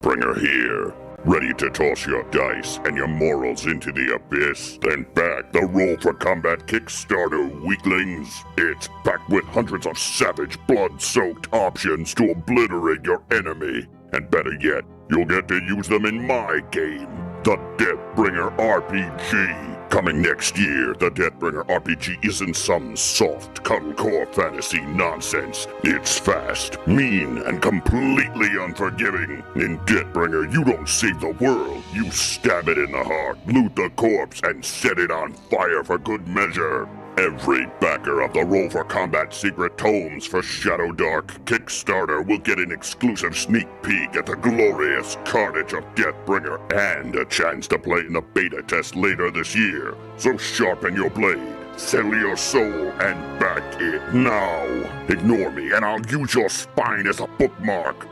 Deathbringer here. Ready to toss your dice and your morals into the abyss? Then back the Roll for Combat Kickstarter, weaklings. It's packed with hundreds of savage, blood-soaked options to obliterate your enemy. And better yet, you'll get to use them in my game, the Deathbringer RPG. Coming next year, the Deathbringer RPG isn't some soft, cuddlecore fantasy nonsense. It's fast, mean, and completely unforgiving. In Deathbringer, you don't save the world. You stab it in the heart, loot the corpse, and set it on fire for good measure. Every backer of the Roll for Combat Secret Tomes for Shadowdark Kickstarter will get an exclusive sneak peek at the glorious carnage of Deathbringer and a chance to play in the beta test later this year. So sharpen your blade, settle your soul, and back it now. Ignore me and I'll use your spine as a bookmark.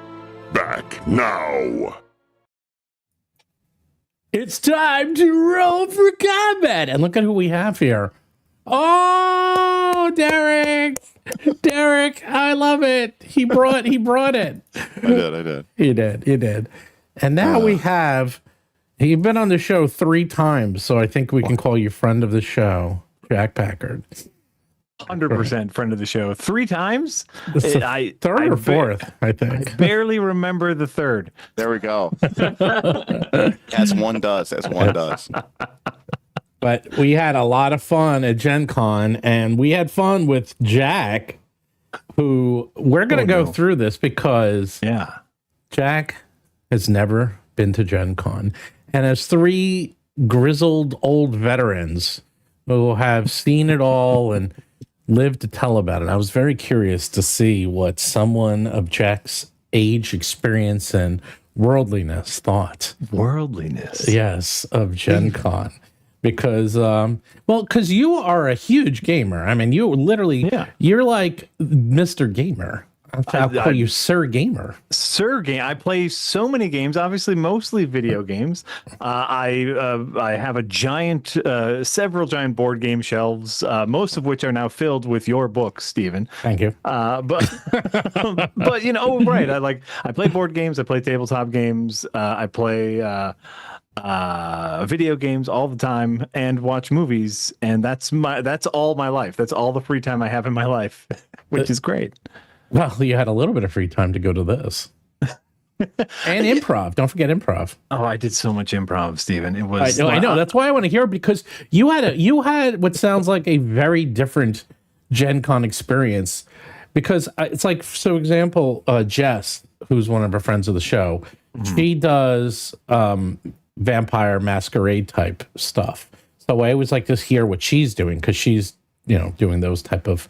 Back now. It's time to roll for combat. And look at who we have here. Oh, Derek, I love it. He brought it. I did. You did. And now we have, you've been on the show 3 times, so I think we can call you friend of the show, Jack Packard. 100% friend of the show. 3 times? Third or fourth, I think. I barely remember the third. There we go. As one does. But we had a lot of fun at GenCon, and we had fun with Jack, who we're going to go through this because Jack has never been to GenCon. And as 3 grizzled old veterans who have seen it all and lived to tell about it, I was very curious to see what someone of Jack's age, experience, and worldliness thought. Worldliness? Yes, of GenCon. Because, because you are a huge gamer. I mean, you literally, you're like Mr. Gamer. I'll call you Sir Gamer. Sir Game. I play so many games, obviously, mostly video games. I have several giant board game shelves, most of which are now filled with your books, Stephen. Thank you. But you know, right. I play board games. I play tabletop games. I play video games all the time and watch movies, and that's all my life. That's all the free time I have in my life, which is great. Well, you had a little bit of free time to go to this. And improv. Don't forget improv. Oh, I did so much improv, Stephen. It was I know. That's why I want to hear, because you had what sounds like a very different Gen Con experience, because it's like, so example, Jess, who's one of our friends of the show, she does vampire masquerade type stuff. So I always like to hear what she's doing, because she's, doing those type of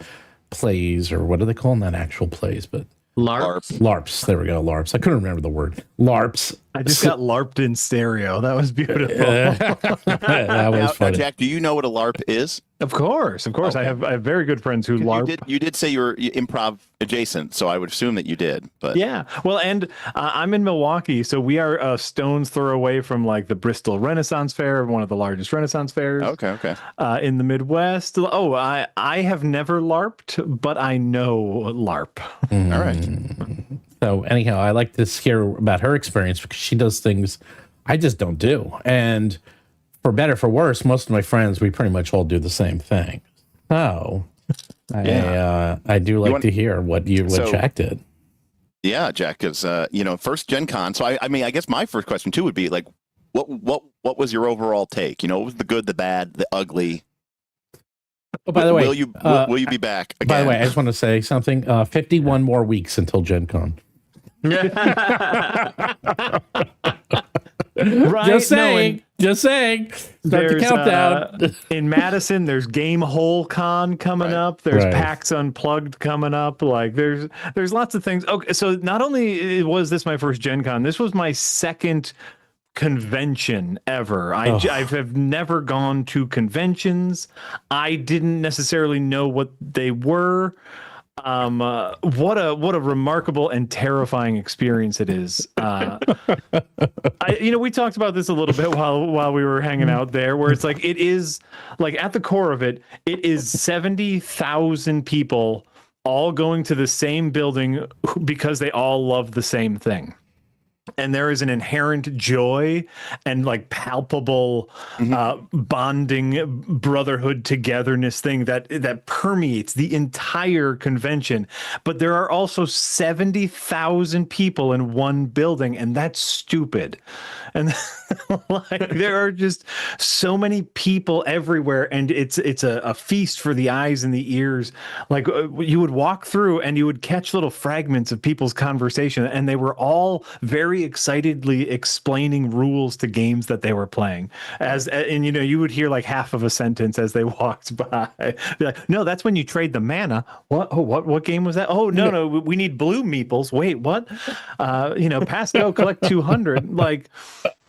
plays, or what do they call them? Not actual plays, but LARPs. There we go. LARPs. I couldn't remember the word. LARPs. I just got LARPed in stereo. That was beautiful. That was funny. Jack, do you know what a LARP is? Of course. Okay. I have very good friends who LARP. You did say you were improv adjacent, so I would assume that you did. But yeah, well, and I'm in Milwaukee, so we are a stone's throw away from like the Bristol Renaissance Fair, one of the largest Renaissance fairs. Okay. In the Midwest. Oh, I have never LARPed, but I know LARP. All right. So anyhow, I like to hear about her experience, because she does things I just don't do. And for better, for worse, most of my friends, we pretty much all do the same thing. So I do like to hear what Jack did. Yeah, Jack is, first Gen Con. So I mean, I guess my first question too would be like, what was your overall take? What was the good, the bad, the ugly? Oh, by the way, will you be back again? By the way, I just want to say something. 51 more weeks until Gen Con. Right? Just saying. Start the countdown. In Madison, there's Game Hole Con coming up. There's PAX Unplugged coming up. Like there's lots of things. Okay, so not only was this my first Gen Con, this was my second convention ever. I have never gone to conventions. I didn't necessarily know what they were. What a remarkable and terrifying experience it is. We talked about this a little bit while we were hanging out there, where it's like, it is like at the core of it is 70,000 people all going to the same building because they all love the same thing. and there is an inherent joy and like palpable bonding, brotherhood, togetherness thing that permeates the entire convention. But there are also 70,000 people in one building, and that's stupid. And like there are just so many people everywhere, and it's a feast for the eyes and the ears. Like you would walk through and you would catch little fragments of people's conversation, and they were all very excitedly explaining rules to games that they were playing. And you would hear like half of a sentence as they walked by. Be like, no, that's when you trade the mana. What? Oh, what game was that? Oh, no, we need blue meeples. Wait, what? Pass go, collect 200. Like,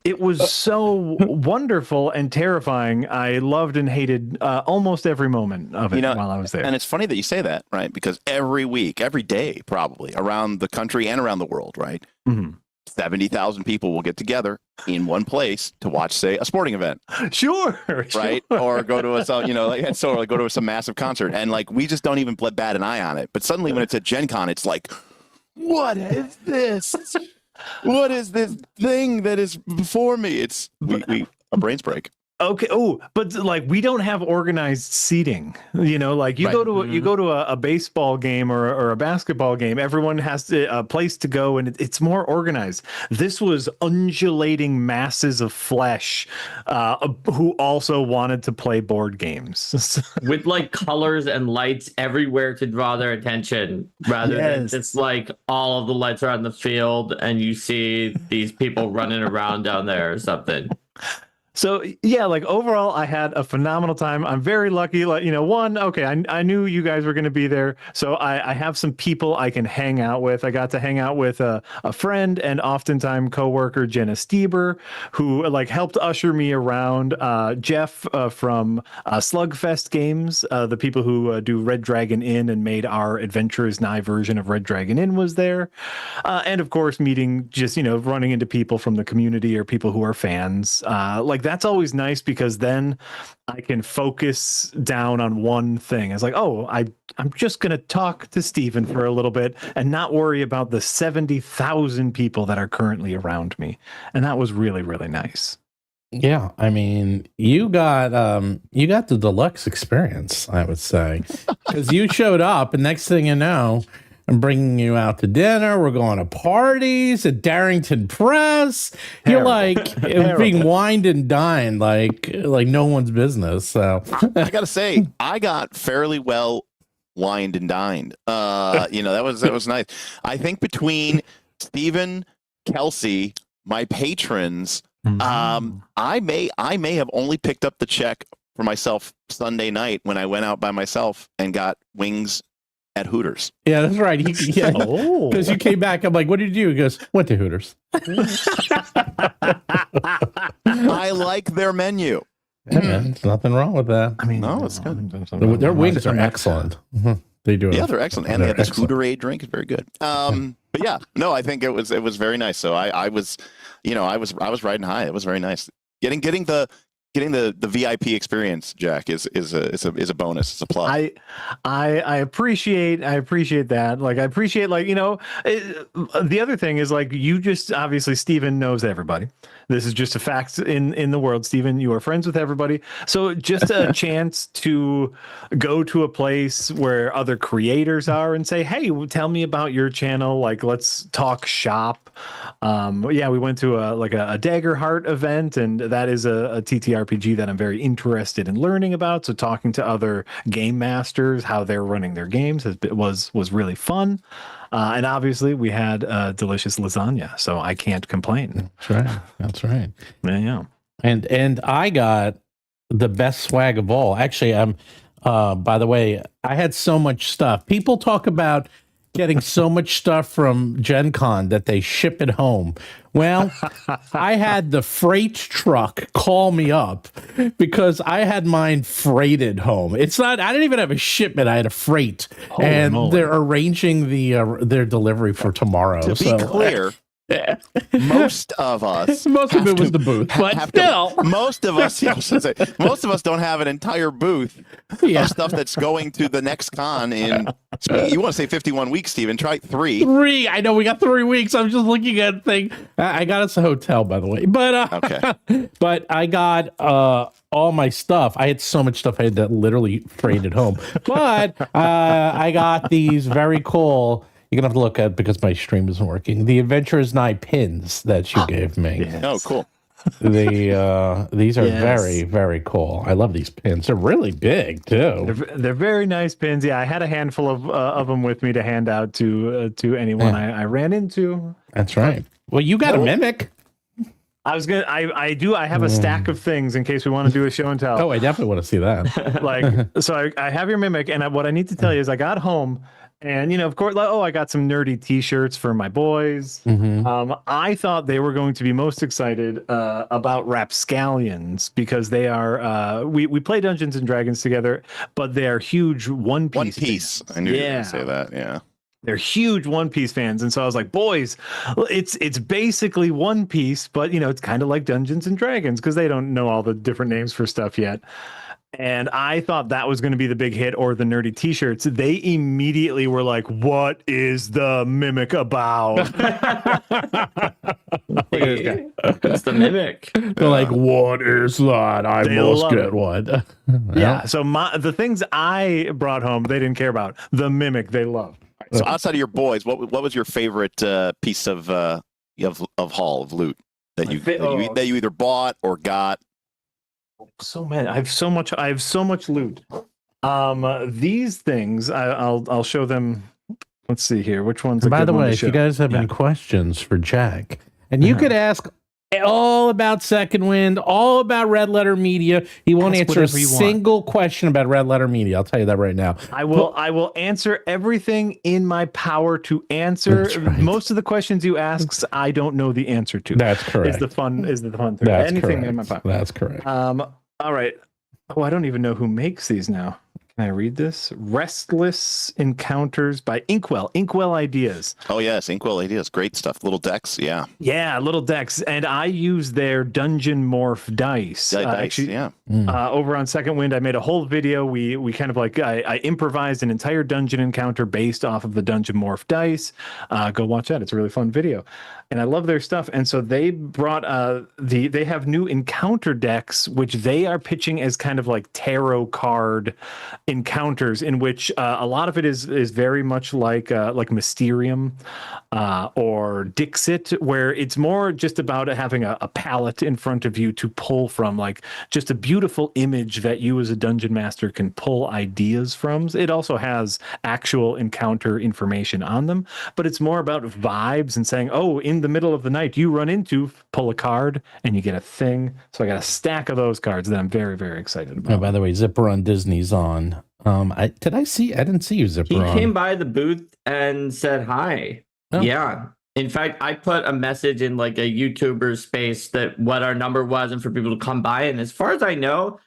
it was so wonderful and terrifying. I loved and hated almost every moment of it while I was there. And it's funny that you say that, right? Because every week, every day, probably around the country and around the world, right? 70,000 people will get together in one place to watch, say, a sporting event. Sure. Right. Or go to go to some massive concert. And like, we just don't even bat an eye on it. But suddenly when it's at GenCon, it's like, what is this? What is this thing that is before me? Our brains break. Okay. Oh, but like we don't have organized seating. Like you go to a baseball game or a basketball game. Everyone has a place to go, and it's more organized. This was undulating masses of flesh who also wanted to play board games with like colors and lights everywhere to draw their attention, rather than just like all of the lights are on the field and you see these people running around down there or something. So yeah, like overall, I had a phenomenal time. I'm very lucky. Like, I knew you guys were going to be there, so I have some people I can hang out with. I got to hang out with a friend and oftentimes coworker Jenna Stieber, who like helped usher me around. Jeff from Slugfest Games, the people who do Red Dragon Inn and made our Adventurers Nigh version of Red Dragon Inn, was there, and of course meeting just running into people from the community or people who are fans. That's always nice because then I can focus down on one thing. It's like, I'm just going to talk to Steven for a little bit and not worry about the 70,000 people that are currently around me. And that was really, really nice. Yeah, I mean, you got the deluxe experience, I would say, because you showed up, and next thing you know, I'm bringing you out to dinner. We're going to parties at Darrington Press. You're like being wined and dined like no one's business. So I gotta say, I got fairly well wined and dined. That was nice. I think between Stephen, Kelsey, my patrons, I may have only picked up the check for myself Sunday night when I went out by myself and got wings at Hooters. Yeah, that's right. Because you came back. I'm like, what did you do? He goes, went to Hooters. I like their menu. Yeah, there's nothing wrong with that. I mean, no, it's good. Their wings are excellent. They do. Yeah, they're excellent, and they have this Hooterade drink. It's very good. But yeah, no, I think it was very nice. So I was riding high. It was very nice. Getting the VIP experience, Jack, is a bonus. It's a plus. I appreciate that. Like I appreciate the other thing is like you just obviously Steven knows everybody. This is just a fact in the world. Steven, you are friends with everybody. So just a chance to go to a place where other creators are and say, hey, tell me about your channel. Like, let's talk shop. We went to a Daggerheart event, and that is a TTRPG that I'm very interested in learning about. So talking to other game masters, how they're running their games was really fun. And obviously we had delicious lasagna, so I can't complain. That's right. Yeah. And I got the best swag of all. Actually, by the way, I had so much stuff. People talk about getting so much stuff from GenCon that they ship it home. Well, I had the freight truck call me up because I had mine freighted home. I didn't even have a shipment. I had a freight. Holy moly. They're arranging their delivery for tomorrow. To be clear, Most of us. Most of it was the booth, but still. Most of us, yeah, I should say, most of us don't have an entire booth of stuff that's going to the next con in. You want to say 51 weeks, Steven? Try 3. 3. I know we got 3 weeks. I'm just looking at a thing. I got us a hotel, by the way, but okay. But I got all my stuff. I had so much stuff I had to literally trade at home. But I got these very cool. You're gonna have to look at because my stream isn't working. The Adventurer's Night pins that you gave me. Yes. Oh, cool. These are very, very cool. I love these pins. They're really big too. They're very nice pins. Yeah, I had a handful of them with me to hand out to anyone I ran into. That's right. Well, you got a mimic. I was gonna. I have a stack of things in case we want to do a show and tell. Oh, I definitely want to see that. So I have your mimic, and what I need to tell you is I got home. And, of course, I got some nerdy T-shirts for my boys. Mm-hmm. I thought they were going to be most excited about Rapscallions because they are, we play Dungeons and Dragons together, but they are huge One Piece. One Piece. I knew you were going to say that, yeah. They're huge One Piece fans. And so I was like, boys, it's basically One Piece, but, it's kind of like Dungeons and Dragons because they don't know all the different names for stuff yet. And I thought that was going to be the big hit or the nerdy T-shirts. They immediately were like, what is the mimic about? It's the mimic. They're like, what is that? I must get one. Yeah. So the things I brought home, they didn't care about. The mimic, they love. So outside of your boys, what was your favorite piece of haul of loot that you either bought or got? So many. I have so much loot. These things I'll show them. Let's see here. Which one's? By the way, if you guys have any questions for Jack, and you could ask all about Second Wind, all about Red Letter Media. He won't answer a single question about Red Letter Media. I'll tell you that right now. I will answer everything in my power to answer. Right. Most of the questions you ask, I don't know the answer to. That's correct. Is the fun thing. That's anything correct. in my power. That's correct. All right. Oh, I don't even know who makes these now. Can I read this? Restless Encounters by Inkwell. Inkwell Ideas. Oh, yes. Inkwell Ideas. Great stuff. Little decks. Yeah. Yeah, little decks. And I use their Dungeon Morph dice. Over on Second Wind, I made a whole video. We kind of I improvised an entire dungeon encounter based off of the Dungeon Morph dice. Go watch that. It's a really fun video. And I love their stuff. And so they brought they have new encounter decks, which they are pitching as kind of like tarot card encounters, in which a lot of it is very much like Mysterium or Dixit, where it's more just about having a palette in front of you to pull from, like just a beautiful image that you as a dungeon master can pull ideas from. It also has actual encounter information on them, but it's more about vibes and saying, oh, in the middle of the night you run into, pull a card and you get a thing. So I got a stack of those cards that I'm very, very excited about. Oh, by the way, Zipper on Disney's on. I didn't see you, Zipper. He came by the booth and said hi. Oh. Yeah. In fact, I put a message in like a YouTuber space that what our number was and for people to come by. And as far as I know,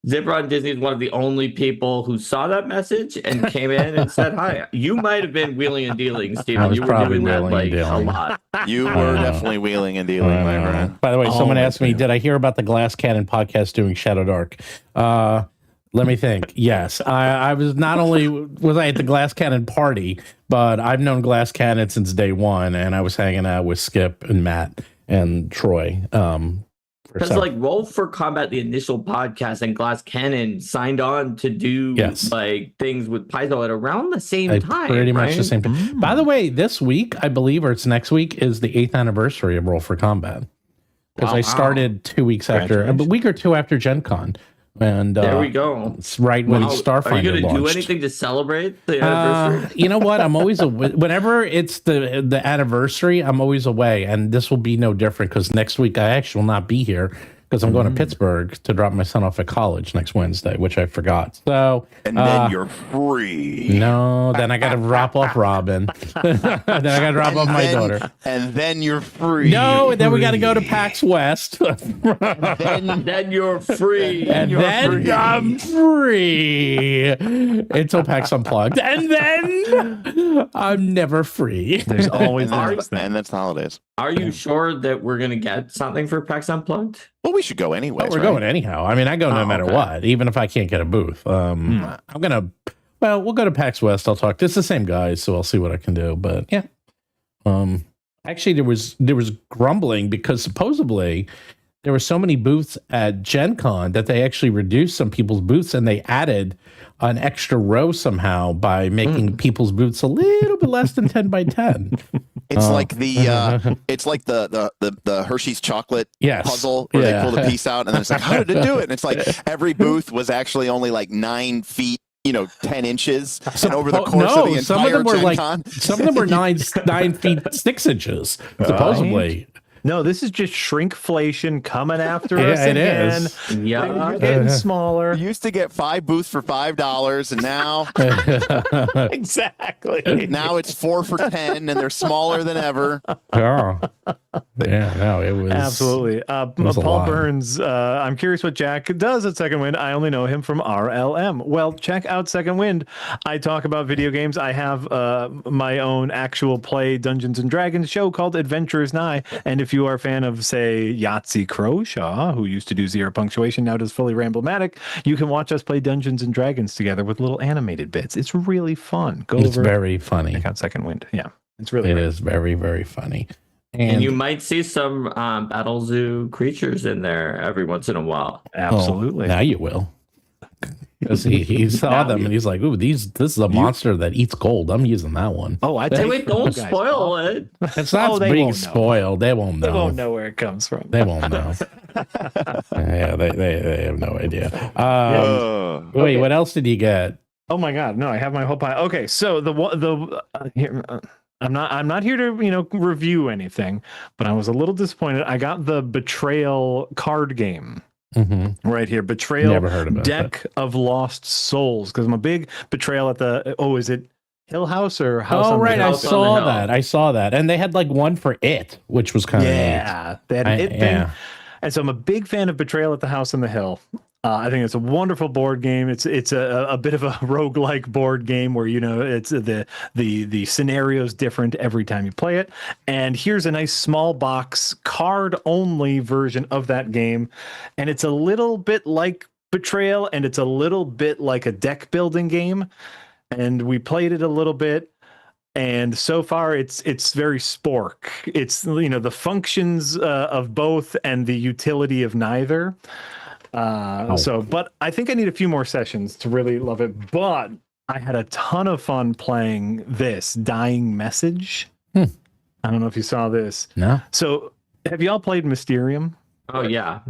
Zipper on Disney is one of the only people who saw that message and came in and said hi. You might have been wheeling and dealing, Stephen. You were doing that like a lot. You were definitely wheeling and dealing, my friend. By the way, someone asked me, did I hear about the Glass Cannon podcast doing Shadowdark? Let me think. Yes, I was not only was I at the Glass Cannon party, but I've known Glass Cannon since day one, and I was hanging out with Skip and Matt and Troy. Because like Roll for Combat, the initial podcast, and Glass Cannon signed on to do like things with Paizo at around the same time. Pretty much the same time. By the way, this week, I believe, or it's next week, is the 8th anniversary of Roll for Combat. Because I started 2 weeks after, a week or two after GenCon. And there we go. It's right when Starfinder launched. Are you going to do anything to celebrate the anniversary? You know what? I'm always whenever it's the anniversary, I'm always away, and this will be no different because next week I actually will not be here because I'm going to Pittsburgh to drop my son off at college next Wednesday, which I forgot. So and then you're free. No, then I got to drop off Robin. Then I got to drop off my daughter. And then you're free. No, and then we got to go to PAX West. then you're free. And then I'm free until PAX Unplugged. And then I'm never free. There's always the next thing. And that's the holidays. Are you sure that we're gonna get something for PAX Unplugged? Well, we should go anyway. We're going anyhow. I mean, I go no matter what, even if I can't get a booth. I'm gonna. Well, we'll go to PAX West. I'll talk. It's the same guys, so I'll see what I can do. But yeah, actually, there was grumbling because supposedly there were so many booths at GenCon that they actually reduced some people's booths and they added an extra row somehow by making people's booths a little bit less than 10 by 10. It's like the Hershey's chocolate puzzle where they pull the piece out and then it's like, how did it do it? And it's like every booth was actually only like 9 feet, 10 inches. And over the course of the entire GenCon. Some of them were 9 feet 6 inches, supposedly. No, this is just shrinkflation coming after us again. It is. Yeah, they're getting smaller. You used to get 5 booths for $5, and now exactly. Now it's 4 for $10, and they're smaller than ever. Oh. Yeah, no, it was absolutely. Paul Burns. I'm curious what Jack does at Second Wind. I only know him from RLM. Well, check out Second Wind. I talk about video games. I have my own actual play Dungeons and Dragons show called Adventures Nigh, and if you are a fan of, say, Yahtzee Croshaw, who used to do Zero Punctuation, now does Fully Ramblematic, you can watch us play Dungeons and Dragons together with little animated bits. It's really fun. It's very funny. Check out Second Wind. Yeah, it's really It is very, very funny. And you might see some Battlezoo creatures in there every once in a while. Absolutely. Now you will. Because he saw them and he's like, "Ooh, this is a monster that eats gold. I'm using that one." Oh, wait, don't spoil it. It's not being spoiled. They won't know. They won't know where it comes from. They won't know. Yeah, they have no idea. Wait, what else did you get? Oh my God, no! I have my whole pile. Okay, so here. I'm not here to review anything, but I was a little disappointed. I got the Betrayal card game. Right here, Betrayal. Never heard about Deck of Lost Souls, because I'm a big Betrayal at the is it Hill House or House? Oh, right, I saw that, and they had like one for it, which was kind of neat. They had an it thing, and so I'm a big fan of Betrayal at the House on the Hill. I think it's a wonderful board game. It's a bit of a roguelike board game where it's the scenario's different every time you play it. And here's a nice small box card only version of that game, and it's a little bit like Betrayal, and it's a little bit like a deck building game. And we played it a little bit, and so far it's very spork. It's the functions of both and the utility of neither. But I think I need a few more sessions to really love it. But I had a ton of fun playing this Dying Message. I don't know if you saw this. No. So have y'all played Mysterium? Oh yeah,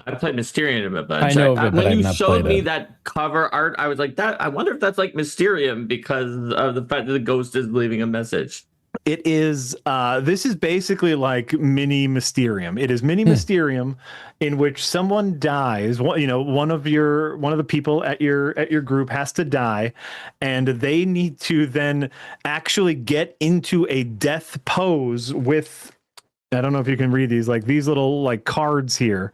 I played Mysterium a bunch. I know of it, but when you I've showed me it. that cover art, I was like, "That I wonder if that's like Mysterium because of the fact that the ghost is leaving a message." It is. This is basically like mini Mysterium. It is mini Mysterium, in which someone dies. One of the people at your group has to die, and they need to then actually get into a death pose with. I don't know if you can read these, like these little like cards here.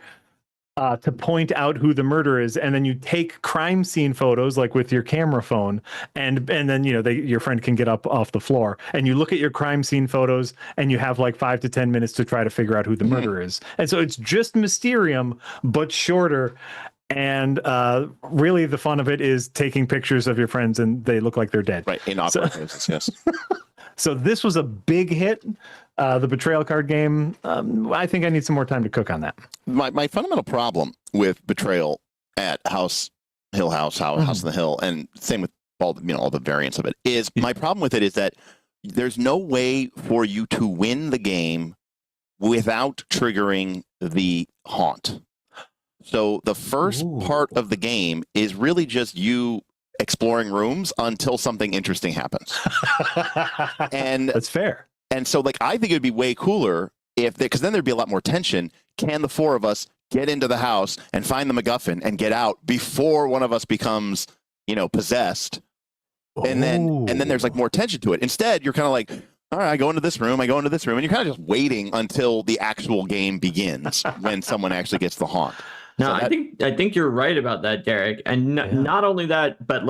To point out who the murderer is, and then you take crime scene photos like with your camera phone, and then your friend can get up off the floor, and you look at your crime scene photos, and you have like 5 to 10 minutes to try to figure out who the murderer is. And so it's just Mysterium but shorter. And really, the fun of it is taking pictures of your friends, and they look like they're dead. Right, in awkward places, yes. So this was a big hit. The Betrayal card game. I think I need some more time to cook on that. My fundamental problem with Betrayal at House on the Hill, and same with all the variants of it, is my problem with it is that there's no way for you to win the game without triggering the haunt. So the first part of the game is really just you exploring rooms until something interesting happens. And that's fair. And so, I think it would be way cooler because then there'd be a lot more tension. Can the 4 of us get into the house and find the MacGuffin and get out before one of us becomes, possessed? And then there's more tension to it. Instead, you're kind of like, all right, I go into this room, and you're kind of just waiting until the actual game begins when someone actually gets the haunt. No, I think you're right about that, Derek. And not only that, but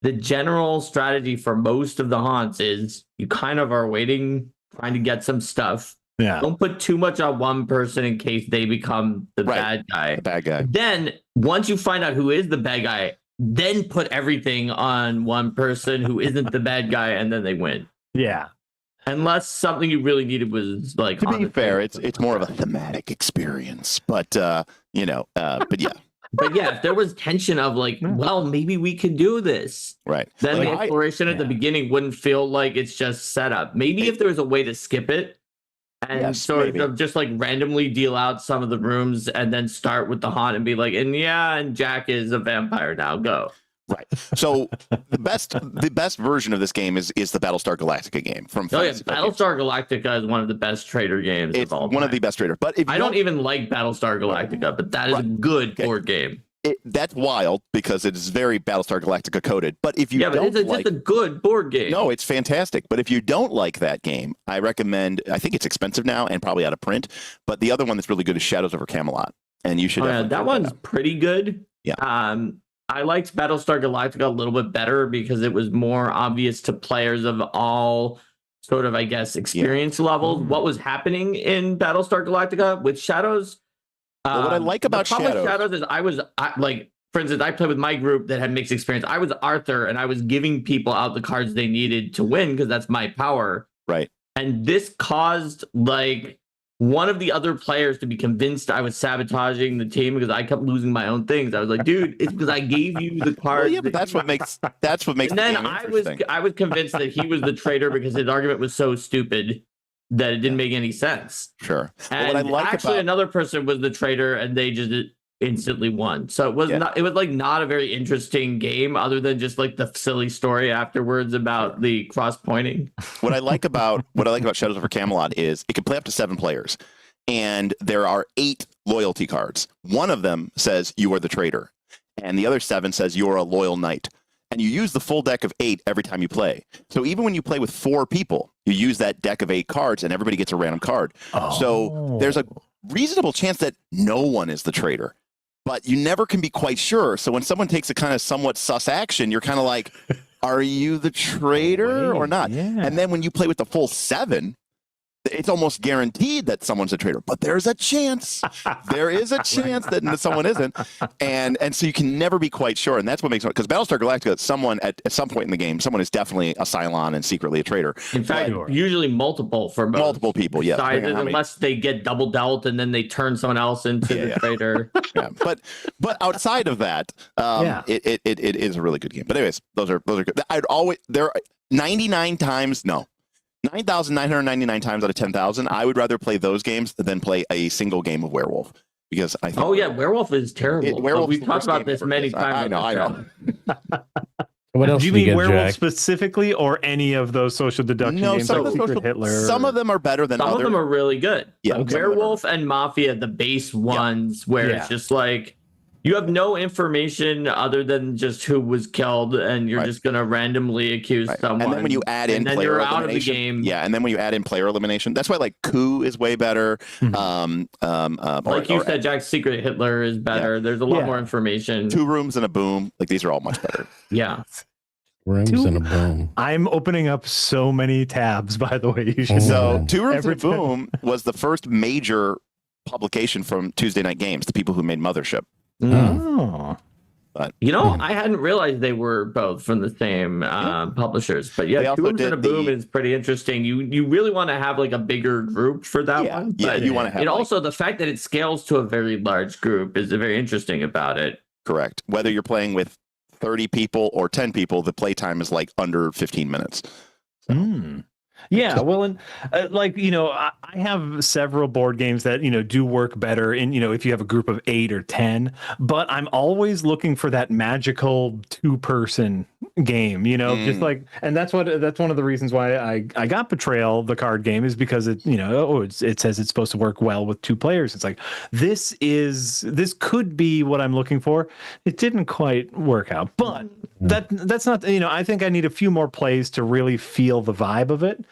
the general strategy for most of the haunts is you kind of are waiting, trying to get some stuff. Yeah. Don't put too much on one person in case they become the bad guy. The bad guy. Then once you find out who is the bad guy, then put everything on one person who isn't the bad guy, and then they win. Yeah. Unless something you really needed was like. To be fair, it's more of a thematic experience, but but yeah. But yeah, if there was tension of like, well, maybe we could do this. Right. Then the exploration at the beginning wouldn't feel like it's just set up. Maybe if there was a way to skip it and of just like randomly deal out some of the rooms and then start with the haunt and be like, and Jack is a vampire now, go. Right. So the best version of this game is the Battlestar Galactica game from Battlestar Galactica is one of the best Traitor games of all time. One of the best Traitor. But if I don't even like Battlestar Galactica, but that is a good board game. That's wild because it is very Battlestar Galactica coded. But if you don't it's just a good board game. No, it's fantastic. But if you don't like that game, I recommend. I think it's expensive now and probably out of print. But the other one that's really good is Shadows over Camelot, and you should. That one's pretty good. Yeah. I liked Battlestar Galactica a little bit better because it was more obvious to players of all sort of, I guess, experience levels what was happening in Battlestar Galactica with Shadows. What I like about Shadows is for instance, I played with my group that had mixed experience. I was Arthur, and I was giving people out the cards they needed to win because that's my power. Right. And this caused like one of the other players to be convinced I was sabotaging the team because I kept losing my own things. I was like, dude, it's because I gave you the cards. Well, yeah, but that's what makes. And then I was convinced that he was the traitor because his argument was so stupid that it didn't make any sense. Sure. And what I like actually, another person was the traitor, and they just instantly won. So it was not. It was like not a very interesting game, other than just like the silly story afterwards about the cross pointing. What I like about Shadows over Camelot is it can play up to 7 players, and there are 8 loyalty cards. One of them says you are the traitor, and the other 7 says you are a loyal knight. And you use the full deck of 8 every time you play. So even when you play with 4 people, you use that deck of 8 cards, and everybody gets a random card. So there's a reasonable chance that no one is the traitor. But you never can be quite sure. So when someone takes a kind of somewhat sus action, you're kind of like, are you the traitor or not? Yeah. And then when you play with the full 7, it's almost guaranteed that someone's a traitor. But there's a chance. There is a chance that someone isn't. And so you can never be quite sure. And that's what makes it, because Battlestar Galactica, someone at some point in the game, someone is definitely a Cylon and secretly a traitor. In fact, usually multiple for both. Multiple people, yes. Unless they get double dealt and then they turn someone else into the traitor. Yeah. But outside of that, it is a really good game. But anyways, those are good. I'd always, there are 99 times, no. 9,999 times out of 10,000, I would rather play those games than play a single game of Werewolf, because I think Werewolf is terrible. We've talked about this many times. I know. What else do you mean get, Werewolf Jack? Specifically, or any of those social deduction games like Secret Hitler? Some of them are better than others. Some of them are really good. Yeah, Werewolf and Mafia, the base ones, where it's just like you have no information other than just who was killed, and you're just going to randomly accuse someone. And then when you add in player elimination, out of the game. Yeah, and then when you add in player elimination, that's why like Coup is way better. Like you said, Jack's Secret Hitler is better. There's a lot more information. 2 Rooms and a Boom, like these are all much better. Yeah. Rooms and a Boom. I'm opening up so many tabs, by the way. You should So 2 Rooms and a Boom was the first major publication from Tuesday Night Games, the people who made Mothership. Oh. But I hadn't realized they were both from the same publishers. But yeah, 2 Rooms and a Boom is pretty interesting. You really want to have like a bigger group for that one. Yeah, you want to have. And also the fact that it scales to a very large group is very interesting about it. Correct. Whether you're playing with 30 people or 10 people, the playtime is like under 15 minutes. So. Yeah, well, and I have several board games that, do work better in, if you have a group of 8 or 10, but I'm always looking for that magical 2-person game, just like, and that's one of the reasons why I got Betrayal, the card game, is because it says it's supposed to work well with 2 players. It's like, this could be what I'm looking for. It didn't quite work out, but that's not, I think I need a few more plays to really feel the vibe of it.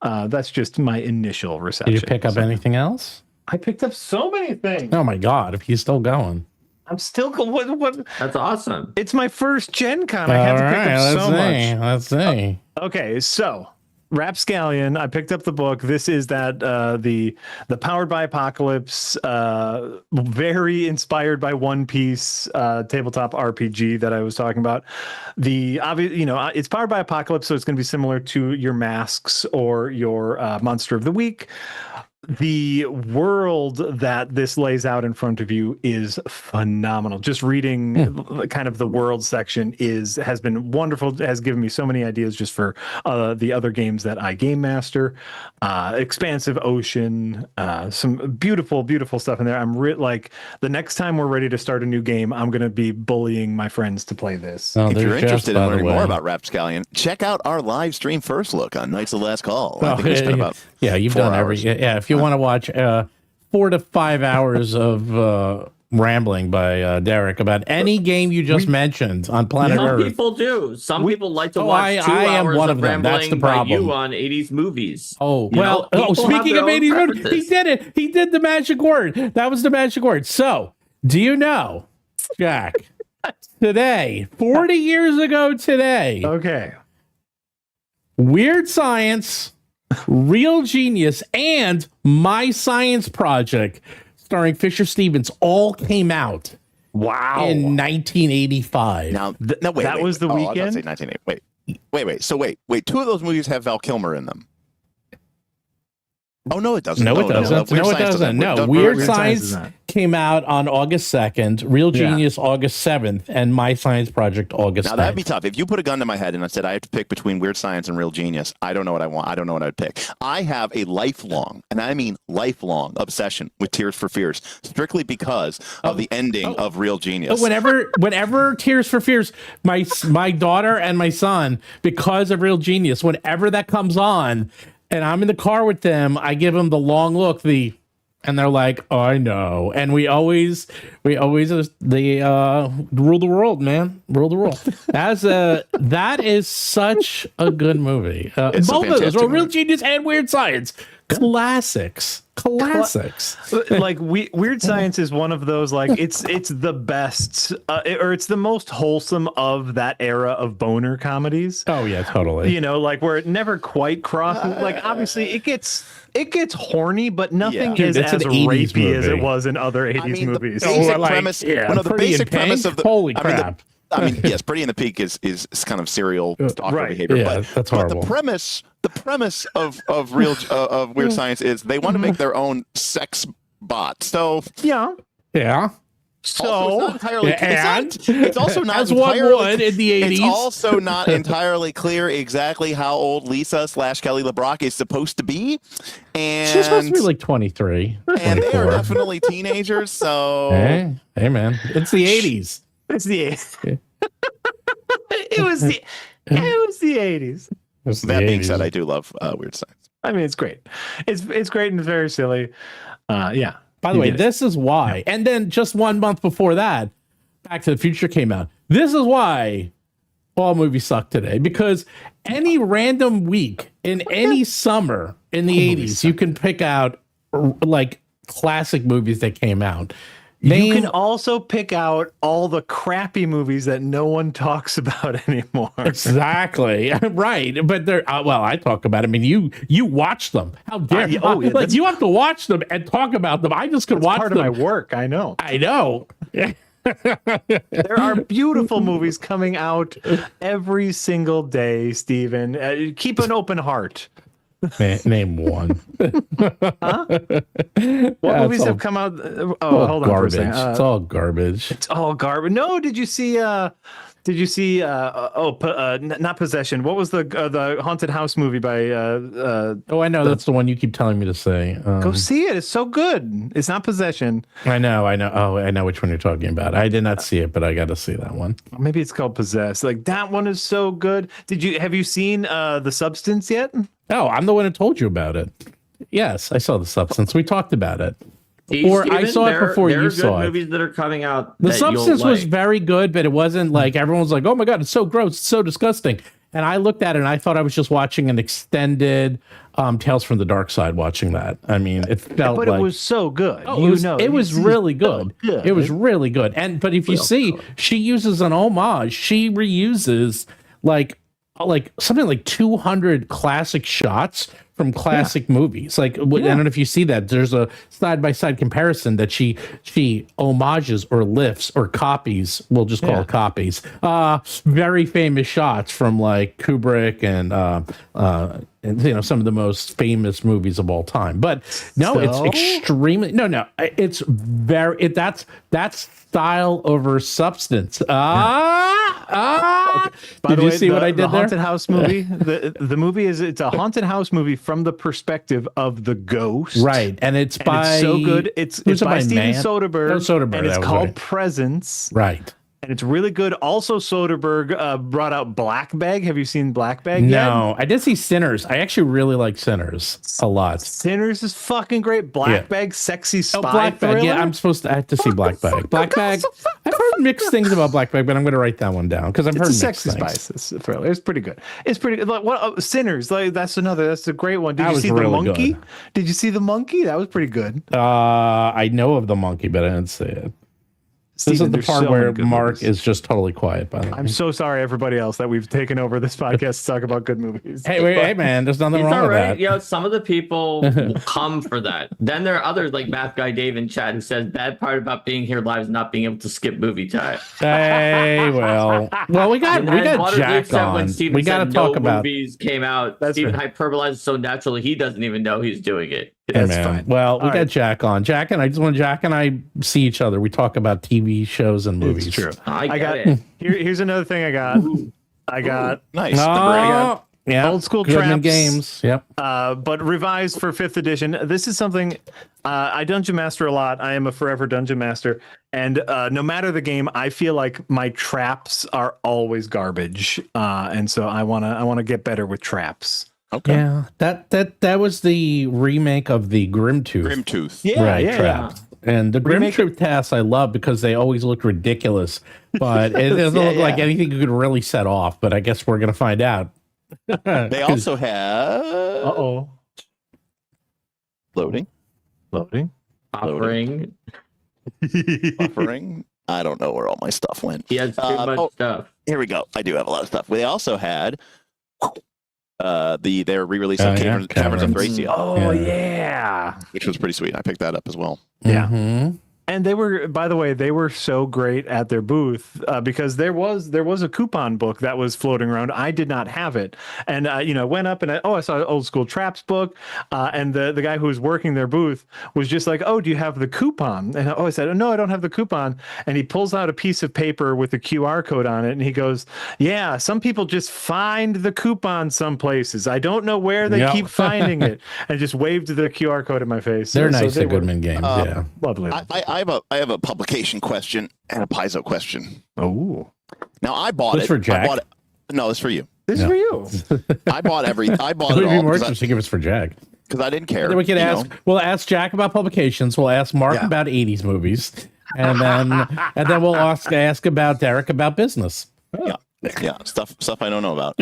That's just my initial reception. Did you pick up anything else? I picked up so many things. Oh my God, if he's still going. I'm still going. What? That's awesome. It's my first GenCon. I had to pick up so much. Let's see. Okay, so Rapscallion. I picked up the book. This is that the Powered by Apocalypse, very inspired by One Piece tabletop RPG that I was talking about. It's Powered by Apocalypse, so it's going to be similar to your Masks or your Monster of the Week. The world that this lays out in front of you is phenomenal. Just reading kind of the world section has been wonderful. It has given me so many ideas just for the other games that I game master. Expansive ocean, some beautiful, beautiful stuff in there. I'm like, the next time we're ready to start a new game, I'm going to be bullying my friends to play this. If you're interested in learning more about Rapscallion, check out our live stream First Look on Knights of the Last Call. I think we spent about you've done hours. If you want to watch 4 to 5 hours of rambling by Derek about any game you just mentioned on planet Earth. Some people do. Some people like to watch 2 I am hours one of of them. That's the rambling by problem. you on 80s movies. Speaking of 80s movies, he did it. He did the magic word. That was the magic word. So, do you know, Jack, today, 40 years ago today, okay, Weird Science, Real Genius, and My Science Project, starring Fisher Stevens, all came out. Wow! In 1985. Wait. That was the weekend. I was about to say 1980. So wait. 2 of those movies have Val Kilmer in them. Oh, no, it doesn't. No, it doesn't. No, it doesn't. No, Weird Science came out on August 2nd, Real Genius August 7th, and My Science Project August 9th. Now, that'd be tough. If you put a gun to my head and I said I have to pick between Weird Science and Real Genius, I don't know what I want. I don't know what I'd pick. I have a lifelong, and I mean lifelong, obsession with Tears for Fears, strictly because of the ending of Real Genius. Whenever Tears for Fears, my daughter and my son, because of Real Genius, whenever that comes on, and I'm in the car with them, I give them the long look, and they're like, "Oh, I know." And we always rule the world, man. Rule the world. That is such a good movie. Both of those, Real Genius and Weird Science, classics. Like Weird Science is one of those, like it's the best or it's the most wholesome of that era of boner comedies. Oh yeah, totally. Like where it never quite crosses. Like obviously it gets horny, but nothing is as rapey as it was in other 80s movies. The basic premise of the holy crap. Yes, Pretty in the Peak is kind of serial stalker behavior. Yeah, that's horrible. The premise of Weird Science is they want to make their own sex bot. So yeah. So it's also not as entirely, one would in the 80s. It's also not entirely clear exactly how old Lisa / Kelly LeBrock is supposed to be, and she's supposed to be like 23, and they are definitely teenagers. So hey man, it's the 80s. It's the 80s. It was the 80s. That being said, I do love Weird Science. I mean, it's great. It's great and very silly. Yeah. By the way, this is why. And then just 1 month before that, Back to the Future came out. This is why all movies suck today. Because any random week in any summer in the 80s, you can pick out like classic movies that came out. You can also pick out all the crappy movies that no one talks about anymore. Exactly. Right. But they're, I talk about it. I mean, you watch them. How dare you? Like, you have to watch them and talk about them. I just could watch part them. Of my work. I know. There are beautiful movies coming out every single day, Stephen. Keep an open heart. Name one. Huh? What movies have come out? Hold on garbage. For a second. It's all garbage. It's all garbage. No, did you see? Not Possession. What was the haunted house movie by? I know that's the one you keep telling me to say. Go see it. It's so good. It's not Possession. I know. Oh, I know which one you're talking about. I did not see it, but I got to see that one. Maybe it's called Possessed. Like that one is so good. Have you seen The Substance yet? No, I'm the one who told you about it. Yes, I saw The Substance. We talked about it. I saw it before you saw it. Movies that are coming out. The Substance was very good, but it wasn't like everyone's like, "Oh my god, it's so gross, it's so disgusting." And I looked at it and I thought I was just watching an extended Tales from the Dark Side. Watching that, I mean, it felt but like it was so good. It was really good. It was really good. But if you see, she uses an homage. She reuses like like something like 200 classic shots from classic movies. Like I don't know if you see that. There's a side-by-side comparison that she homages or lifts or copies. We'll just call it copies. Very famous shots from like Kubrick and some of the most famous movies of all time. But no, it's extremely it's very that's style over substance. Okay. By the way, you see what I did there? The haunted house movie. The movie it's a haunted house movie from the perspective of the ghost. Right, and it's by so good. It's by Steven Soderbergh. Soderbergh, and it's called Presence. Right. And it's really good. Also, Soderbergh brought out Black Bag. Have you seen Black Bag yet? No, I did see Sinners. I actually really like Sinners a lot. Sinners is fucking great. Black Bag, sexy spy Black thriller. Bag. Yeah, I have to see Black Bag. Black Bag. I've heard mixed things about Black Bag, but I'm going to write that one down because I've heard mixed sexy spy thriller. It's pretty good. It's pretty good. Like, Sinners. Like that's a great one. Did you see the monkey? Good. Did you see the monkey? That was pretty good. I know of the monkey, but I didn't see it. Steven, this is the part where Mark is just totally quiet, by the way. I'm so sorry, everybody else, that we've taken over this podcast to talk about good movies. Hey, man, there's nothing wrong with that. You know, some of the people will come for that. Then there are others like Math Guy Dave in chat who says bad part about being here live is not being able to skip movie time. Hey, well, we got Jack on. We got to talk about movies came out. Steven hyperbolizes so naturally he doesn't even know he's doing it. That's fine. Well, we got Jack on. Jack and I see each other. We talk about TV shows and movies. It's true. I got it. Here's another thing I got. Nice. Old school Goodman traps games. Yep. But revised for 5th edition. This is something I dungeon master a lot. I am a forever dungeon master, and no matter the game, I feel like my traps are always garbage. And so I wanna get better with traps. Okay. Yeah, that was the remake of the Grimtooth. Yeah. And the Grimtooth tasks I love because they always look ridiculous, but it doesn't look like anything you could really set off. But I guess we're gonna find out. They also have loading. Buffering. I don't know where all my stuff went. He has too much stuff. Here we go. I do have a lot of stuff. They also had their re-release of Caverns of Thracia. Oh yeah, which was pretty sweet. I picked that up as well. Yeah. Mm-hmm. And they were, by the way, so great at their booth because there was a coupon book that was floating around. I did not have it, and I went up and I saw an old school traps book, and the guy who was working their booth was just like, "Oh, do you have the coupon?" And I said, "No, I don't have the coupon." And he pulls out a piece of paper with a QR code on it, and he goes, "Yeah, some people just find the coupon some places. I don't know where they keep finding it," and just waved the QR code in my face. They're nice at Goodman Games. Yeah, lovely. I have a publication question and a Paizo question. Oh, now I bought it. For Jack? No, it's for you. This is for you. I bought it all. It would be more interesting if it's for Jack. Because I didn't care. And then we can ask. We'll ask Jack about publications. We'll ask Mark about 80s movies, and then we'll ask about Derek about business. Yeah, stuff I don't know about.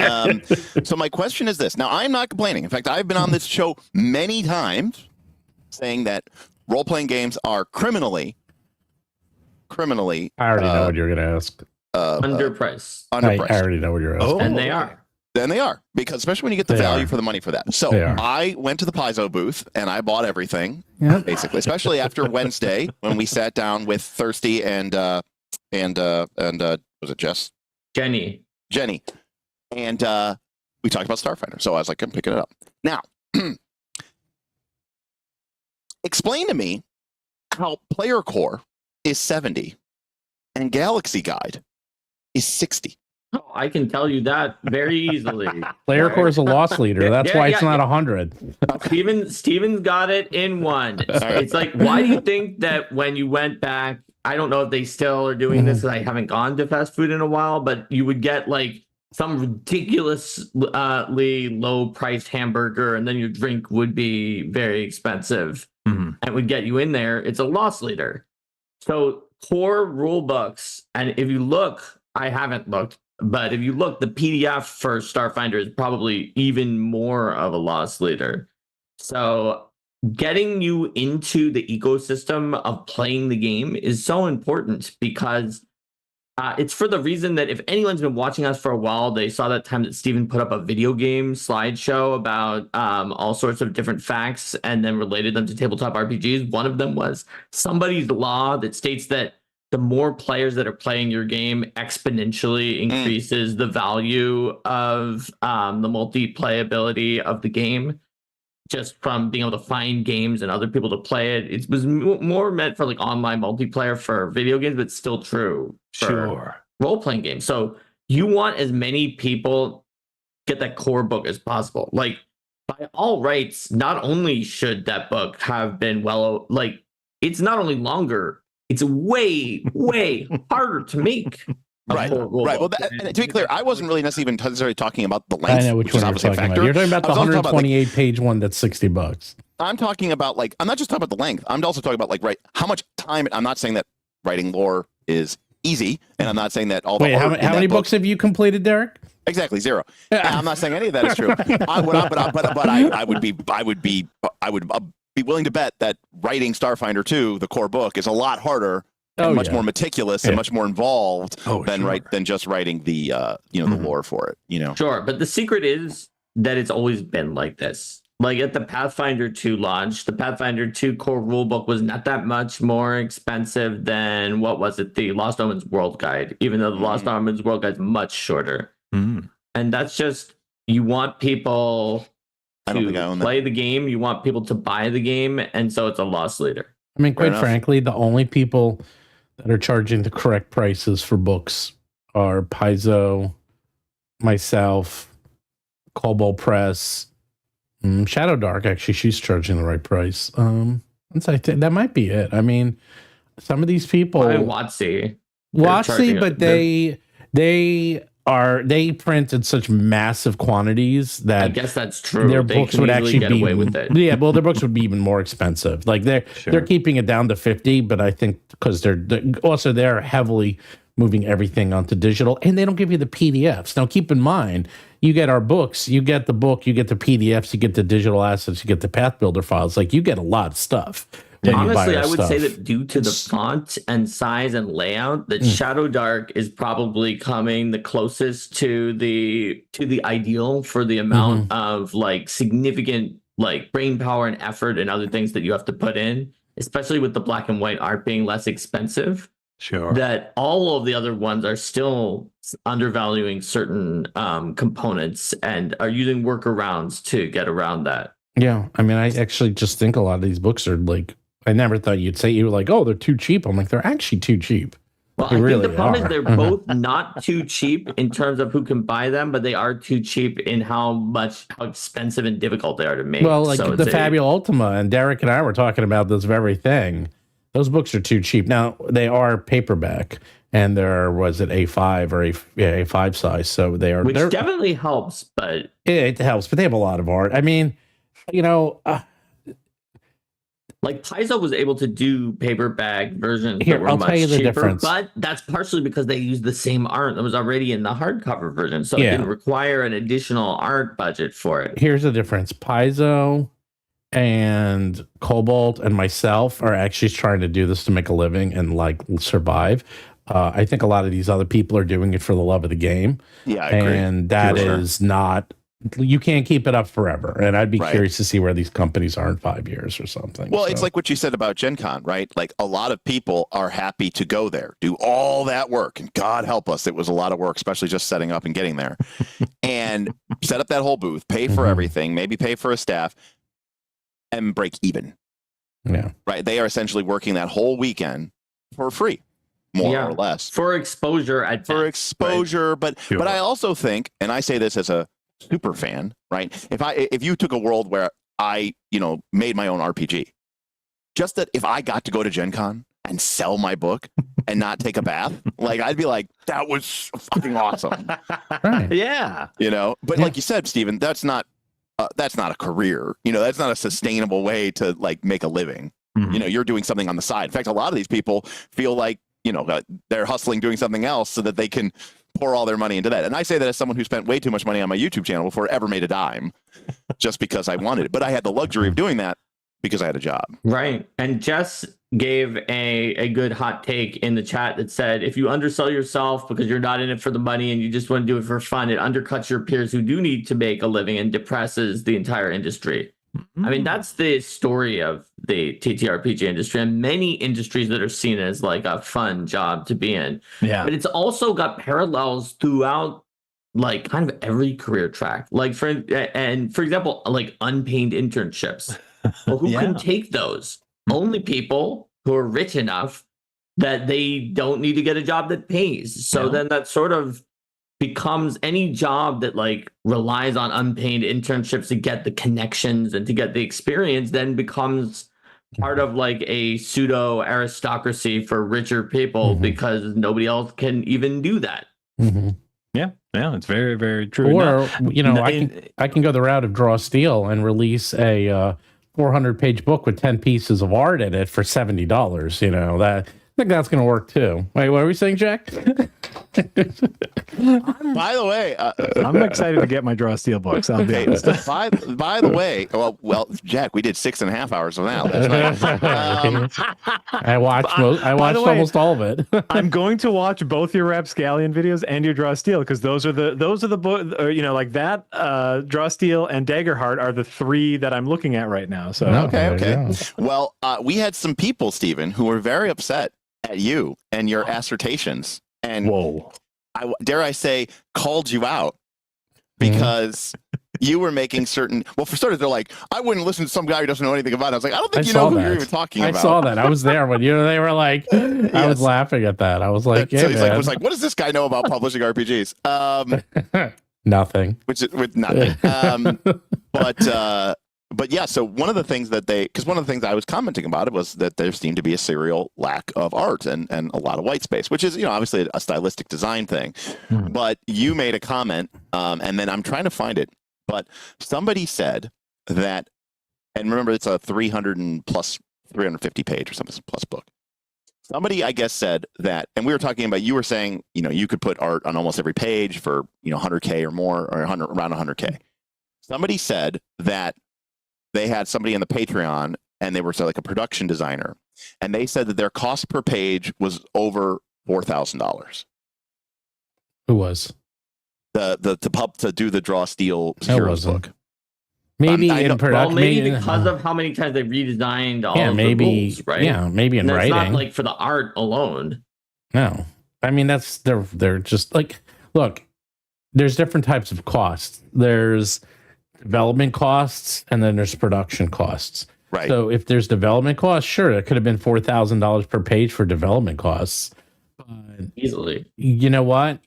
So my question is this. Now I'm not complaining. In fact, I've been on this show many times saying that role-playing games are criminally. I already know what you're going to ask. Underpriced. I already know what you're asking. And they are. Then they are, because especially when you get the value for the money for that. So I went to the Paizo booth and I bought everything, basically, especially after Wednesday when we sat down with Thirsty and was it Jess? Jenny. And we talked about Starfinder. So I was like, I'm picking it up. Now, explain to me how Player Core is 70 and Galaxy Guide is 60. Oh, I can tell you that very easily. Player Core is a loss leader. That's why it's not 100. Steven's got it in one. It's like, why do you think that when you went back, I don't know if they still are doing this, I haven't gone to fast food in a while, but you would get like some ridiculously low priced hamburger and then your drink would be very expensive and would get you in there. It's a loss leader. So core rule books, and if you look, I haven't looked, but if you look, the PDF for Starfinder is probably even more of a loss leader. So getting you into the ecosystem of playing the game is so important because It's for the reason that if anyone's been watching us for a while, they saw that time that Steven put up a video game slideshow about all sorts of different facts and then related them to tabletop RPGs. One of them was somebody's law that states that the more players that are playing your game exponentially increases the value of the multiplayability of the game, just from being able to find games and other people to play it. It was more meant for like online multiplayer for video games, but still true for role-playing games. So you want as many people get that core book as possible. Like, by all rights, not only should that book have been it's not only longer, it's way, way harder to make. Right. Well, and to be clear, I wasn't really necessarily talking about the length. I know which one you're talking about. You're talking about the 128 page one that's $60. I'm talking about I'm not just talking about the length. I'm also talking about how much time. I'm not saying that writing lore is easy, and I'm not saying that all the. Wait, how many books have you completed, Derek? Exactly 0. And I'm not saying any of that is true. I would be willing to bet that writing Starfinder 2, the core book, is a lot harder. And much more meticulous and much more involved than just writing the the lore for it. Sure, but the secret is that it's always been like this. Like at the Pathfinder 2 launch, the Pathfinder 2 core rulebook was not that much more expensive than the Lost Omens World Guide, even though the Lost Omens World Guide is much shorter. And that's just, you want people to play the game, you want people to buy the game, and so it's a loss leader. I mean, quite frankly, the only people that are charging the correct prices for books are Paizo, myself, Cobalt Press, Shadowdark. Actually, she's charging the right price. I think that might be it. I mean, some of these people, WoTC, but they print in such massive quantities that I guess that's true. Their books would actually get be away with it. Yeah, well, their books would be even more expensive. Like they're keeping it down to 50, but I think because they're heavily moving everything onto digital, and they don't give you the PDFs. Now, keep in mind, you get our books, you get the book, you get the PDFs, you get the digital assets, you get the Path Builder files. Like you get a lot of stuff. Honestly, I would say that due to the font and size and layout, that Shadowdark is probably coming the closest to the ideal for the amount of significant brain power and effort and other things that you have to put in, especially with the black and white art being less expensive. Sure. That all of the other ones are still undervaluing certain components and are using workarounds to get around that. Yeah, I mean, I actually just think a lot of these books are I never thought you'd say, you were like, oh, they're too cheap. I'm like, they're actually too cheap. Well, I think the problem is they're both not too cheap in terms of who can buy them, but they are too cheap in how expensive and difficult they are to make. Well, the Fabula Ultima, and Derek and I were talking about this very thing. Those books are too cheap. Now, they are paperback, and they're, was it A5 or A5 size? So they are. Which definitely helps, but... It helps, but they have a lot of art. I mean, Paizo was able to do paperback versions Here, that were I'll much tell you the cheaper, difference. but that's partially because they used the same art that was already in the hardcover version, so it didn't require an additional art budget for it. Here's the difference. Paizo and Cobalt and myself are actually trying to do this to make a living and survive. I think a lot of these other people are doing it for the love of the game. Yeah, I agree. And that is not... You can't keep it up forever. And I'd be curious to see where these companies are in 5 years or something. Well, it's like what you said about GenCon, right? Like a lot of people are happy to go there, do all that work. And God help us, it was a lot of work, especially just setting up and getting there. And set up that whole booth, pay for everything, maybe pay for a staff, and break even. Yeah. Right? They are essentially working that whole weekend for free. More or less. For exposure. But I also think, and I say this as a super fan, right? If you took a world where I, made my own RPG, just that if I got to go to GenCon and sell my book and not take a bath, I'd be like, that was fucking awesome. Right. Yeah. But like you said, Steven, that's not a career. That's not a sustainable way to make a living. You're doing something on the side. In fact, a lot of these people feel like, they're hustling doing something else so that they can pour all their money into that. And I say that as someone who spent way too much money on my YouTube channel before it ever made a dime, just because I wanted it. But I had the luxury of doing that because I had a job. Right. And Jess gave a good hot take in the chat that said, if you undersell yourself because you're not in it for the money and you just want to do it for fun, it undercuts your peers who do need to make a living and depresses the entire industry. I mean, that's the story of the TTRPG industry and many industries that are seen as like a fun job to be in. Yeah. But it's also got parallels throughout like kind of every career track. Like for example, like unpaid internships. Well, who can take those? Only people who are rich enough that they don't need to get a job that pays. So then that sort of becomes any job that like relies on unpaid internships to get the connections and to get the experience, then becomes part of like a pseudo aristocracy for richer people because nobody else can even do that. Yeah, it's very, very true. Or I can go the route of Draw Steel and release a 400-page book with 10 pieces of art in it for $70. You know, that I think that's going to work too. Wait, what are we saying, Jack? By the way, I'm excited to get my Draw Steel books. I'll be honest. By the way, well, Jack, we did 6.5 hours of that last night. I watched almost all of it. I'm going to watch both your Rap Scallion videos and your Draw Steel because those are the books. Like that Draw Steel and Daggerheart are the three that I'm looking at right now. So okay. Well, we had some people, Stephen, who were very upset at you and your assertions, and dare I say, called you out because you were making certain. Well, for starters, they're like, I wouldn't listen to some guy who doesn't know anything about it. I was like, I don't think you know who you're even talking about. I saw that. I was there when they were like, I was laughing at that. I was like, so he's was like, what does this guy know about publishing RPGs? Nothing. With nothing. But yeah, so one of the things because one of the things I was commenting about it was that there seemed to be a serial lack of art and a lot of white space, which is, obviously a stylistic design thing. But you made a comment, and then I'm trying to find it, but somebody said that, and remember it's a 350 page or something plus book. Somebody, I guess, said that, and we were talking about, you were saying, you could put art on almost every page for, 100K or more, or around 100K. Somebody said that they had somebody in the Patreon and they were like a production designer, and they said that their cost per page was over $4,000. Who was to do the Draw Steel Heroes book? Maybe in production. Well, maybe because of how many times they redesigned all of the rules, right? Yeah, maybe in writing. Not like for the art alone. No, I mean they're just like, look, there's different types of costs. There's development costs, and then there's production costs. Right. So if there's development costs, sure, it could have been $4,000 per page for development costs. Easily. You know what?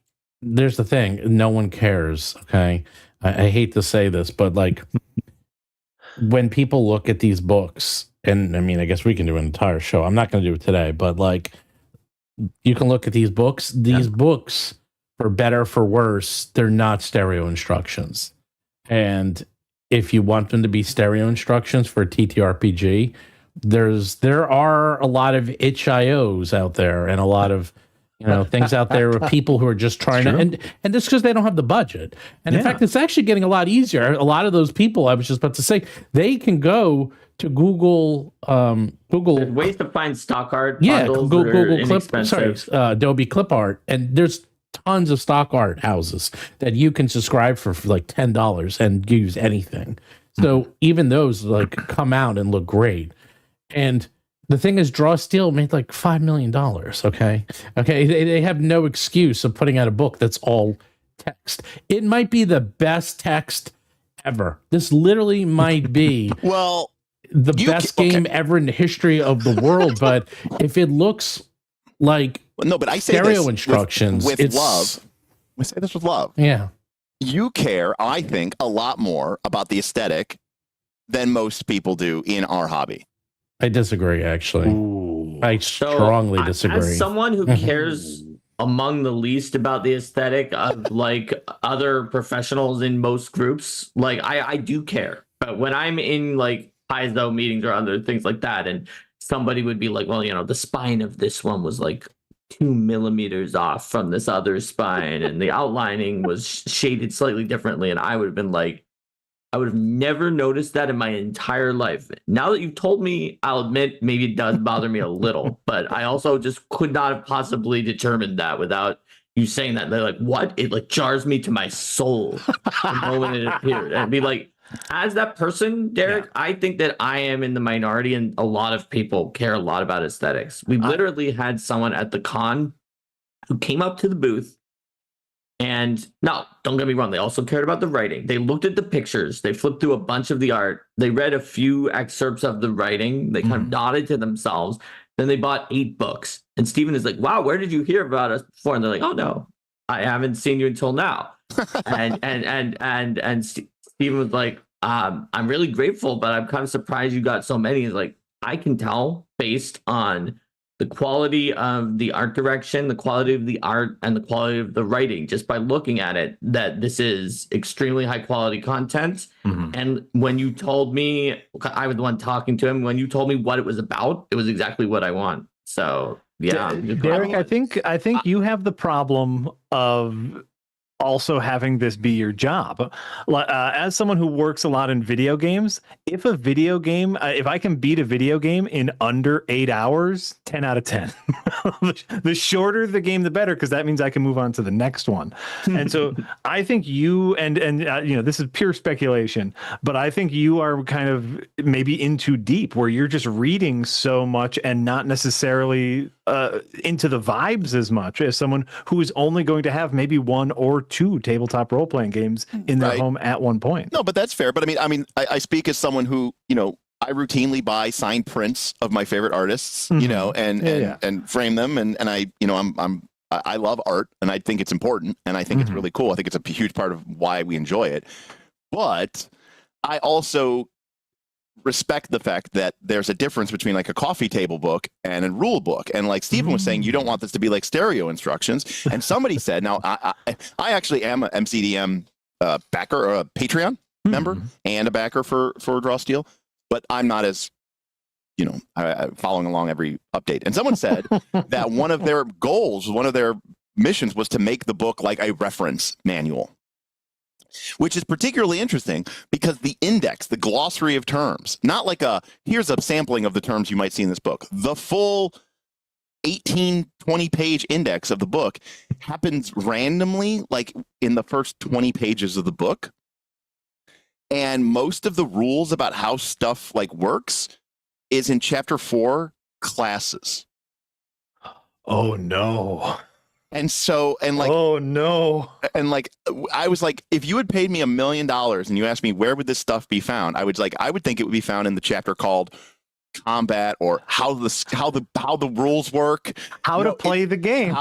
There's the thing. No one cares. Okay. I hate to say this, but like when people look at these books, and I mean, I guess we can do an entire show. I'm not going to do it today, but like you can look at these books. These books, for better, for worse, they're not stereo instructions. And if you want them to be stereo instructions for a TTRPG, there are a lot of itch.ios out there and a lot of things out there with people who are just trying to, and just because they don't have the budget. And in fact, it's actually getting a lot easier. A lot of those people, I was just about to say, they can go to Google. There's ways to find stock art. Yeah, Adobe Clip Art, and there's tons of stock art houses that you can subscribe for like $10 and use anything. So even those like come out and look great. And the thing is, Draw Steel made like $5 million. Okay. They have no excuse of putting out a book that's all text. It might be the best text ever. This literally might be the best game ever in the history of the world. But if it looks like but I say stereo this instructions with love. I say this with love. Yeah. You care, I think, a lot more about the aesthetic than most people do in our hobby. I disagree, actually. I strongly disagree. As someone who cares among the least about the aesthetic of like other professionals in most groups, like I do care. But when I'm in like Paizo meetings or other things like that, and somebody would be like, well, the spine of this one was like 2 millimeters off from this other spine, and the outlining was shaded slightly differently, and I would have been like, I would have never noticed that in my entire life. Now that you've told me, I'll admit maybe it does bother me a little, but I also just could not have possibly determined that without you saying that. They're like, what? It like jars me to my soul the moment it appeared. And I'd be like, as that person, Derek, I think that I am in the minority, and a lot of people care a lot about aesthetics. We literally had someone at the con who came up to the booth. And no, don't get me wrong. They also cared about the writing. They looked at the pictures. They flipped through a bunch of the art. They read a few excerpts of the writing. They kind of nodded to themselves. Then they bought 8 books. And Steven is like, wow, where did you hear about us before? And they're like, oh, no, I haven't seen you until now. and Steven was like, I'm really grateful, but I'm kind of surprised you got so many. He's like, I can tell based on the quality of the art direction, the quality of the art, and the quality of the writing, just by looking at it, that this is extremely high quality content. And when you told me, I was the one talking to him, when you told me what it was about, it was exactly what I want. So yeah. Derek, I think you have the problem of also having this be your job. As someone who works a lot in video games, if I can beat a video game in under 8 hours, 10 out of 10. The shorter the game, the better, because that means I can move on to the next one. And so I think you, and this is pure speculation, but I think you are kind of maybe in too deep, where you're just reading so much and not necessarily into the vibes as much as someone who is only going to have maybe 1 or 2 tabletop role-playing games in their home at one point. No, but that's fair. But I speak as someone who, I routinely buy signed prints of my favorite artists, and frame them. And I love art, and I think it's important, and I think it's really cool. I think it's a huge part of why we enjoy it. But I also respect the fact that there's a difference between like a coffee table book and a rule book. And like Stephen was saying, you don't want this to be like stereo instructions. And somebody said, now I actually am a MCDM backer or a Patreon member and a backer for Draw Steel, but I'm not as, following along every update. And someone said that one of their goals, one of their missions was to make the book like a reference manual, which is particularly interesting because the index, the glossary of terms, not like here's a sampling of the terms you might see in this book. The full 18, 20-page index of the book happens randomly, like in the first 20 pages of the book. And most of the rules about how stuff like works is in chapter 4, classes. Oh, no. And so, oh no. And I was like, if you had paid me $1 million and you asked me where would this stuff be found, I would think it would be found in the chapter called Combat, or how the rules work, how to play the game.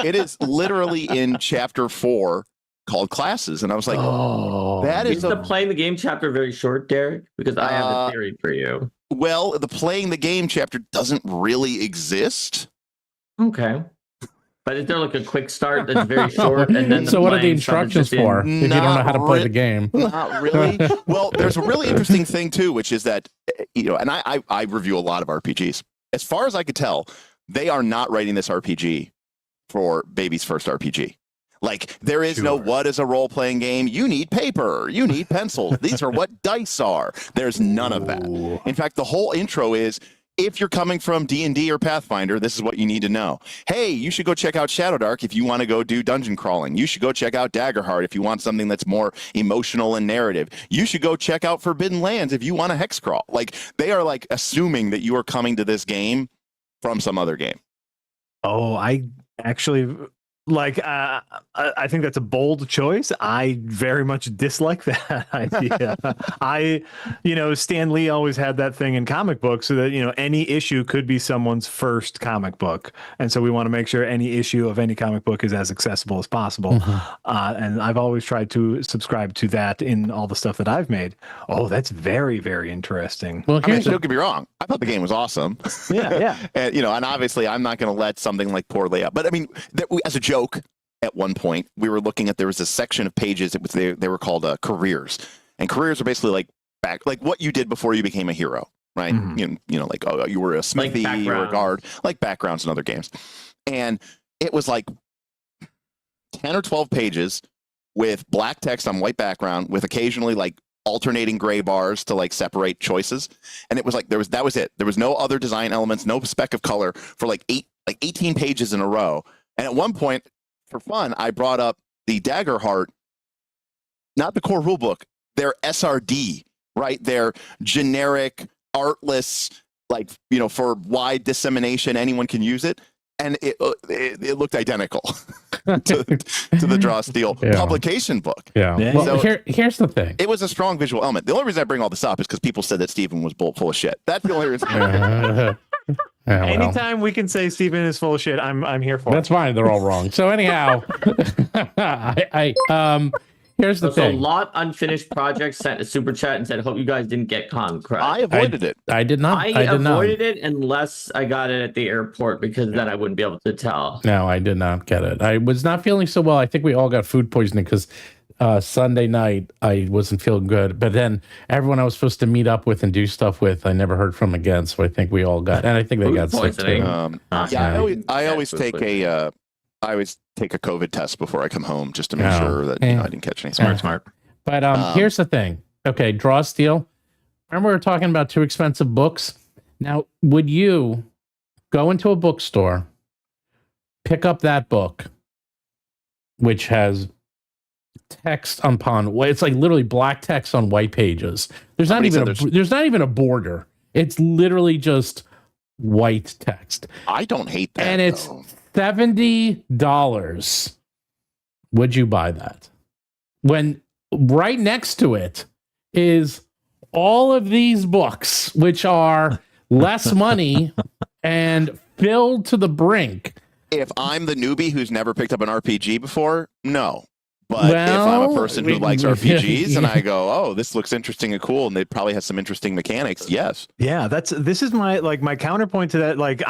It is literally in chapter 4 called Classes. And I was like, that is the playing the game chapter very short, Derek? Because I have a theory for you. Well, the playing the game chapter doesn't really exist. Okay. But is there like a quick start that's very short? And then so what are the instructions for if you don't know how to play the game? Not really. Well, there's a really interesting thing too, which is that, and I review a lot of RPGs. As far as I could tell, they are not writing this RPG for baby's first RPG. Like, there is no what is a role-playing game. You need paper. You need pencils. These are what dice are. There's none of that. In fact, the whole intro is, if you're coming from D&D or Pathfinder, this is what you need to know. Hey, you should go check out Shadowdark if you want to go do dungeon crawling. You should go check out Daggerheart if you want something that's more emotional and narrative. You should go check out Forbidden Lands if you want a hex crawl. Like, they are like assuming that you are coming to this game from some other game. Oh, I actually I think that's a bold choice. I very much dislike that idea. Stan Lee always had that thing in comic books, so that, any issue could be someone's first comic book. And so we want to make sure any issue of any comic book is as accessible as possible. And I've always tried to subscribe to that in all the stuff that I've made. Oh, that's very, very interesting. Well, don't get me wrong. I thought the game was awesome. Yeah. And, and obviously I'm not going to let something like poor layout, but I mean, as a joke, at one point we were looking at, there was a section of pages, it was they were called careers, and careers are basically like what you did before you became a hero, right? Like, you were a smithy, you were a guard, like backgrounds in other games. And it was like 10 or 12 pages with black text on white background with occasionally like alternating gray bars to like separate choices. And it was like that was it. There was no other design elements, no speck of color for like 18 pages in a row. And at one point, for fun, I brought up the Daggerheart, not the core rulebook, their SRD, right? Their generic, artless, like, you know, for wide dissemination, anyone can use it. And it looked identical to the Draw Steel publication book. Yeah. Well, so here's the thing. It was a strong visual element. The only reason I bring all this up is because people said that Stephen was full of shit. That's the only reason. Anytime we can say Stephen is full of shit, I'm here for. That's fine. They're all wrong. So anyhow, here's the thing. So a lot unfinished projects sent a super chat and said, "Hope you guys didn't get con." Correct. I avoided it. I did not. I avoided it unless I got it at the airport because then I wouldn't be able to tell. No, I did not get it. I was not feeling so well. I think we all got food poisoning because Sunday night I wasn't feeling good. But then everyone I was supposed to meet up with and do stuff with, I never heard from again. So I think we all got, and I think they got sick too. I always take a COVID test before I come home just to make sure that I didn't catch anything. Smart. But here's the thing. Okay, Draw Steel. Remember we were talking about too expensive books? Now, would you go into a bookstore, pick up that book, which has text upon, it's like literally black text on white pages. There's not even a border. It's literally just white text. I don't hate that. And it's $70. Would you buy that? When right next to it is all of these books, which are less money and filled to the brink. If I'm the newbie who's never picked up an RPG before, no. But if I'm a person who likes RPGs and I go, oh, this looks interesting and cool, and it probably has some interesting mechanics, yes. Yeah, this is my counterpoint to that. Like,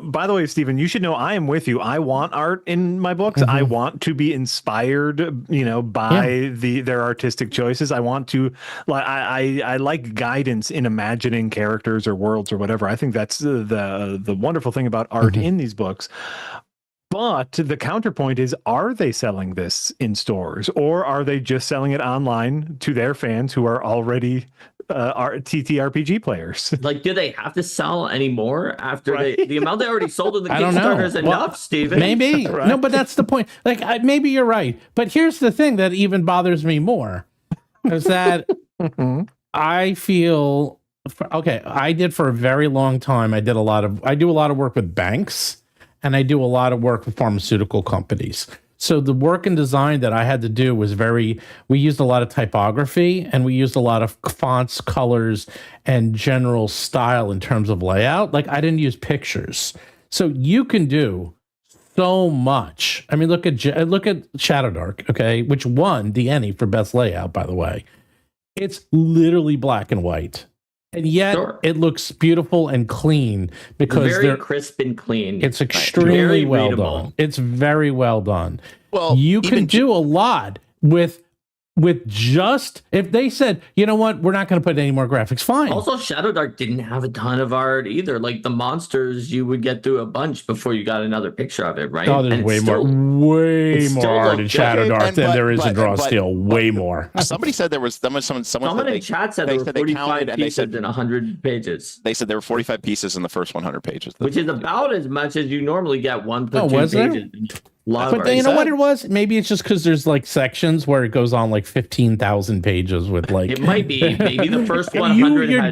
by the way, Stephen, you should know I am with you. I want art in my books. I want to be inspired, by their artistic choices. I want to, I like guidance in imagining characters or worlds or whatever. I think that's the wonderful thing about art in these books. But the counterpoint is, are they selling this in stores, or are they just selling it online to their fans who are already TTRPG players? Like, do they have to sell any more after the amount they already sold in the Kickstarter is enough, Stephen? Maybe. Right? No, but that's the point. Like, maybe you're right. But here's the thing that even bothers me more is that I feel, I did for a very long time. I do a lot of work with banks. And I do a lot of work with pharmaceutical companies. So the work and design that I had to do was we used a lot of typography and we used a lot of fonts, colors, and general style in terms of layout. Like, I didn't use pictures. So you can do so much. I mean, look at Shadowdark, okay, which won the Ennie for best layout, by the way. It's literally black and white. And yet it looks beautiful and clean because very crisp and clean. It's extremely well done. It's very well done. Well, you can do a lot with just, if they said, you know what, we're not going to put any more graphics, fine. Also, Shadowdark didn't have a ton of art either. Like, the monsters, you would get through a bunch before you got another picture of it, right? Oh, there's way more art in Shadowdark than there is in Draw Steel. Way more. Somebody said there was someone in chat said there were 45 pieces in 100 pages. They said there were 45 pieces in the first 100 pages, which is about as much as you normally get 1.2 pages. But you know what it was? Maybe it's just because there's like sections where it goes on like 15,000 pages with like. It might be. Maybe the first 100. You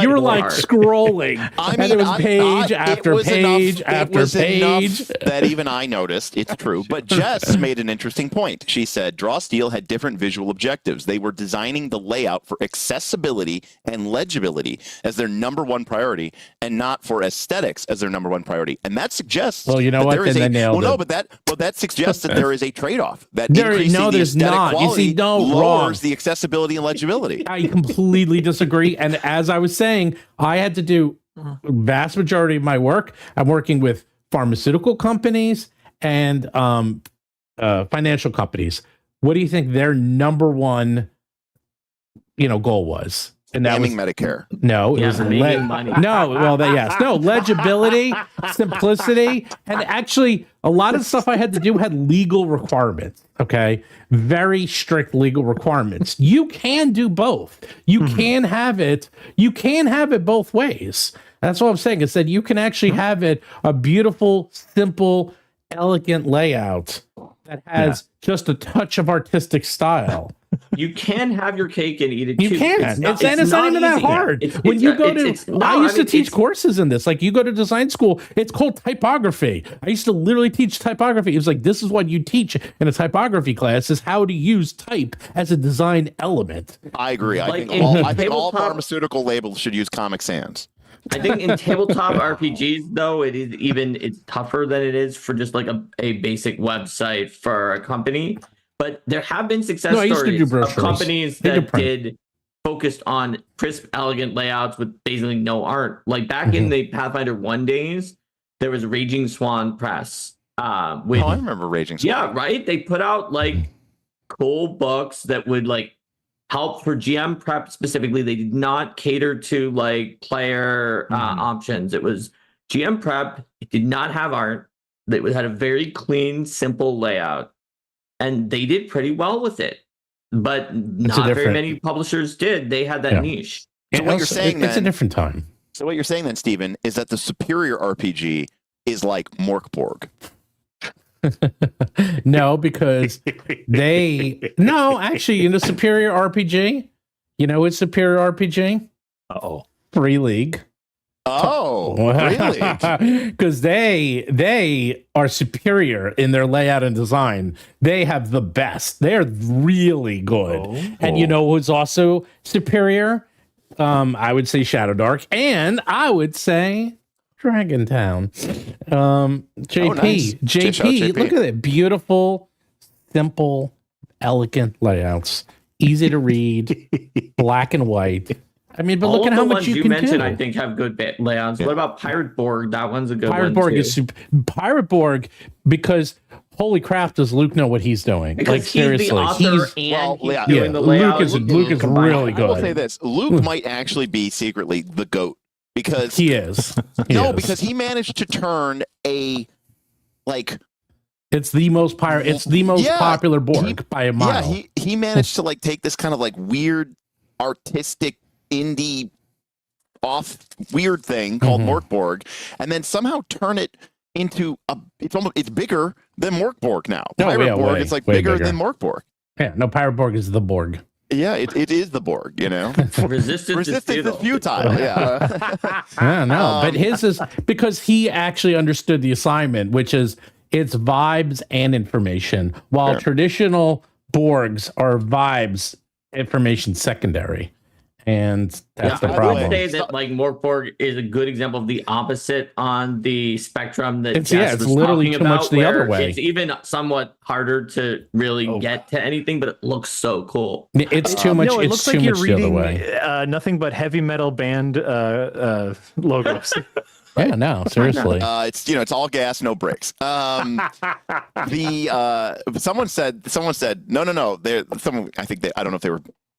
were like scrolling. I mean, and it was page after page after page. That even I noticed. It's true. But Jess made an interesting point. She said Draw Steel had different visual objectives. They were designing the layout for accessibility and legibility as their number one priority, and not for aesthetics as their number one priority. And that suggests. Well, you know what? Then they nailed it. No, but that suggests that there is a trade-off. That increasing the aesthetic quality lowers the accessibility and legibility. I completely disagree. And as I was saying, I had to do vast majority of my work. I'm working with pharmaceutical companies and financial companies. What do you think their number one, goal was? and that was Medicare. no, it was making money. no. Well, yes, no legibility, simplicity, and actually a lot of stuff I had to do had legal requirements. Okay, very strict legal requirements. You can do both. You can have it. You can have it both ways. That's what I'm saying. Is that you can actually have it a beautiful, simple, elegant layout that has just a touch of artistic style. You can have your cake and eat it too. You can. It's not even that hard. When you go to, I used to teach courses in this. Like you go to design school, it's called typography. I used to literally teach typography. It was like, this is what you teach in a typography class, is how to use type as a design element. I agree. I think all pharmaceutical labels should use Comic Sans. I think in tabletop RPGs, though, it's tougher than it is for just like a basic website for a company. But there have been success stories of companies that did focused on crisp, elegant layouts with basically no art. Like back in the Pathfinder 1 days, there was Raging Swan Press. I remember Raging Swan. Yeah, right? They put out like cool books that would like help for GM prep specifically. They did not cater to like player options. It was GM prep. It did not have art. It had a very clean, simple layout. And they did pretty well with it, but not very many publishers did. They had that niche. So what you're saying it's a different time. So what you're saying then, Stephen, is that the superior RPG is like Morkborg. No, because actually, in the superior RPG, you know it's superior RPG? Free League. Oh, really? Because they are superior in their layout and design. They have the best. They're really good. And you know who's also superior? I would say Shadowdark, and I would say Dragontown. JP, look at it. Beautiful, simple, elegant layouts. Easy to read, black and white. I mean, but look at how much you can mentioned, do. I think, have good layouts. Yeah. What about Pirate Borg? That one's a good Pirate one, Borg too. Pirate Borg, because holy crap, does Luke know what he's doing? Because like seriously, he's doing the layout. Luke is really good. I will say this: Luke might actually be secretly the GOAT because he is. Because he managed to turn a like. It's the most popular Borg by a mile. Yeah, he managed to like take this kind of like weird artistic indie weird thing called Morkborg and then somehow turn it into it's bigger than Morkborg now. Pirate Borg is like bigger than Morkborg. Yeah, no, Pirate Borg is the Borg. Yeah, it is the Borg, you know. Resistance is futile. Yeah. Yeah, no, but his is because he actually understood the assignment, which is it's vibes and information, while traditional Borgs are vibes, information secondary. And that's the problem. I would say that like Morkborg is a good example of the opposite on the spectrum that it's literally too much the other way. It's even somewhat harder to really get to anything, but it looks so cool. It's too much. No, it looks like you're reading nothing but heavy metal band logos. Yeah, no, seriously. It's all gas, no brakes. Someone said no.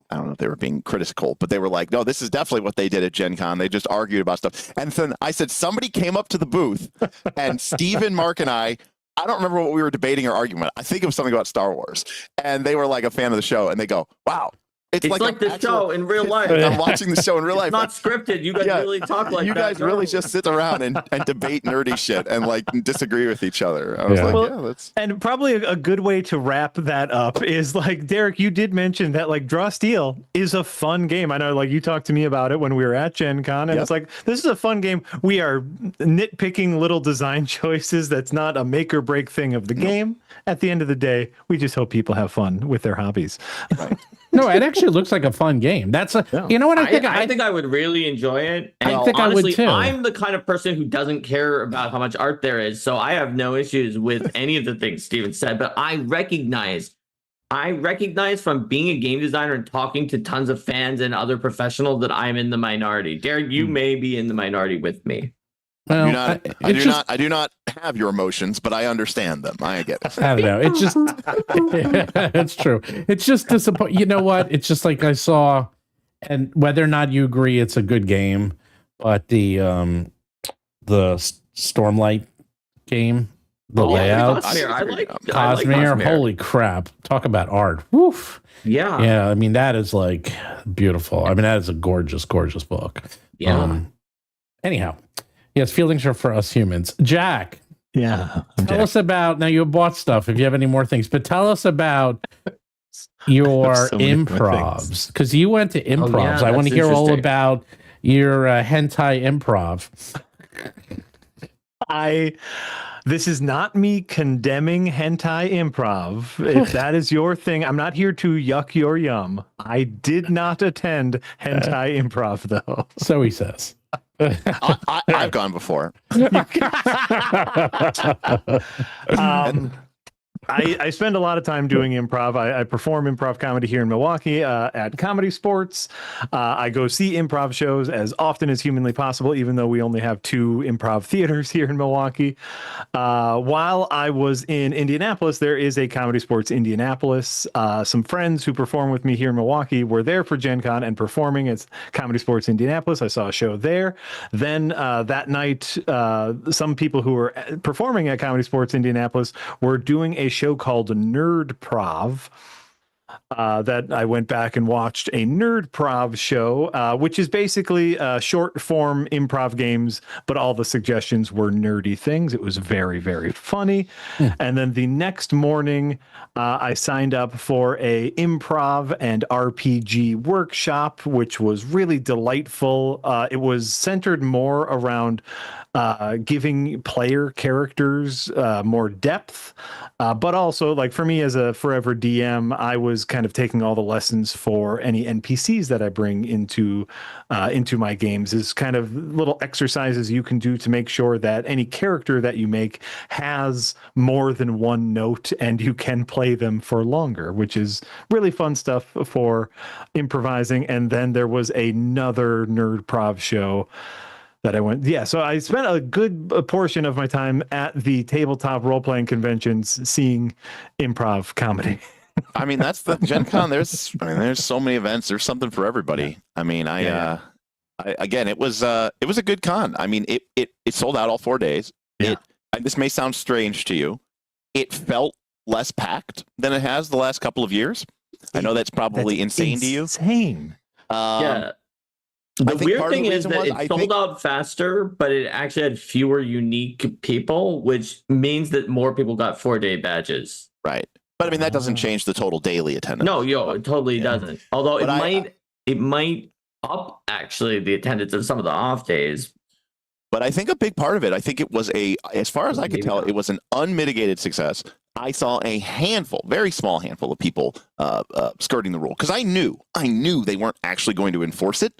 I don't know if they were being critical, but they were like, no, this is definitely what they did at GenCon. They just argued about stuff. And then I said, somebody came up to the booth and Steven, Mark, and I don't remember what we were debating or arguing about. I think it was something about Star Wars. And they were like a fan of the show. And they go, wow. It's like the show in real life. I'm watching the show in real life. It's not scripted. You guys really talk like that. You guys really just sit around and debate nerdy shit and like disagree with each other. I was that's... And probably a good way to wrap that up is like, Derek, you did mention that like Draw Steel is a fun game. I know like you talked to me about it when we were at Gen Con and it's like, this is a fun game. We are nitpicking little design choices. That's not a make or break thing of the game. At the end of the day, we just hope people have fun with their hobbies. Right. No, it actually looks like a fun game. You know what I think? I think I would really enjoy it. And I think honestly, I would too. I'm the kind of person who doesn't care about how much art there is, so I have no issues with any of the things Steven said. But I recognize from being a game designer and talking to tons of fans and other professionals that I'm in the minority. Derek, you may be in the minority with me. Well, I do not have your emotions, but I understand them. I get it. I don't know. It's just, it's true. It's just disappointing. You know what? It's just like I saw and whether or not you agree it's a good game, but the Stormlight game, the layouts, I like Cosmere, holy crap! Talk about art. Woof. Yeah. I mean, that is like beautiful. I mean, that is a gorgeous, gorgeous book. Yeah. Anyhow, yes, feelings are for us humans. Jack. Yeah. Tell us about, now you bought stuff if you have any more things, but tell us about your so improvs, because you went to improvs. I want to hear all about your hentai improv. This is not me condemning hentai improv. If that is your thing, I'm not here to yuck your yum. I did not attend hentai improv, though. So he says. I've gone before. I spend a lot of time doing improv. I perform improv comedy here in Milwaukee at Comedy Sports. I go see improv shows as often as humanly possible, even though we only have 2 improv theaters here in Milwaukee. While I was in Indianapolis, there is a Comedy Sports Indianapolis. Some friends who perform with me here in Milwaukee were there for GenCon and performing at Comedy Sports Indianapolis. I saw a show there. Then that night, some people who were performing at Comedy Sports Indianapolis were doing a show called Nerdprov. That I went back and watched a Nerdprov show, which is basically short form improv games, but all the suggestions were nerdy things. It was very, very funny. And then the next morning, I signed up for a improv and RPG workshop, which was really delightful. It was centered more around giving player characters more depth, but also, like, for me as a forever DM, I was kind of taking all the lessons for any NPCs that I bring into my games, is kind of little exercises you can do to make sure that any character that you make has more than one note and you can play them for longer, which is really fun stuff for improvising. And then there was another Nerdprov show that I went. Yeah, so I spent a good portion of my time at the tabletop role-playing conventions seeing improv comedy. I mean, that's the Gen Con. There's so many events. There's something for everybody. I mean, again, it was a good con. I mean, it sold out all 4 days. Yeah. This may sound strange to you. It felt less packed than it has the last couple of years. I know that's probably insane to you. Insane. Yeah. The weird thing is that it sold out faster, but it actually had fewer unique people, which means that more people got 4-day badges. Right. But I mean, that doesn't change the total daily attendance. No, it totally doesn't. Although it might up actually the attendance of some of the off days. But I think a big part of it, I think it was as far as I could tell, it was an unmitigated success. I saw a very small handful of people skirting the rule, because I knew they weren't actually going to enforce it.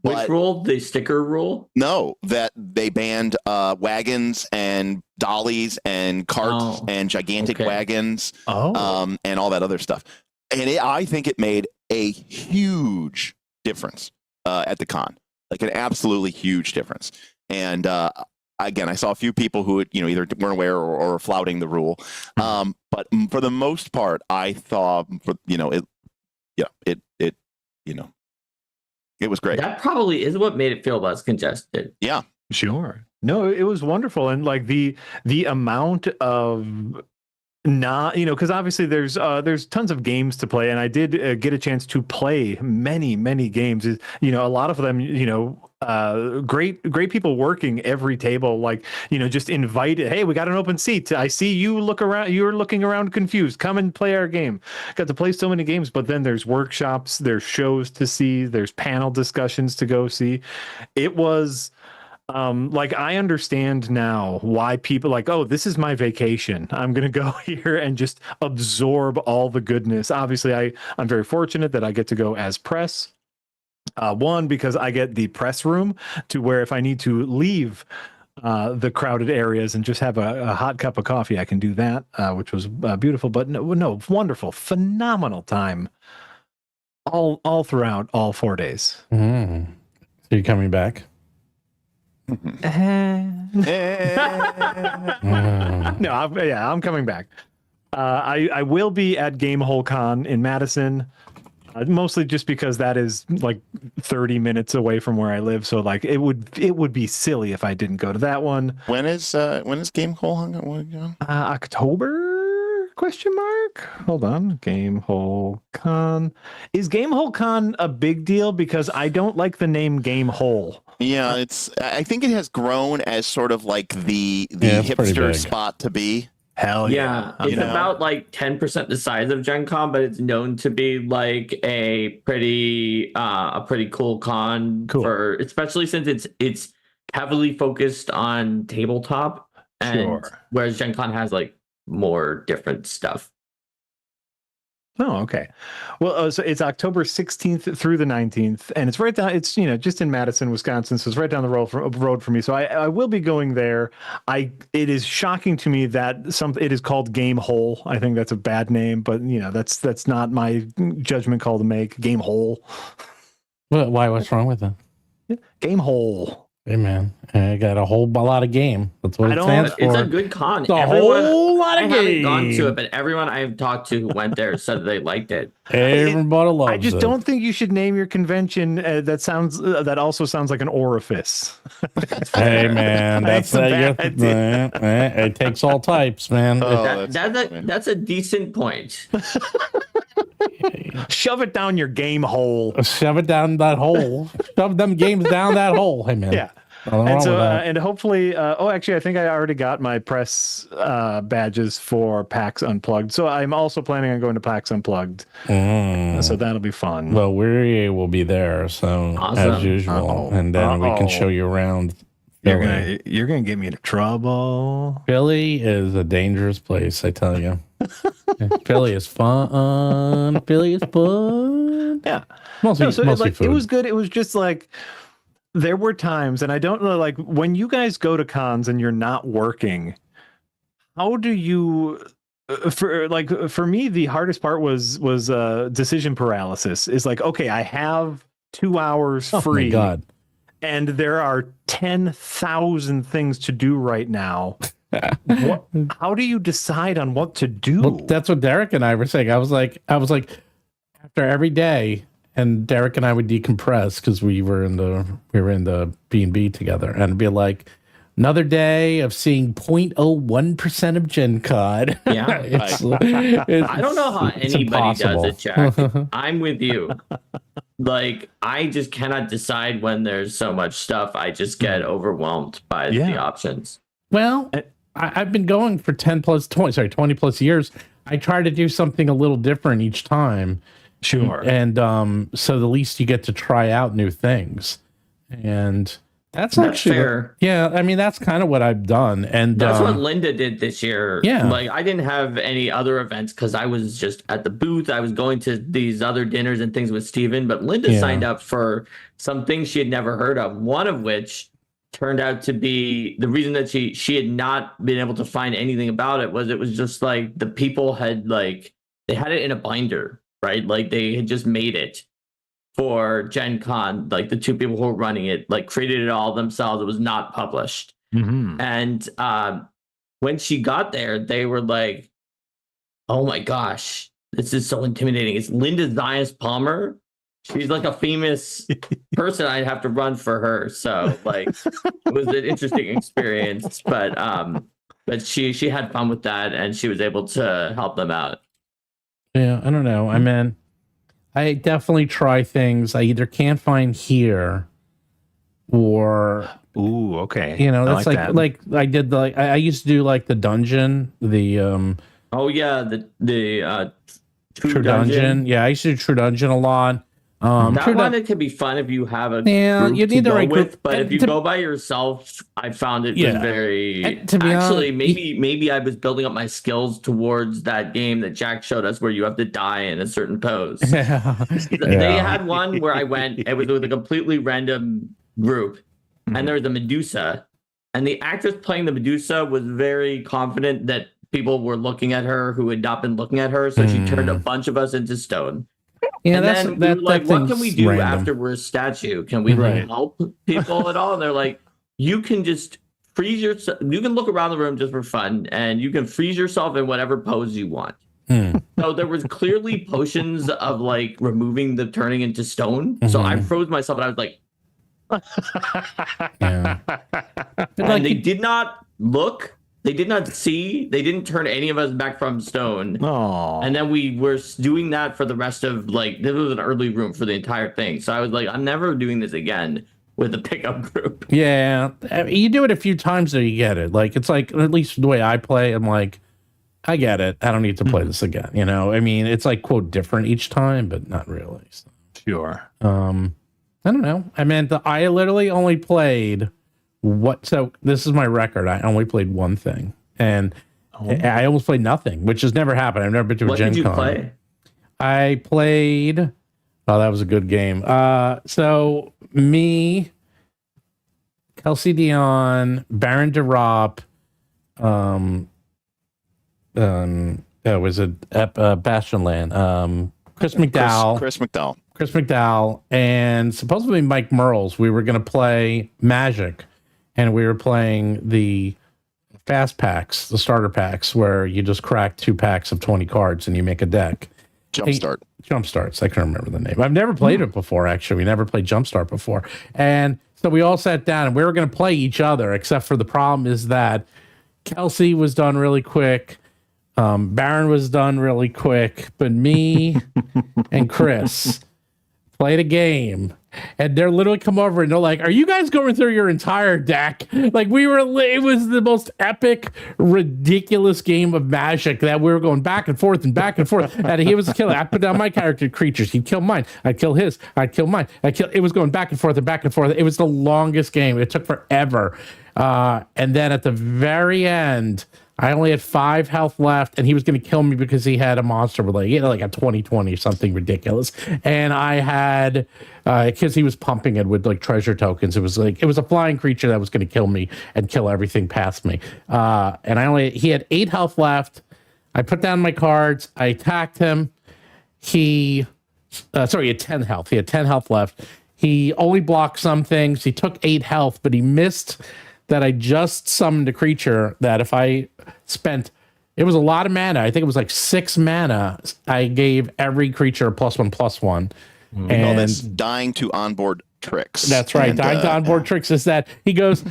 Which rule? The sticker rule? No, that they banned wagons and dollies and carts and gigantic wagons and all that other stuff. And I think it made a huge difference at the con, like an absolutely huge difference. And again, I saw a few people who either weren't aware or flouting the rule. But for the most part, I thought it was great. That probably is what made it feel less congested. Yeah, sure. No, it was wonderful. And like the amount of because obviously there's tons of games to play, and I did get a chance to play many games. A lot of them, great people working every table, like, just invited. Hey, we got an open seat. I see you look around. You're looking around confused. Come and play our game. Got to play so many games, but then there's workshops, there's shows to see, there's panel discussions to go see. It was I understand now why people this is my vacation. I'm going to go here and just absorb all the goodness. Obviously, I'm very fortunate that I get to go as press. One, because I get the press room to where if I need to leave the crowded areas and just have a hot cup of coffee, I can do that, which was beautiful. But no, wonderful, phenomenal time all throughout all 4 days. So you're coming back? No, I'm coming back. I will be at Gamehole Con in Madison Mostly just because that is like 30 minutes away from where I live. So like it would be silly if I didn't go to that one. When is Game Hole hung out? October? Question mark. Hold on. Game Hole Con. Is Game Hole Con a big deal? Because I don't like the name Game Hole. Yeah, I think it has grown as sort of like the it's pretty hipster big. spot to be. Hell Yeah, yeah. it's about like 10% the size of GenCon, but it's known to be like a pretty cool con for, especially since it's heavily focused on tabletop, and whereas GenCon has like more different stuff. Oh, okay. Well, so it's October 16th through the 19th, and it's right down. It's just in Madison, Wisconsin, so it's right down the road for me. So I will be going there. It is shocking to me that it is called Game Hole. I think that's a bad name, but that's not my judgment call to make. Game Hole. Why? What's wrong with it? Game Hole. Hey man, I got a whole lot of game. That's what it stands for. It's a good con. It's a whole lot of game. I haven't gone to it, but everyone I've talked to who went there said they liked it. Everybody loves it. I just don't think you should name your convention that also sounds like an orifice. Hey man, it takes all types, man. That's a decent point. Shove it down your game hole. Shove it down that hole. Shove them games down that hole. Hey man. Yeah. And so, and hopefully, actually, I think I already got my press badges for PAX Unplugged. So I'm also planning on going to PAX Unplugged. So that'll be fun. Well, we will be there, so as usual, and then we can show you around. You're gonna get me into trouble. Philly is a dangerous place, I tell you. Philly is fun. Philly is fun. Yeah, mostly food. It was good. It was just like there were times, and I don't know, like when you guys go to cons and you're not working, how do you? For me, the hardest part was decision paralysis. Is like, okay, I have 2 hours free. My God. And there are 10,000 things to do right now. How do you decide on what to do? Well, that's what Derek and I were saying. I was like, after every day, and Derek and I would decompress because we were in the B&B together, and be like, another day of seeing 0.01% of GenCon. Yeah, I don't know how anybody does it, Jack. I'm with you. Like, I just cannot decide when there's so much stuff. I just get overwhelmed by the options. Well, I've been going for 20 plus years. I try to do something a little different each time. Sure. And so the least you get to try out new things. And that's actually fair. Yeah, I mean, that's kind of what I've done. And that's what Linda did this year. Yeah. Like, I didn't have any other events because I was just at the booth. I was going to these other dinners and things with Steven, but Linda signed up for some things she had never heard of, one of which turned out to be the reason that she had not been able to find anything about it was just like the people had they had it in a binder, right? Like they had just made it for GenCon, like the two people who were running it, created it all themselves. It was not published. Mm-hmm. And when she got there, they were like, oh my gosh, this is so intimidating. It's Linda Zias Palmer. She's like a famous person. I'd have to run for her. So it was an interesting experience, but she had fun with that and she was able to help them out. Yeah, I don't know. I mean, I definitely try things I either can't find here or okay. That's like I did I used to do the dungeon, the True Dungeon. Yeah, I used to do True Dungeon a lot. That one it could be fun if you have a group you need to the right go with, group. but if you go by yourself, I found it was very. Maybe I was building up my skills towards that game that Jack showed us, where you have to die in a certain pose. They had one where I went. It was with a completely random group, and there was a Medusa, and the actress playing the Medusa was very confident that people were looking at her who had not been looking at her, so she turned a bunch of us into stone. Yeah, and then we were like, what can we do after we're a statue? Can we help people at all? And they're like, you can just freeze yourself. You can look around the room just for fun, and you can freeze yourself in whatever pose you want. So there was clearly potions of like removing the turning into stone. So I froze myself and I was like, Yeah. and they did not look, they did not see, they didn't turn any of us back from stone. Oh. And then we were doing that for the rest of like, this was an early room for the entire thing. So I was like, I'm never doing this again with a pickup group. Yeah, you do it a few times and you get it. Like, it's like, at least the way I play, I'm like, I get it. I don't need to play this again. You know, I mean, it's like, quote, different each time, but not really. So. Sure. I don't know. I mean, I literally only played so this is my record. I only played one thing, and I almost played nothing, which has never happened. I've never been to a GenCon. What did you play? I played. Oh, that was a good game. So me, Kelsey Dion, Baron DeRop, was it Bastionland? Chris McDowell. Chris McDowell, and supposedly Mike Merles. We were going to play Magic, and we were playing the fast packs, the starter packs, where you just crack 2 packs of 20 cards and you make a deck. Jumpstarts. I can't remember the name. I've never played it before, actually. We never played Jumpstart before. And so we all sat down, and we were going to play each other, except for the problem is that Kelsey was done really quick. Baron was done really quick, but me and Chris played a game, and they're literally come over and they're like, "Are you guys going through your entire deck?" Like, it was the most epic, ridiculous game of Magic that we were going back and forth and back and forth. And he was a killer. I put down my character creatures. He'd kill mine. I'd kill his. I'd kill mine. It was going back and forth and back and forth. It was the longest game. It took forever. And then at the very end, I only had 5 health left, and he was going to kill me because he had a monster with like a 20/20 or something ridiculous. And I had, because he was pumping it with like treasure tokens. It was a flying creature that was going to kill me and kill everything past me. And he had 8 health left. I put down my cards. I attacked him. He had 10 health. He had 10 health left. He only blocked some things. He took 8 health, but he missed that I just summoned a creature that if I spent, it was a lot of mana. I think it was like 6 mana. I gave every creature a +1/+1. And that's dying to onboard tricks. That's right. Dying to onboard tricks is that he goes,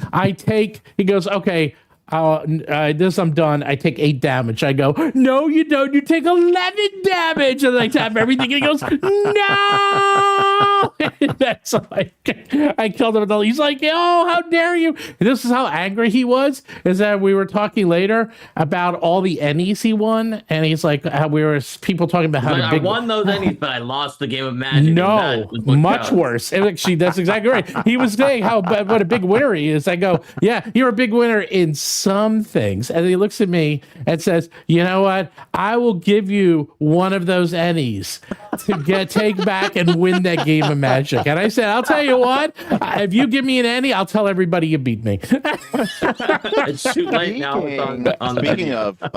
okay, this I'm done. I take 8 damage. I go, no, you don't. You take 11 damage. And I tap everything. And he goes, no. That's like, I killed him. He's like, oh, how dare you? And this is how angry he was. Is that we were talking later about all the Ennies he won. And he's like, people talking about how I won those Ennies, but I lost the game of Magic. No, much worse. Actually, that's exactly right. He was saying what a big winner he is. I go, yeah, you're a big winner in some things. And he looks at me and says, you know what? I will give you one of those Ennies to take back and win that game of Magic. And I said, I'll tell you what, if you give me an Ennie, I'll tell everybody you beat me. It's too late now.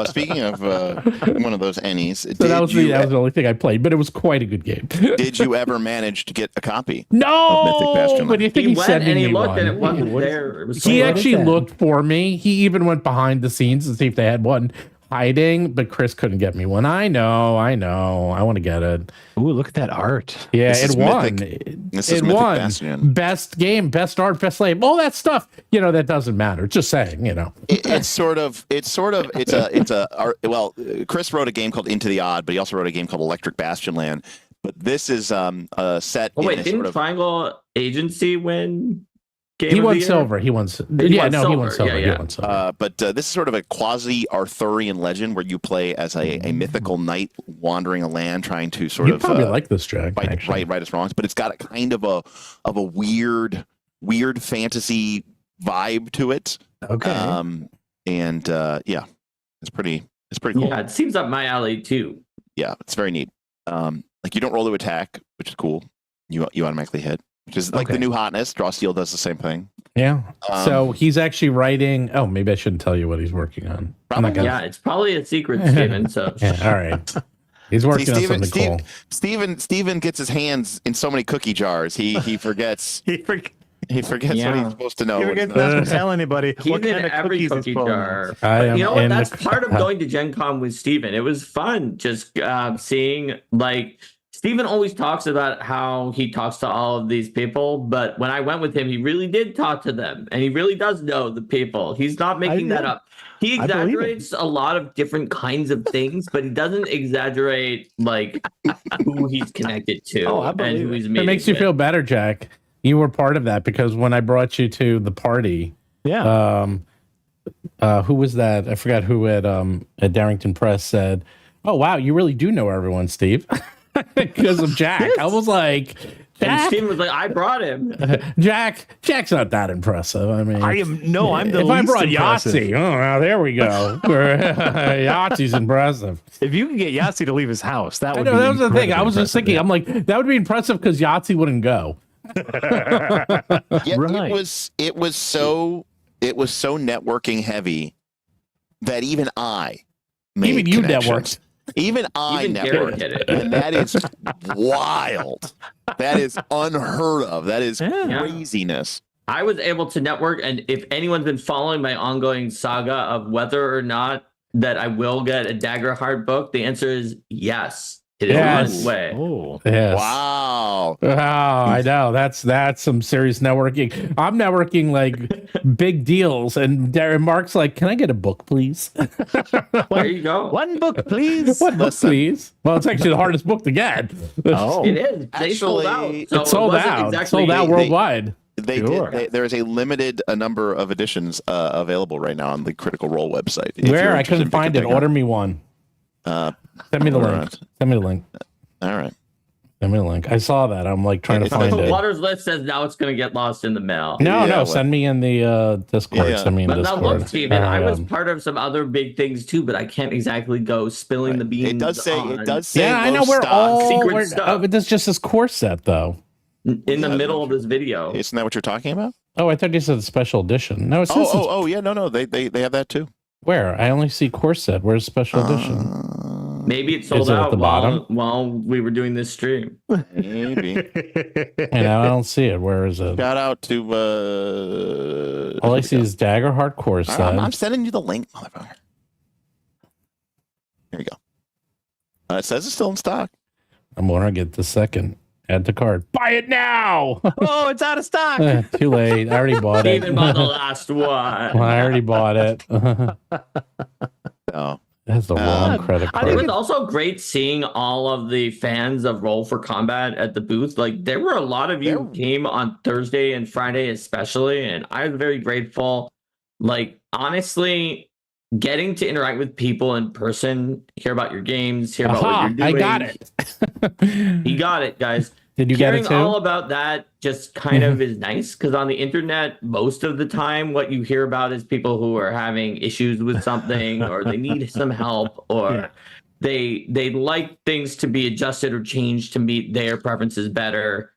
Speaking of one of those Ennies, so that was the only thing I played, but it was quite a good game. Did you ever manage to get a copy? No, but you think he said and he looked and it wasn't there. It was he actually looked for me. He even went behind the scenes to see if they had one hiding, but Chris couldn't get me one. I know. I want to get it. Ooh, look at that art. Yeah, it won. It won. Bastion. Best game, best art, best slave, all that stuff. That doesn't matter. Just saying, Chris wrote a game called Into the Odd, but he also wrote a game called Electric Bastionland. But this is a set. Oh wait, didn't Triangle Agency win? He won silver. He won silver. He won silver. But this is sort of a quasi-Arthurian legend where you play as a mythical knight wandering a land, trying to you probably like this, Jack. Right as wrongs. But it's got a kind of a weird fantasy vibe to it. Okay. It's pretty cool. Yeah, it seems up my alley too. Yeah, it's very neat. You don't roll to attack, which is cool. You automatically hit. Which is like the new hotness. Draw Steel does the same thing. Yeah. So he's actually writing. Oh, maybe I shouldn't tell you what he's working on. It's probably a secret, Steven. So all right. He's working on something cool. Steven gets his hands in so many cookie jars. He forgets. He forgets what he's supposed to know. He forgets not to tell anybody He's what in kind of every cookies cookie he's pulling jar. out. But you know what? That's part of going to Gen Con with Steven. It was fun just seeing, like, Steven always talks about how he talks to all of these people, but when I went with him, he really did talk to them, and he really does know the people. He's not making that up. He exaggerates a lot of different kinds of things, but he doesn't exaggerate, like, who he's connected to and who he's meeting. It makes you feel better, Jack. You were part of that, because when I brought you to the party, who was that? I forgot who at Darrington Press said, "Oh wow, you really do know everyone, Steve," because of Jack. I was like, Jack? And Steven was like, "I brought him." Jack's not that impressive. I mean, I'm the if least I brought impressive. Yahtzee, well, there we go. Yahtzee's impressive. If you could get Yahtzee to leave his house, that would be that was the thing. I was just thinking, yeah. I'm like, that would be impressive because Yahtzee wouldn't go. Yeah, Right. it was so networking heavy that even I made Even you connections. networked. Even I Even Garrett networked, did it. and that is wild. That is unheard of. That is Yeah. craziness. I was able to network, and if anyone's been following my ongoing saga of whether or not that I will get a Daggerheart book, the answer is yes. It is on its way. Oh, Yes. Wow. Oh, I know. That's some serious networking. I'm networking like big deals, and Darren Mark's like, "Can I get a book, please?" There you go. one book, please. What book, please? Well, it's actually the hardest book to get. Oh, It is. They sold out. Actually, So It's sold it wasn't out. exactly- Sold out worldwide. They Sure. did. There is a limited number of editions available right now on the Critical Role website. If Where you're I interested couldn't in find it. picking Order up. me one. Send me the all link. right. Send me the link. All right. Send me the link. I saw that. I'm like trying to find it. Waters List says now it's going to get lost in the mail. No, Yeah, no. well- Send me in the Discord. Yeah. Send me in But now Discord. look, Steven, I was Um, part of some other big things too, but I can't exactly go spilling the beans. It does say. on- It does say. Yeah, I low know. We're stock. all. Secret stuff. But that's just this course set, though. in the middle of this video. Isn't that what you're talking about? Oh, I thought you said special edition. No, it says it's Yeah. No. They have that too. where? I only see course set. Where's special edition? Maybe it sold Is it at out the bottom? while we were doing this stream. Maybe. And I don't see it. Where is it? Shout out to. All I see is Daggerheart course set. I'm sending you the link, motherfucker. Here you go. It says it's still in stock. I'm gonna get the second. Add to cart. Buy it now. oh, it's out of stock. Too late. I already bought it. Even by the last one. I already bought it. Oh. That's the wrong credit It was card. also great seeing all of the fans of Roll for Combat at the booth. Like, there were a lot of you who came on Thursday and Friday especially, and I was very grateful. Like, honestly, getting to interact with people in person, hear about your games, hear about what you're doing. I got it. You got it, guys. Did you get Hearing it too? all about that just kind of is nice, because on the internet, most of the time, what you hear about is people who are having issues with something, or they need some help, or they like things to be adjusted or changed to meet their preferences better.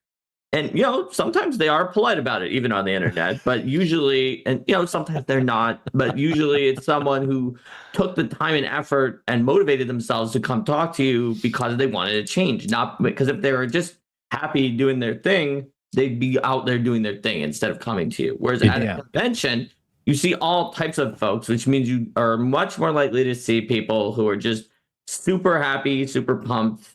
And, you know, sometimes they are polite about it, even on the internet, but usually, and, you know, sometimes they're not, but usually it's someone who took the time and effort and motivated themselves to come talk to you because they wanted to change, not because if they were just happy doing their thing, they'd be out there doing their thing instead of coming to you. Whereas at a convention, you see all types of folks, which means you are much more likely to see people who are just super happy, super pumped.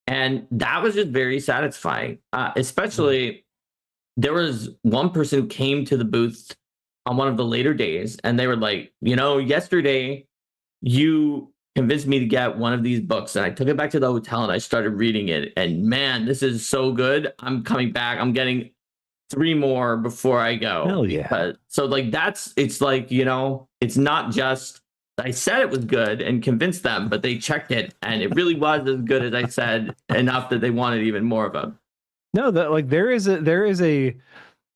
And that was just very satisfying. Especially, there was one person who came to the booth on one of the later days, and they were like, you know, yesterday you convinced me to get one of these books, and I took it back to the hotel and I started reading it, and man, this is so good. I'm coming back. I'm getting 3 more before I go. Hell yeah. But, so like, it's like, you know, it's not just I said it was good and convinced them, but they checked it and it really was as good as I said, enough that they wanted even more of them. No, that like there is a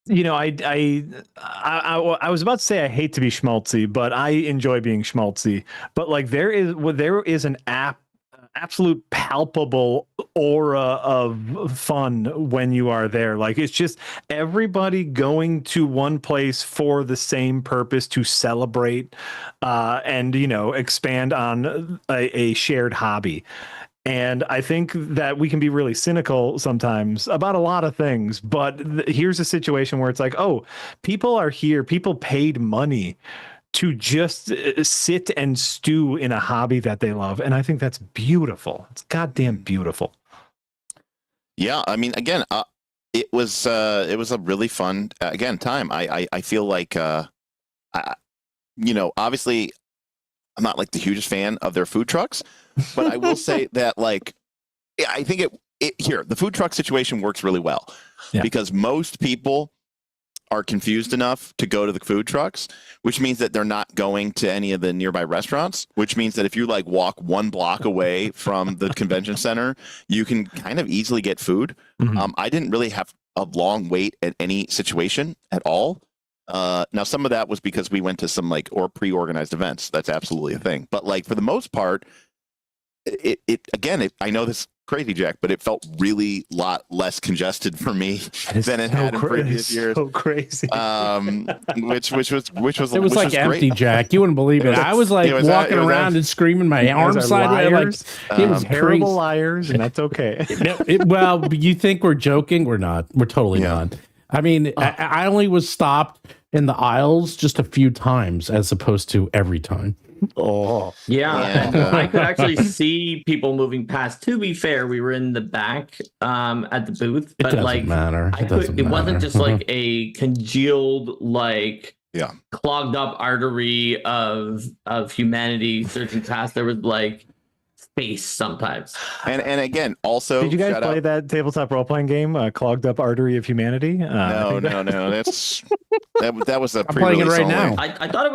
you know, I was about to say I hate to be schmaltzy, but I enjoy being schmaltzy. But like there is an absolute palpable aura of fun when you are there. Like it's just everybody going to one place for the same purpose, to celebrate and, you know, expand on a shared hobby. And I think that we can be really cynical sometimes about a lot of things. But here's a situation where it's like, oh, people are here. People paid money to just sit and stew in a hobby that they love. And I think that's beautiful. It's goddamn beautiful. Yeah. I mean, again, it was a really fun, time. I feel like, obviously I'm not like the hugest fan of their food trucks, but I will say that I think the food truck situation works really well because most people are confused enough to go to the food trucks, which means that they're not going to any of the nearby restaurants, which means that if you walk 1 block away from the convention center, you can kind of easily get food. Mm-hmm. I didn't really have a long wait at any situation at all. Now, some of that was because we went to some or pre-organized events. That's absolutely a thing. But for the most part, I know this is crazy, Jack, but it felt really lot less congested for me than it had in previous years. So crazy. Which was it was empty, great. Jack. You wouldn't believe it. I was walking around and screaming my arms sideways. It was terrible liars, and that's okay. Well, you think we're joking? We're not. We're totally not. I mean, I only was stopped in the aisles just a few times as opposed to every time. Oh, yeah. And I could actually see people moving past. To be fair, we were in the back at the booth, but it doesn't matter. It wasn't just a congealed, clogged up artery of humanity surging past. There was space sometimes. And again, also, did you guys play that tabletop role playing game, Clogged Up Artery of Humanity? No. That's that was a. I'm playing it right now. I thought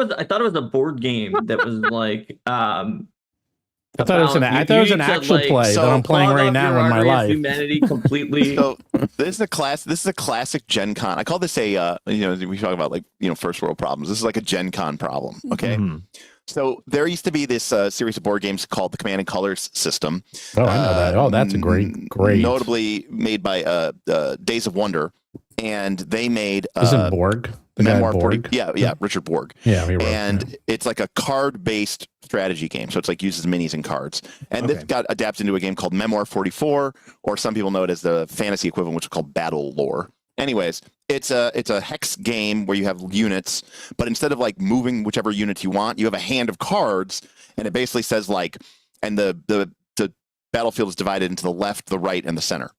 it was a board game that was I thought it was an actual play that I'm playing right now in my life. Humanity completely. So this is a classic GenCon. I call this we talk about first world problems. This is like a GenCon problem. Okay. Mm-hmm. So there used to be this series of board games called the Command and Colors system. Oh, I know that. Oh, that's a great. Notably made by Days of Wonder, and they made isn't Borg the Memoir guy Borg? Richard Borg. Yeah, it's like a card-based strategy game, so it's uses minis and cards. And this got adapted into a game called Memoir 44, or some people know it as the fantasy equivalent, which is called Battle Lore. Anyways, it's a hex game where you have units, but instead of moving whichever units you want, you have a hand of cards, and it basically says and the battlefield is divided into the left, the right, and the center.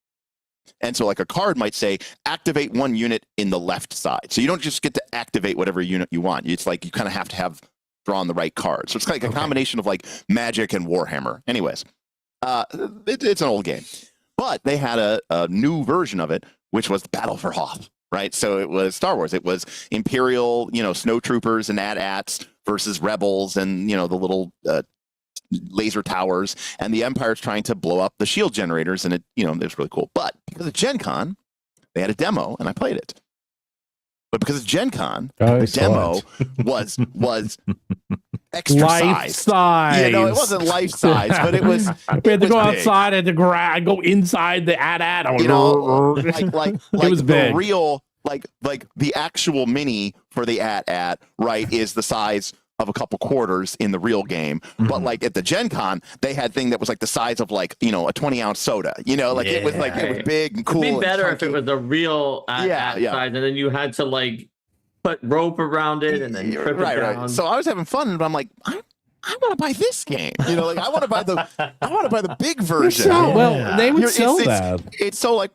And so a card might say activate 1 unit in the left side. So you don't just get to activate whatever unit you want. It's you kind of have to have drawn the right card. So it's a combination of Magic and Warhammer. Anyways, it's an old game, but they had a new version of it, which was Battle for Hoth, right? So it was Star Wars. It was Imperial, snowtroopers and AT-ATs versus rebels and, the little laser towers, and the Empire's trying to blow up the shield generators, and it was really cool. But because of GenCon, they had a demo, and I played it. But because of GenCon, the demo was extra size. It wasn't life size, but it was. We had to go outside and go inside the AT-AT. It was big. The real, the actual mini for the AT-AT, right, is the size of a couple quarters in the real game. Mm-hmm. But at the GenCon, they had thing that was the size of a 20-ounce soda. It was it was big and cool. It'd be better if it was a real size, and then you had to put rope around it and then trip it down. Right. So I was having fun, but I'm I want to buy this game. I want to buy the big version. They would sell that. It's so womp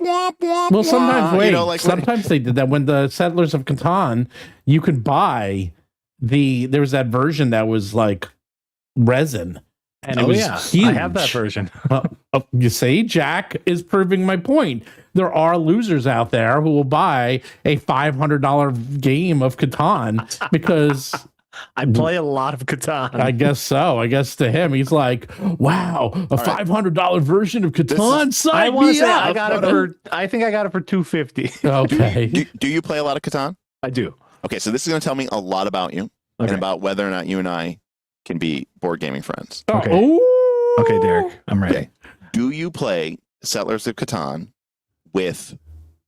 womp womp. Well, sometimes sometimes they did that when the Settlers of Catan. You could buy there was that version that was resin, and it was huge. I have that version. You see, Jack is proving my point. There are losers out there who will buy a $500 game of Catan because I play a lot of Catan. I guess so. I guess to him, he's like, "Wow, a $500 version of Catan." Sign me up. I think I got it for $250. Okay. Do you play a lot of Catan? I do. Okay, so this is going to tell me a lot about you and about whether or not you and I can be board gaming friends. Okay. Okay, Derek, I'm ready. Okay. Do you play Settlers of Catan with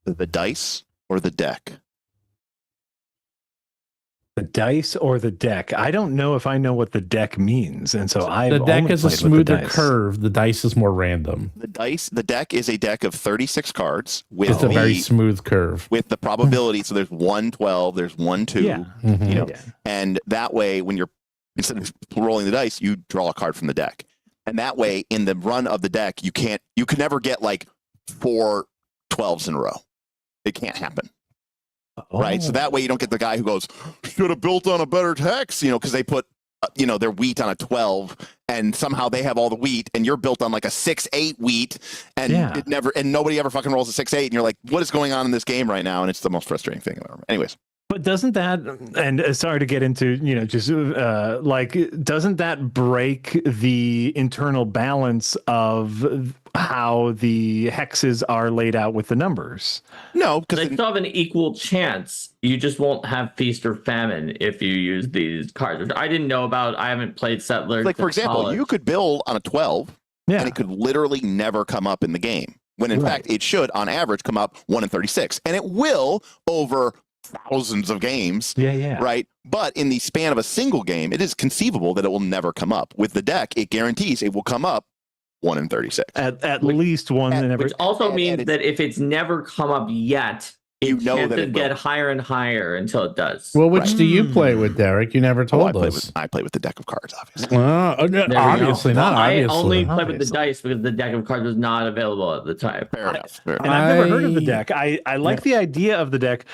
the dice or the deck? The dice or the deck? I don't know if I know what the deck means, and so The deck is a smoother curve. The dice is more random. The deck is a deck of 36 cards with it's a very smooth curve with the probability. So there's 1-12, there's 1-2, you know, and that way when you're instead of rolling the dice, you draw a card from the deck, and that way in the run of the deck, you can never get like 4 12s in a row. It can't happen. Right, so that way you don't get the guy who goes, should have built on a better hex, you know, because they put, you know, their wheat on a 12, and somehow they have all the wheat, and you're built on like a 6-8 wheat, and it never, and nobody ever fucking rolls a 6-8, and you're like, what is going on in this game right now? And it's the most frustrating thing ever. Anyways. But doesn't that, and sorry to get into, you know, just like, doesn't that break the internal balance of how the hexes are laid out with the numbers? No, because they still have an equal chance. You just won't have feast or famine if you use these cards. I didn't know about, I haven't played Settlers. Like, for example, you could build on a 12, and it could literally never come up in the game. When in fact, it should, on average, come up 1 in 36. And it will over thousands of games, right? But in the span of a single game, it is conceivable that it will never come up. With the deck, it guarantees it will come up 1 in 36. At least one. Which also means that if it's never come up yet, you know that it get higher and higher until it does. Well, which do you play with, Derek? You never told us. I play with the deck of cards, obviously. Obviously not. I only play with the dice because the deck of cards was not available at the time. Fair enough. And I've never heard of the deck. I like the idea of the deck.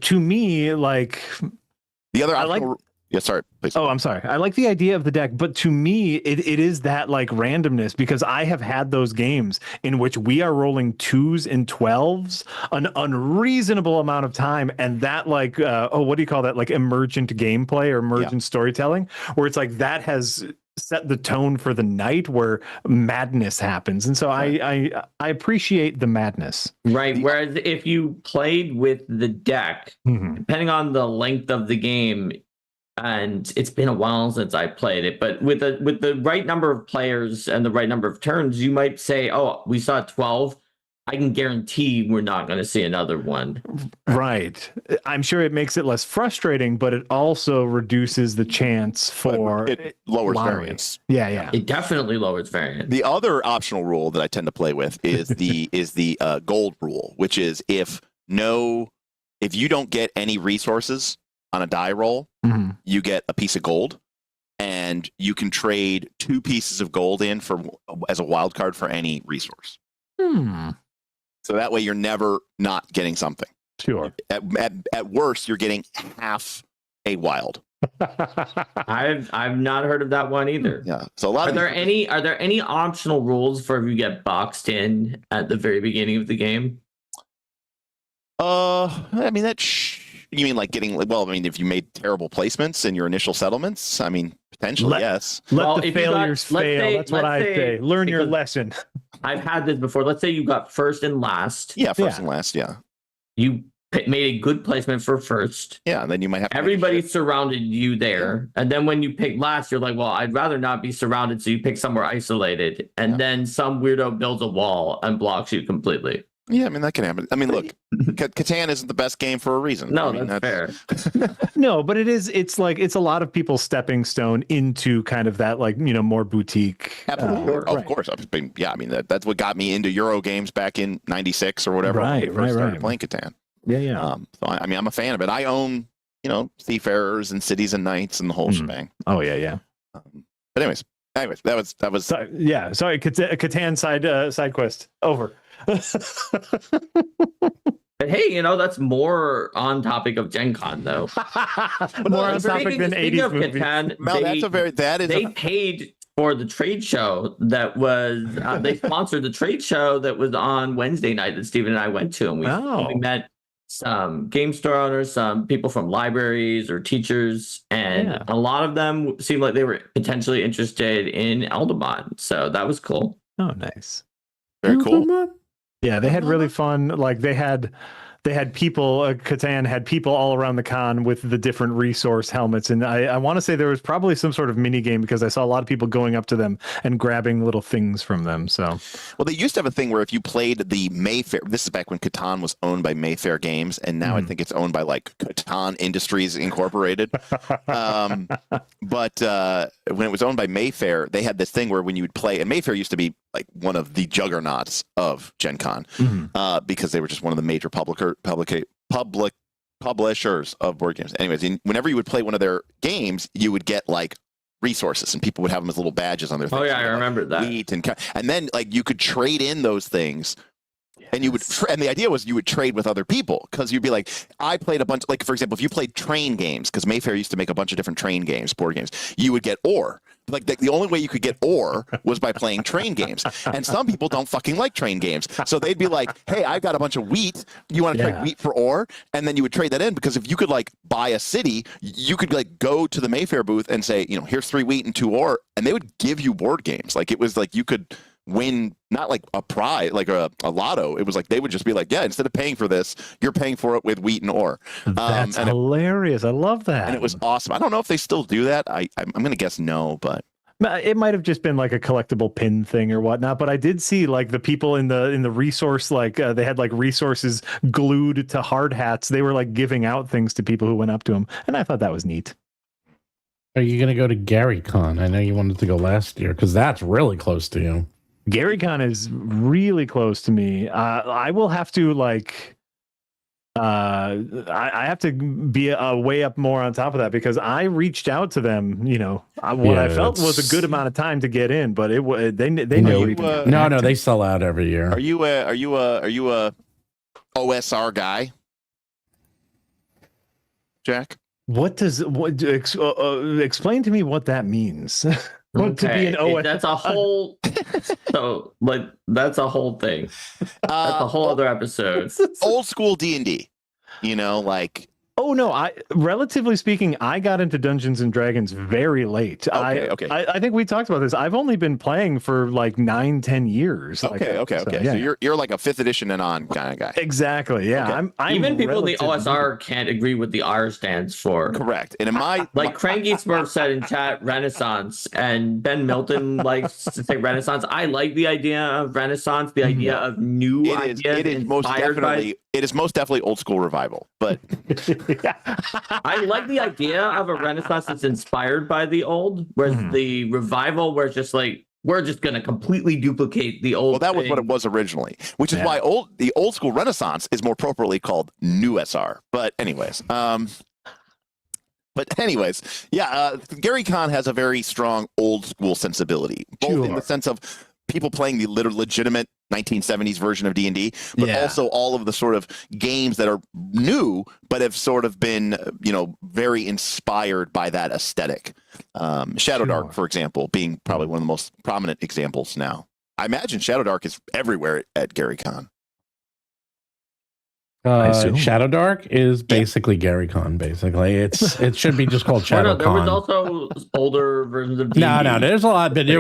To me, like the other option. Yeah, sorry. Please. Oh, I'm sorry. I like the idea of the deck, but to me, it is that like randomness, because I have had those games in which we are rolling 2s and 12s an unreasonable amount of time, and that like what do you call that? Like emergent gameplay or emergent storytelling, where it's like that has set the tone for the night where madness happens. And so I appreciate the madness. Right. Whereas if you played with the deck, depending on the length of the game, and it's been a while since I played it, but with the right number of players and the right number of turns, you might say, oh, we saw 12. I can guarantee we're not going to see another one. Right. I'm sure it makes it less frustrating, but it also reduces the chance for it lowers variance. Yeah. It definitely lowers variance. The other optional rule that I tend to play with is the gold rule, which is if you don't get any resources on a die roll, you get a piece of gold, and you can trade 2 pieces of gold in as a wild card for any resource. So that way you're never not getting something. Sure. At worst, you're getting half a wild. I've not heard of that one either. Yeah. So are there any optional rules for if you get boxed in at the very beginning of the game? I mean you mean like getting, well, I mean, if you made terrible placements in your initial settlements, I mean, potentially, yes. Let the failures fail. That's what I say. Learn your lesson. I've had this before. Let's say you got first and last. Yeah, first and last, yeah. You made a good placement for first. Yeah, and then you might have everybody surrounded you there. And then when you pick last, you're like, well, I'd rather not be surrounded, so you pick somewhere isolated. And then some weirdo builds a wall and blocks you completely. Yeah, I mean, that can happen. I mean, look, Catan isn't the best game for a reason. No, that's fair. No, but it's like, it's a lot of people's stepping stone into kind of that, like, more boutique. Of course. Yeah, I mean, that's what got me into Euro games back in 96 or whatever. Right. Started playing Catan. Yeah. So, I mean, I'm a fan of it. I own, Seafarers and Cities and Knights and the whole shebang. Oh, yeah. But anyways, that was. Yeah, sorry, Catan side quest over. But hey, that's more on topic of GenCon though. More on topic than 80s movies. Catan, they paid for the trade show that was they sponsored the trade show that was on Wednesday night that Steven and I went to, and we met some game store owners, some people from libraries or teachers, and a lot of them seemed like they were potentially interested in Eldamon. So that was cool. Oh, nice. Very cool. Yeah, they had really fun. Like they had they had people. Catan had people all around the con with the different resource helmets, and I want to say there was probably some sort of mini game because I saw a lot of people going up to them and grabbing little things from them. So, well, they used to have a thing where if you played the Mayfair, this is back when Catan was owned by Mayfair Games, and now I think it's owned by like Catan Industries Incorporated. But when it was owned by Mayfair, they had this thing where when you would play, and Mayfair used to be like one of the juggernauts of GenCon because they were just one of the major publishers of board games. Anyways, whenever you would play one of their games, you would get like resources, and people would have them as little badges on their things. Oh yeah, I remember that. Wheat and then like you could trade in those things. And you would, and the idea was you would trade with other people because you'd be like, I played a bunch, like for example, if you played train games, because Mayfair used to make a bunch of different train games, board games, you would get ore. Like the only way you could get ore was by playing train games. And some people don't fucking like train games. So they'd be like, hey, I've got a bunch of wheat. You want to trade wheat for ore? And then you would trade that in because if you could like buy a city, you could like go to the Mayfair booth and say, you know, here's 3 wheat and 2 ore. And they would give you board games. Like it was like you could win not like a prize, like a lotto. It was like they would just be like, yeah, instead of paying for this, you're paying for it with wheat and ore. That's hilarious. I love that. And it was awesome. I don't know if they still do that. I'm going to guess no, but it might have just been like a collectible pin thing or whatnot. But I did see like the people in the resource, like they had like resources glued to hard hats. They were like giving out things to people who went up to them, and I thought that was neat. Are you going to go to GaryCon? I know you wanted to go last year because that's really close to you. GaryCon is really close to me. I will have to like, I have to be way up more on top of that because I reached out to them. You know, what I felt was a good amount of time to get in, but they never even. No, they sell out every year. Are you a OSR guy, Jack? Explain to me what that means? Okay. To be an OS. That's a whole that's a whole thing. That's a whole other episode. Old school D&D. You know, like oh no, relatively speaking, I got into Dungeons and Dragons very late. Okay. I think we talked about this. I've only been playing for like 9-10 years. Okay. So you're like a 5th edition and on kind of guy. Exactly. Yeah. Okay. I'm even people in the OSR can't agree what the R stands for. Correct. And in my like Cranky Smurf said in chat, Renaissance, and Ben Milton likes to say Renaissance. I like the idea of Renaissance, the idea of new ideas. It is most definitely old school revival, but I like the idea of a Renaissance that's inspired by the old, whereas the revival, where it's just like we're just going to completely duplicate the old. Well, that was what it was originally, which is why the old school Renaissance is more appropriately called new SR. But anyways, GaryCon has a very strong old school sensibility, both in the sense of people playing the legitimate 1970s version of D&D, but also all of the sort of games that are new, but have sort of been, very inspired by that aesthetic. Shadowdark, for example, being probably one of the most prominent examples now. I imagine Shadowdark is everywhere at GaryCon. Shadowdark is basically GaryCon. Basically, it should be just called ShadowCon. There was also older versions of D&D. No, there's a lot, but it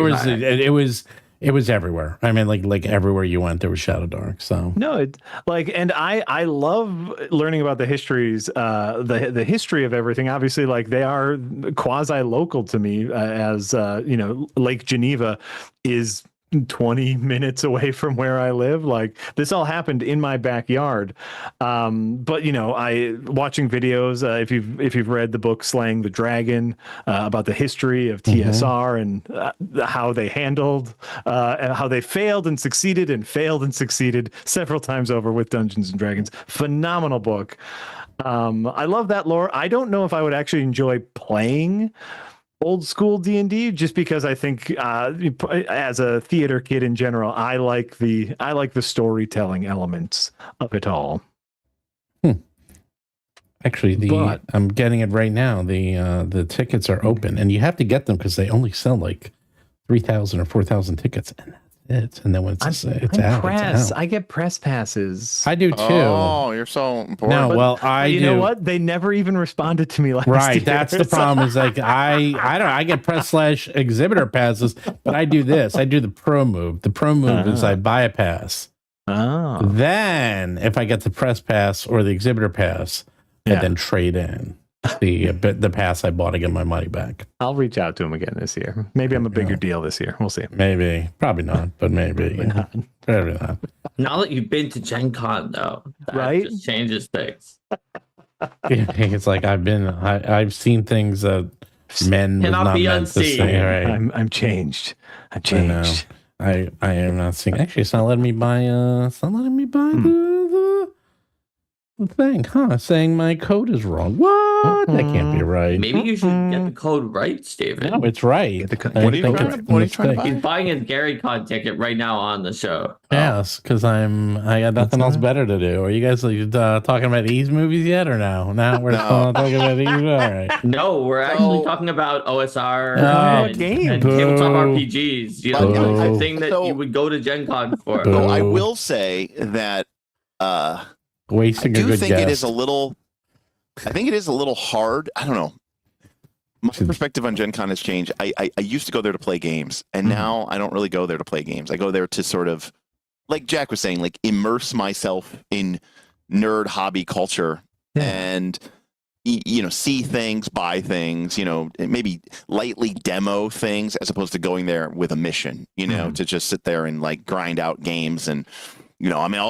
was everywhere. I mean, like everywhere you went, there was Shadowdark. So no, and I love learning about the histories, the history of everything. Obviously, like they are quasi local to me, as Lake Geneva is 20 minutes away from where I live. Like this all happened in my backyard. But I watching videos, if you've read the book Slaying the Dragon, about the history of TSR and how they handled and how they failed and succeeded several times over with Dungeons and Dragons. Phenomenal book. I love that lore. I don't know if I would actually enjoy playing old school D&D just because I think as a theater kid in general, I like the storytelling elements of it all. Actually, I'm getting it right now. The tickets are open, and you have to get them because they only sell like 3,000 or 4,000 tickets, and that's it. And then when it's out, press. I get press passes. I do too. Oh, you're so important. No, well, you know what? They never even responded to me last year. Right, that's the problem. Is like I get press/exhibitor passes, but I do this. I do the pro move. The pro move is I buy a pass. Oh. Then, if I get the press pass or the exhibitor pass, I then trade in the pass I bought to get my money back. I'll reach out to him again this year. Maybe I'm a bigger deal this year. We'll see. Maybe, probably not, but maybe. Probably not. Now that you've been to Gen Con, though, that just changes things. It's like I've seen things that men would not be meant to unseen. say. Right? I'm changed. I'm changed. I am not seeing. Actually, it's not letting me buy. It's not letting me buy the thing, huh? Saying my code is wrong. What? That can't be right. Maybe you should get the code right, Steven. No, it's right. What are you trying to buy? He's buying his Gary Con ticket right now on the show. Yes, because I got nothing else better to do. Are you guys talking about these movies yet, or no? Now we're talking about these. All right. No, we're actually talking about OSR and tabletop RPGs. You know, the thing that you would go to Gen Con for. So I will say that wasting I a good think guess. it is a little. I think it is a little hard. I don't know. My perspective on Gen Con has changed. I used to go there to play games, and now I don't really go there to play games. I go there to sort of, like Jack was saying, like immerse myself in nerd hobby culture and, you know, see things, buy things, you know, maybe lightly demo things as opposed to going there with a mission, you know, to just sit there and like grind out games. And, you know, I mean,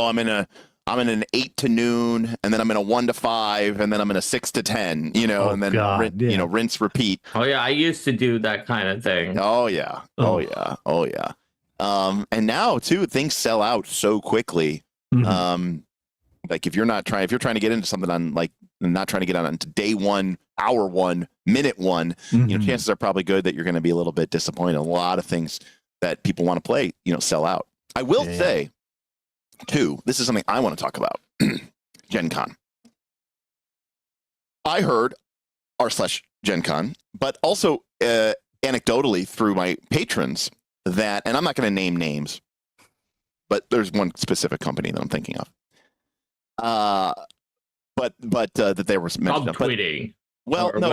I'm in an 8 to noon, and then I'm in a 1 to 5, and then I'm in a 6 to 10, you know, and then you know, rinse, repeat. Oh yeah, I used to do that kind of thing. Oh yeah, and now too, things sell out so quickly. Like if you're trying to get into something on like not trying to get on to day 1, hour 1, minute 1, you know, chances are probably good that you're going to be a little bit disappointed. A lot of things that people want to play, you know, sell out. I will say. Two, this is something I want to talk about. Gen Con. I heard r/Gen Con, but also anecdotally through my patrons that, and I'm not going to name names, but there's one specific company that I'm thinking of. But that they were mentioned. Tweeting. Well, or no,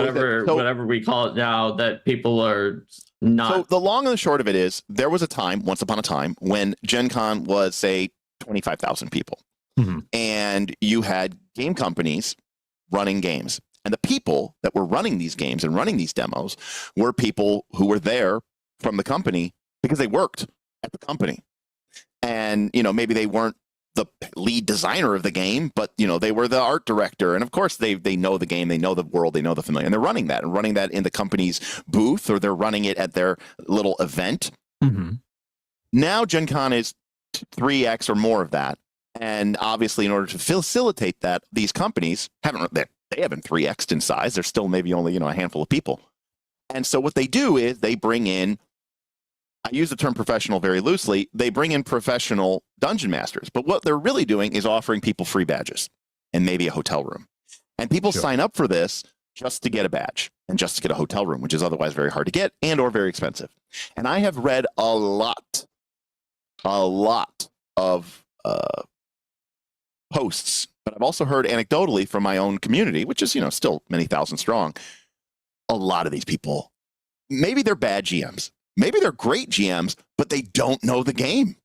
whatever we call it now, that people are not. So the long and the short of it is, there was a time, once upon a time, when Gen Con was, say, 25,000 people. And you had game companies running games. And the people that were running these games and running these demos were people who were there from the company because they worked at the company. And, you know, maybe they weren't the lead designer of the game, but, you know, they were the art director. And of course, they know the game, they know the world, they know the familiar, and they're running that in the company's booth, or they're running it at their little event. Now Gen Con is 3x or more of that, and obviously in order to facilitate that, these companies haven't 3x'd in size. They're still maybe only, you know, a handful of people. And so what they do is they bring in, I use the term professional very loosely, they bring in professional dungeon masters, but what they're really doing is offering people free badges and maybe a hotel room. And people sign up for this just to get a badge and just to get a hotel room, which is otherwise very hard to get and or very expensive. And I have read a lot of posts, but I've also heard anecdotally from my own community, which is, you know, still many thousand strong. A lot of these people, maybe they're bad GMs, maybe they're great GMs, but they don't know the game.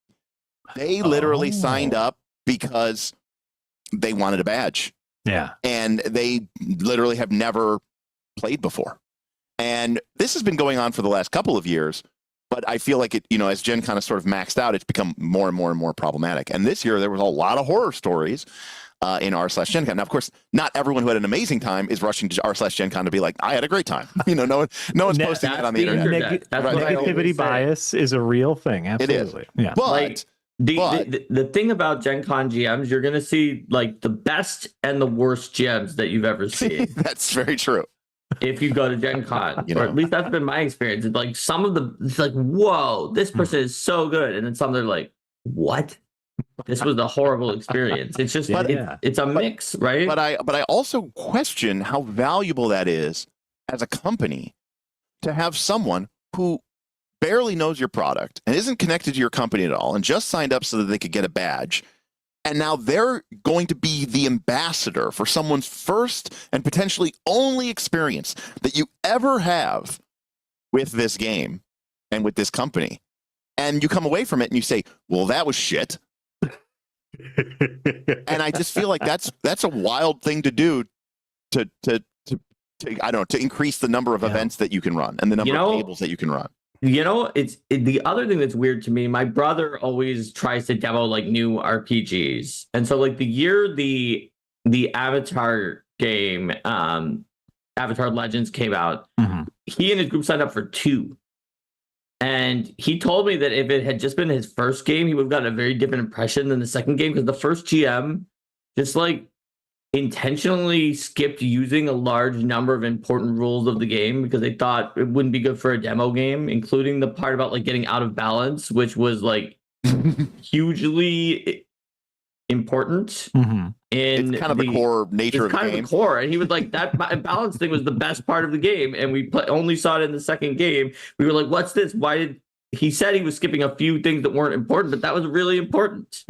They literally signed up because they wanted a badge. Yeah. And they literally have never played before. And this has been going on for the last couple of years. But I feel like it, you know, as Gen Con has sort of maxed out, it's become more and more and more problematic. And this year, there was a lot of horror stories in r/Gen Con. Now, of course, not everyone who had an amazing time is rushing to r/Gen Con to be like, I had a great time. You know, no one's posting that on the internet. Negativity bias is a real thing. Absolutely. It is. Yeah. But the thing about Gen Con GMs, you're going to see like the best and the worst GMs that you've ever seen. That's very true. If you go to Gen Con, You know. or at least that's been my experience. It's like some of the, it's like, whoa, this person is so good. And then some they're like, what? This was a horrible experience. It's just, it's a mix, right? But I also question how valuable that is as a company to have someone who barely knows your product and isn't connected to your company at all and just signed up so that they could get a badge. And now they're going to be the ambassador for someone's first and potentially only experience that you ever have with this game and with this company. And you come away from it and you say, well, that was shit. And I just feel like that's a wild thing to do to I don't know, to increase the number of events that you can run and the number of tables that you can run. It's the other thing that's weird to me. My brother always tries to demo like new RPGs, and so like the year the Avatar game, Avatar Legends came out, he and his group signed up for 2. And he told me that if it had just been his first game, he would have gotten a very different impression than the second game, because the first GM just like intentionally skipped using a large number of important rules of the game because they thought it wouldn't be good for a demo game, including the part about like getting out of balance, which was like hugely important. It's kind of the core nature of the game. It's kind of the core, and he was like, that balance thing was the best part of the game, and we only saw it in the second game. We were like, what's this? Why did he said he was skipping a few things that weren't important, but that was really important.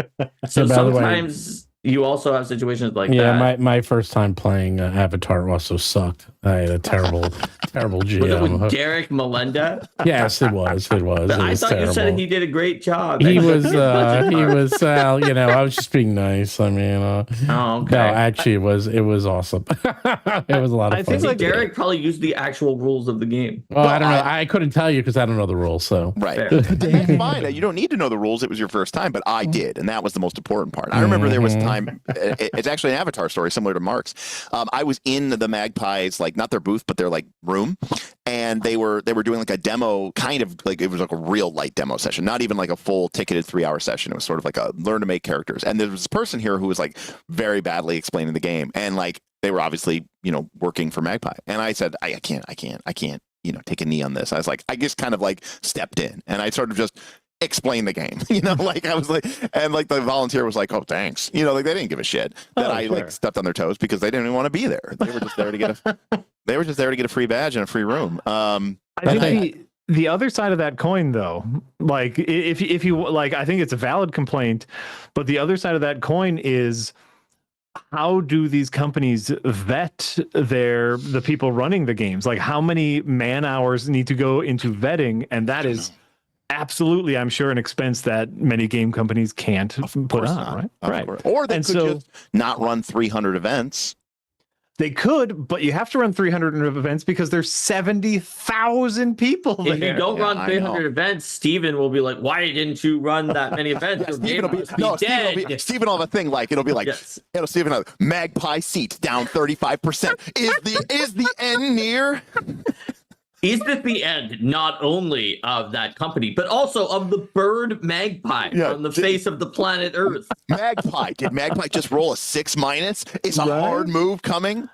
So sometimes you also have situations like that. Yeah, my first time playing Avatar also sucked. I had a terrible GM. Was it with Derek Melenda? Yes, it was. It was. I thought terrible. You said he did a great job. He was. I was just being nice. I mean, okay. No, actually, it was awesome. It was a lot of fun. I think like Derek probably used the actual rules of the game. Well, I don't know. I couldn't tell you because I don't know the rules. So right, that's fine. You don't need to know the rules. It was your first time, but I did, and that was the most important part. I remember there was time. It's actually an Avatar story similar to Mark's. I was in the Magpies, like not their booth, but their like room, and they were doing like a demo, kind of like it was like a real light demo session, not even like a full ticketed 3-hour session. It was sort of like a learn to make characters. And there was this person here who was like very badly explaining the game, and like they were obviously working for Magpie. And I said, I can't, take a knee on this. I was like, I just kind of like stepped in, and I sort of just explain the game, like I was like, and like the volunteer was like, oh, thanks. Like they didn't give a shit that I like stepped on their toes because they didn't even want to be there. They were just there to get a free badge and a free room. I think the other side of that coin though, like if you like, I think it's a valid complaint, but the other side of that coin is, how do these companies vet the people running the games? Like how many man hours need to go into vetting? And that is absolutely, I'm sure, an expense that many game companies can't put on, right? Or they could just not run 300 events. They could, but you have to run 300 events because there's 70,000 people there. If you don't run 300 events, Steven will be like, why didn't you run that many events? Steven will have a thing like, it'll be like, Steven will have Magpie seats down 35%. Is the end near? Is this the end not only of that company, but also of the bird Magpie on the face of the planet Earth? Magpie. Did Magpie just roll a 6-? Is a hard move coming?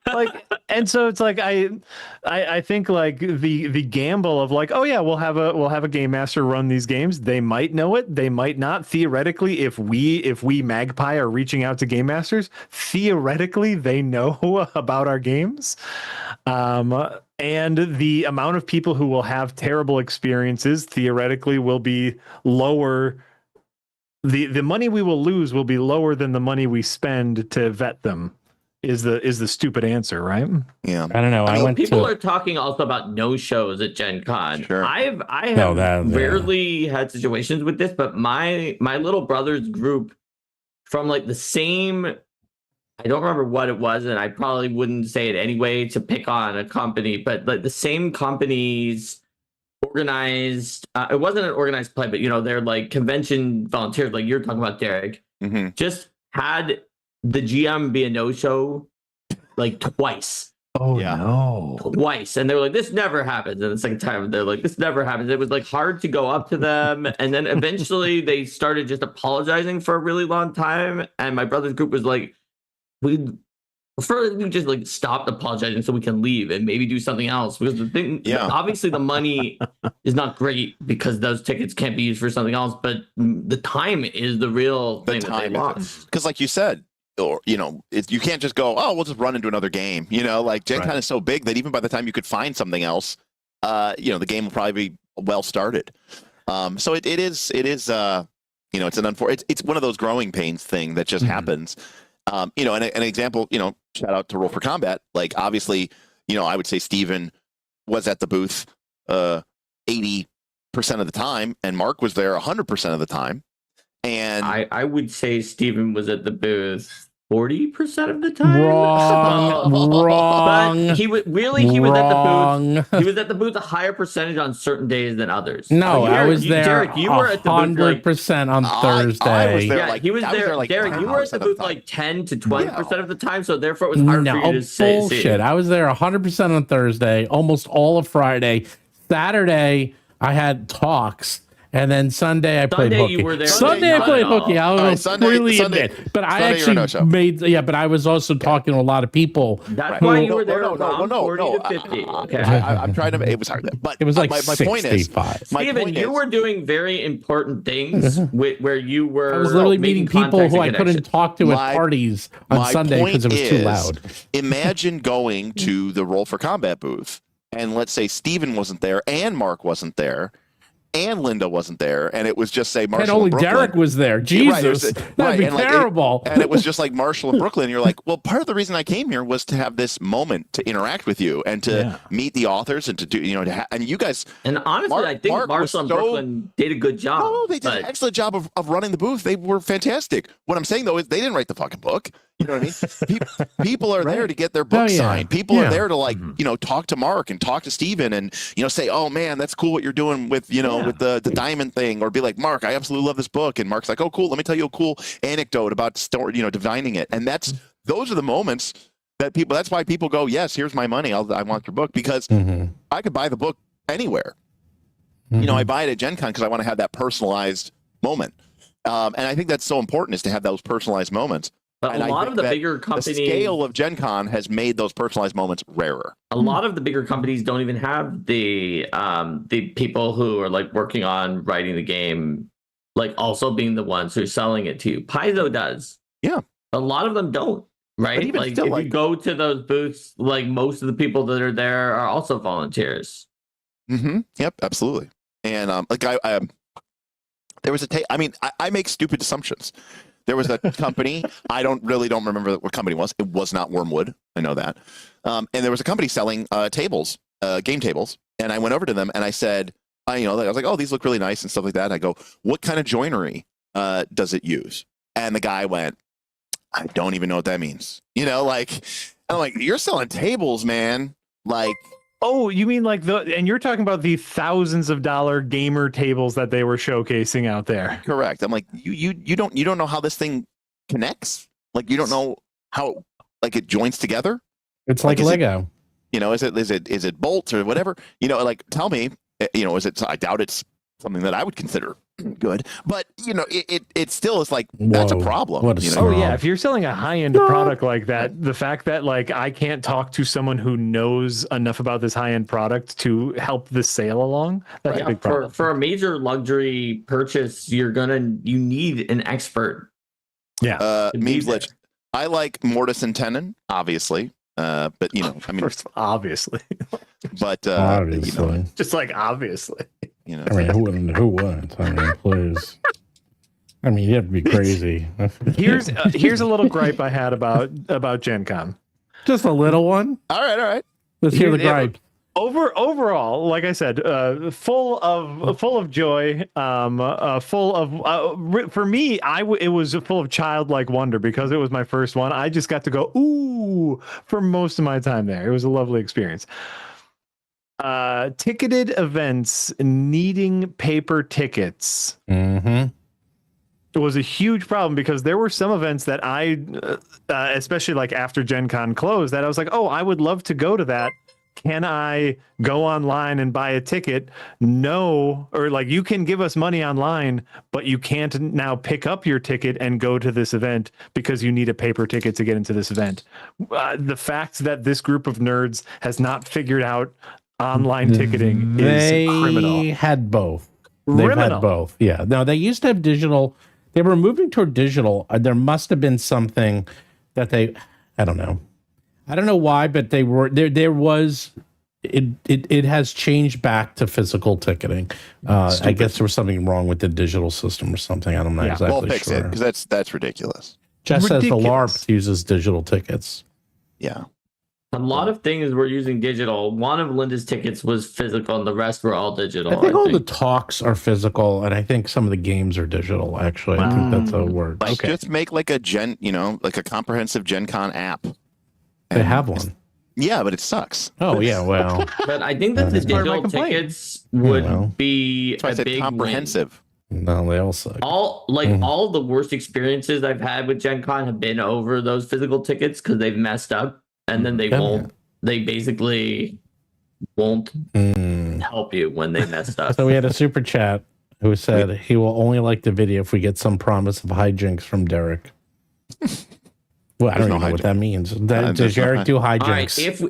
Like, and so it's like I think like the gamble of like, oh yeah, we'll have a game master run these games. They might know it, they might not. Theoretically, if we Magpie are reaching out to game masters, theoretically they know about our games. And the amount of people who will have terrible experiences theoretically will be lower. The money we will lose will be lower than the money we spend to vet them. Is the stupid answer, right? Yeah, I don't know. People are talking also about no shows at Gen Con. Sure. I have rarely had situations with this, but my little brother's group from like the same, I don't remember what it was, and I probably wouldn't say it anyway to pick on a company, but like the same companies organized, it wasn't an organized play, but they're like convention volunteers, like you're talking about, Derek, just had the GM be a no-show like twice. Oh yeah. No. Twice. And they were like, this never happens. And the second time they're like, this never happens. It was like hard to go up to them. And then eventually they started just apologizing for a really long time. And my brother's group was like, we just like stopped apologizing so we can leave and maybe do something else. Because the thing, obviously the money is not great because those tickets can't be used for something else, but the time is the real thing that they lost. Because like you said, or you can't just go, oh, we'll just run into another game. Like Gen Con is so big that even by the time you could find something else, the game will probably be well started. So it is it's it's one of those growing pains thing that just happens. And an example, shout out to Roll for Combat. Like obviously, I would say Steven was at the booth 80% of the time, and Mark was there 100% of the time. And I would say Steven was at the booth 40% of the time. Wrong. But he was at the booth. He was at the booth a higher percentage on certain days than others. No, I was there. Derek, you were at the booth 100% on Thursday. I was there, yeah, he was there. Like Derek, you were at the booth like 10 to 20% of the time, so therefore it was hard for you to say. Bullshit. I was there 100% on Thursday, almost all of Friday. Saturday, I had talks. And then Sunday I played hooky. You were there. Sunday I played hooky. I was freely admit, but I actually but I was also talking to a lot of people. That's why you were there. No. 40 to 50. Okay. I'm trying to. It was hard, but it was like my point is, Steven, you were doing very important things where you were. I was literally meeting people who I couldn't talk to at parties on Sunday because it was too loud. Imagine going to the Roll for Combat booth, and let's say Steven wasn't there, and Mark wasn't there. And Linda wasn't there, and it was just say Marshall. And only Derek was there. Jesus, that'd be terrible. And it was just like Marshall and Brooklyn. You're like, well, part of the reason I came here was to have this moment to interact with you and to meet the authors and to do, and you guys. And honestly, I think Marshall and Brooklyn did a good job. No, they did an excellent job of running the booth. They were fantastic. What I'm saying though is they didn't write the fucking book. You know what I mean? People are there to get their book signed. People are there to talk to Mark and talk to Steven and, say, oh man, that's cool what you're doing with, with the diamond thing, or be like, Mark, I absolutely love this book. And Mark's like, oh, cool. Let me tell you a cool anecdote about divining it. And those are the moments that that's why people go, yes, here's my money. I want your book because I could buy the book anywhere. I buy it at GenCon because I want to have that personalized moment. And I think that's so important is to have those personalized moments. But a lot of the bigger companies, the scale of GenCon has made those personalized moments rarer. A lot of the bigger companies don't even have the people who are like working on writing the game, like also being the ones who are selling it to you. Paizo does. Yeah. A lot of them don't, right? Even like still, if you go to those booths, like most of the people that are there are also volunteers. Yep, absolutely. And there was I make stupid assumptions. There was a company, I don't remember what company it was. It was not Wormwood. I know that. And there was a company selling tables, game tables. And I went over to them and I said, I was like, oh, these look really nice and stuff like that. And I go, what kind of joinery does it use? And the guy went, I don't even know what that means. And I'm like, you're selling tables, man. Like, oh, you mean like and you're talking about the thousands of dollar gamer tables that they were showcasing out there. Correct. I'm like, you don't know how this thing connects. Like, you don't know how it joins together. It's like Lego. Is it bolts or whatever? Tell me, is it? I doubt it's something that I would consider good, but it still is like, that's a problem. Yeah, if you're selling a high-end product like that, the fact that I can't talk to someone who knows enough about this high-end product to help the sale along, that's a big problem. For a major luxury purchase, you need an expert. Yeah. I like Mortis and Tenon, obviously. But First, obviously. But obviously. Just like obviously. Who wouldn't? Please. You have to be crazy. Here's a little gripe I had about GenCon. Just a little one. All right. Let's hear the gripe. Overall, like I said, full of joy, full of for me, it was full of childlike wonder because it was my first one. I just got to go ooh for most of my time there. It was a lovely experience. Ticketed events needing paper tickets. It was a huge problem because there were some events that I, especially like after GenCon closed, that I was like, oh, I would love to go to that. Can I go online and buy a ticket? No, or you can give us money online, but you can't now pick up your ticket and go to this event because you need a paper ticket to get into this event. The fact that this group of nerds has not figured out online ticketing is criminal. They had both. They've had both. Yeah. Now they used to have digital. They were moving toward digital. There must have been something that I don't know. I don't know why, but they were there was it has changed back to physical ticketing. I guess there was something wrong with the digital system or something. I'm not exactly sure. We'll fix it because that's ridiculous. Jess says the LARP uses digital tickets. Yeah. A lot of things were using digital. One of Linda's tickets was physical, and the rest were all digital. I think all the talks are physical, and I think some of the games are digital. Actually, I think that's how it works. Like, just make like a like a comprehensive GenCon app. They have one. Yeah, but it sucks. Oh yeah, well. But I think that the digital tickets would be That's why I said big comprehensive. win. No, they all suck. All the worst experiences I've had with Gen Con have been over those physical tickets because they've messed up, and then they won't. They basically won't help you when they messed up. So we had a super chat who said he will only like the video if we get some promise of hijinks from Derek. Well, I don't even know what that means. Does Derek do hijinks? All right, if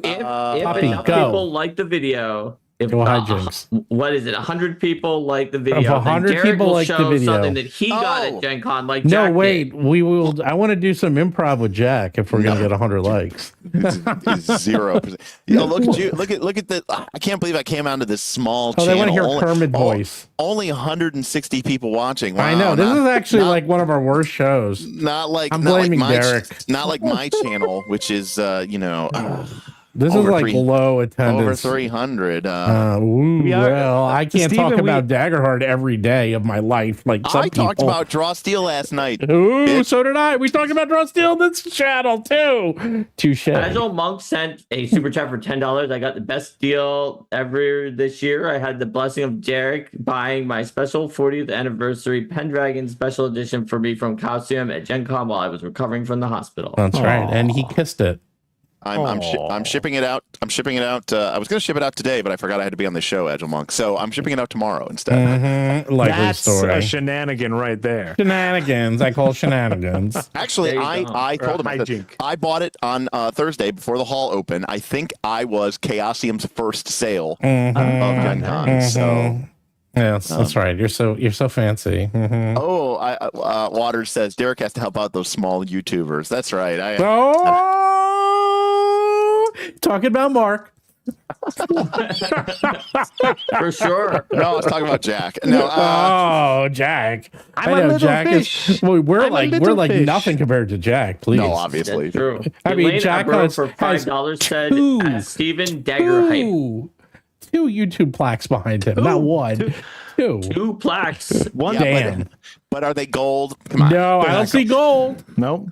enough people like the video, if what is it? 100 people like the video. If 100 people like the video, something that he got at Gen Con, like no, Jack wait, did. we will. I want to do some improv with Jack if we're gonna get 100 likes. 0%. Look at you. Look at the. I can't believe I came onto this small channel. They want to hear Kermit voice. Only 160 people watching. Wow, I know this is actually like one of our worst shows. Not like I'm blaming Derek. Derek. Not like my channel, which is This is like low attendance. Over 300. Well, I can't talk about Daggerheart every day of my life. Like some people. Talked about Draw Steel last night. Ooh, bitch. So did I. We talked about Draw Steel in this channel too. Touche. Agile Monk sent a super chat for $10. I got the best deal ever this year. I had the blessing of Derek buying my special 40th anniversary Pendragon special edition for me from Calcium at Gen Con while I was recovering from the hospital. That's right. And he kissed it. I'm shipping it out. I was going to ship it out today, but I forgot I had to be on the show, Agile Monk. So I'm shipping it out tomorrow instead. Likely story. A shenanigan right there. Shenanigans. I call shenanigans. Actually, I told him I bought it on Thursday before the hall opened. I think I was Chaosium's first sale of Gen Con. So. Yes, that's right. You're so fancy. Waters says Derek has to help out those small YouTubers. That's right. Talking about Mark. For sure. No, I was talking about Jack. No, Jack. I'm a little Jack fish. We're like nothing compared to Jack. Please. No, obviously. That's true. I mean, Jack has for $5 said Steven Daggerheart. Two YouTube plaques behind him, not one. Two plaques. One. Damn. But are they gold? Come on. No, I don't see gold. Nope.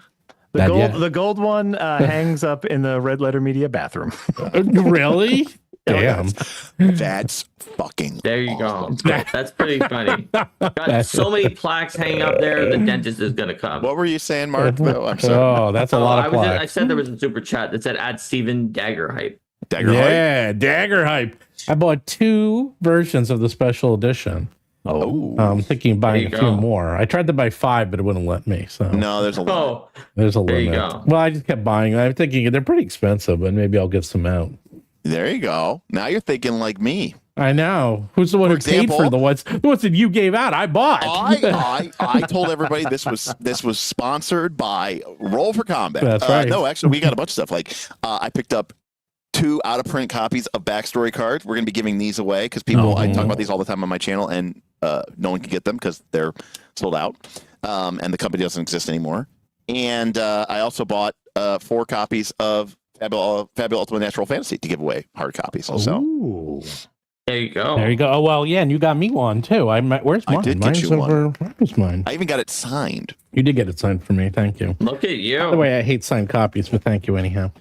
The gold one hangs up in the Red Letter Media bathroom. Really? Damn. That's fucking. There you go. That's pretty funny. Got so many plaques hanging up there. The dentist is gonna come. What were you saying, Mark? I'm sorry. Oh, that's a lot of plaques. I said there was a super chat that said add Steven Daggerheart. Yeah, Daggerheart. I bought 2 versions of the special edition. I'm thinking of buying a few more. I tried to buy 5, but it wouldn't let me. So no, there's a lot. There's a limit. Well, I just kept buying. I'm thinking they're pretty expensive, but maybe I'll get some out. There you go. Now you're thinking like me. I know. Who's the one who paid for the ones that you gave out? I bought. I told everybody this was sponsored by Roll for Combat. That's right. No, actually, we got a bunch of stuff. Like I picked up 2 out-of-print copies of backstory cards. We're going to be giving these away because people. I talk about these all the time on my channel, and no one can get them because they're sold out, and the company doesn't exist anymore. And I also bought 4 copies of Fabulous Ultimate Natural Fantasy to give away, hard copies. So there you go. There you go. Oh well, yeah, and you got me one too. Where's mine? I did get you one. Where's mine? I even got it signed. You did get it signed for me. Thank you. Look at you. By the way, I hate signed copies, but thank you anyhow.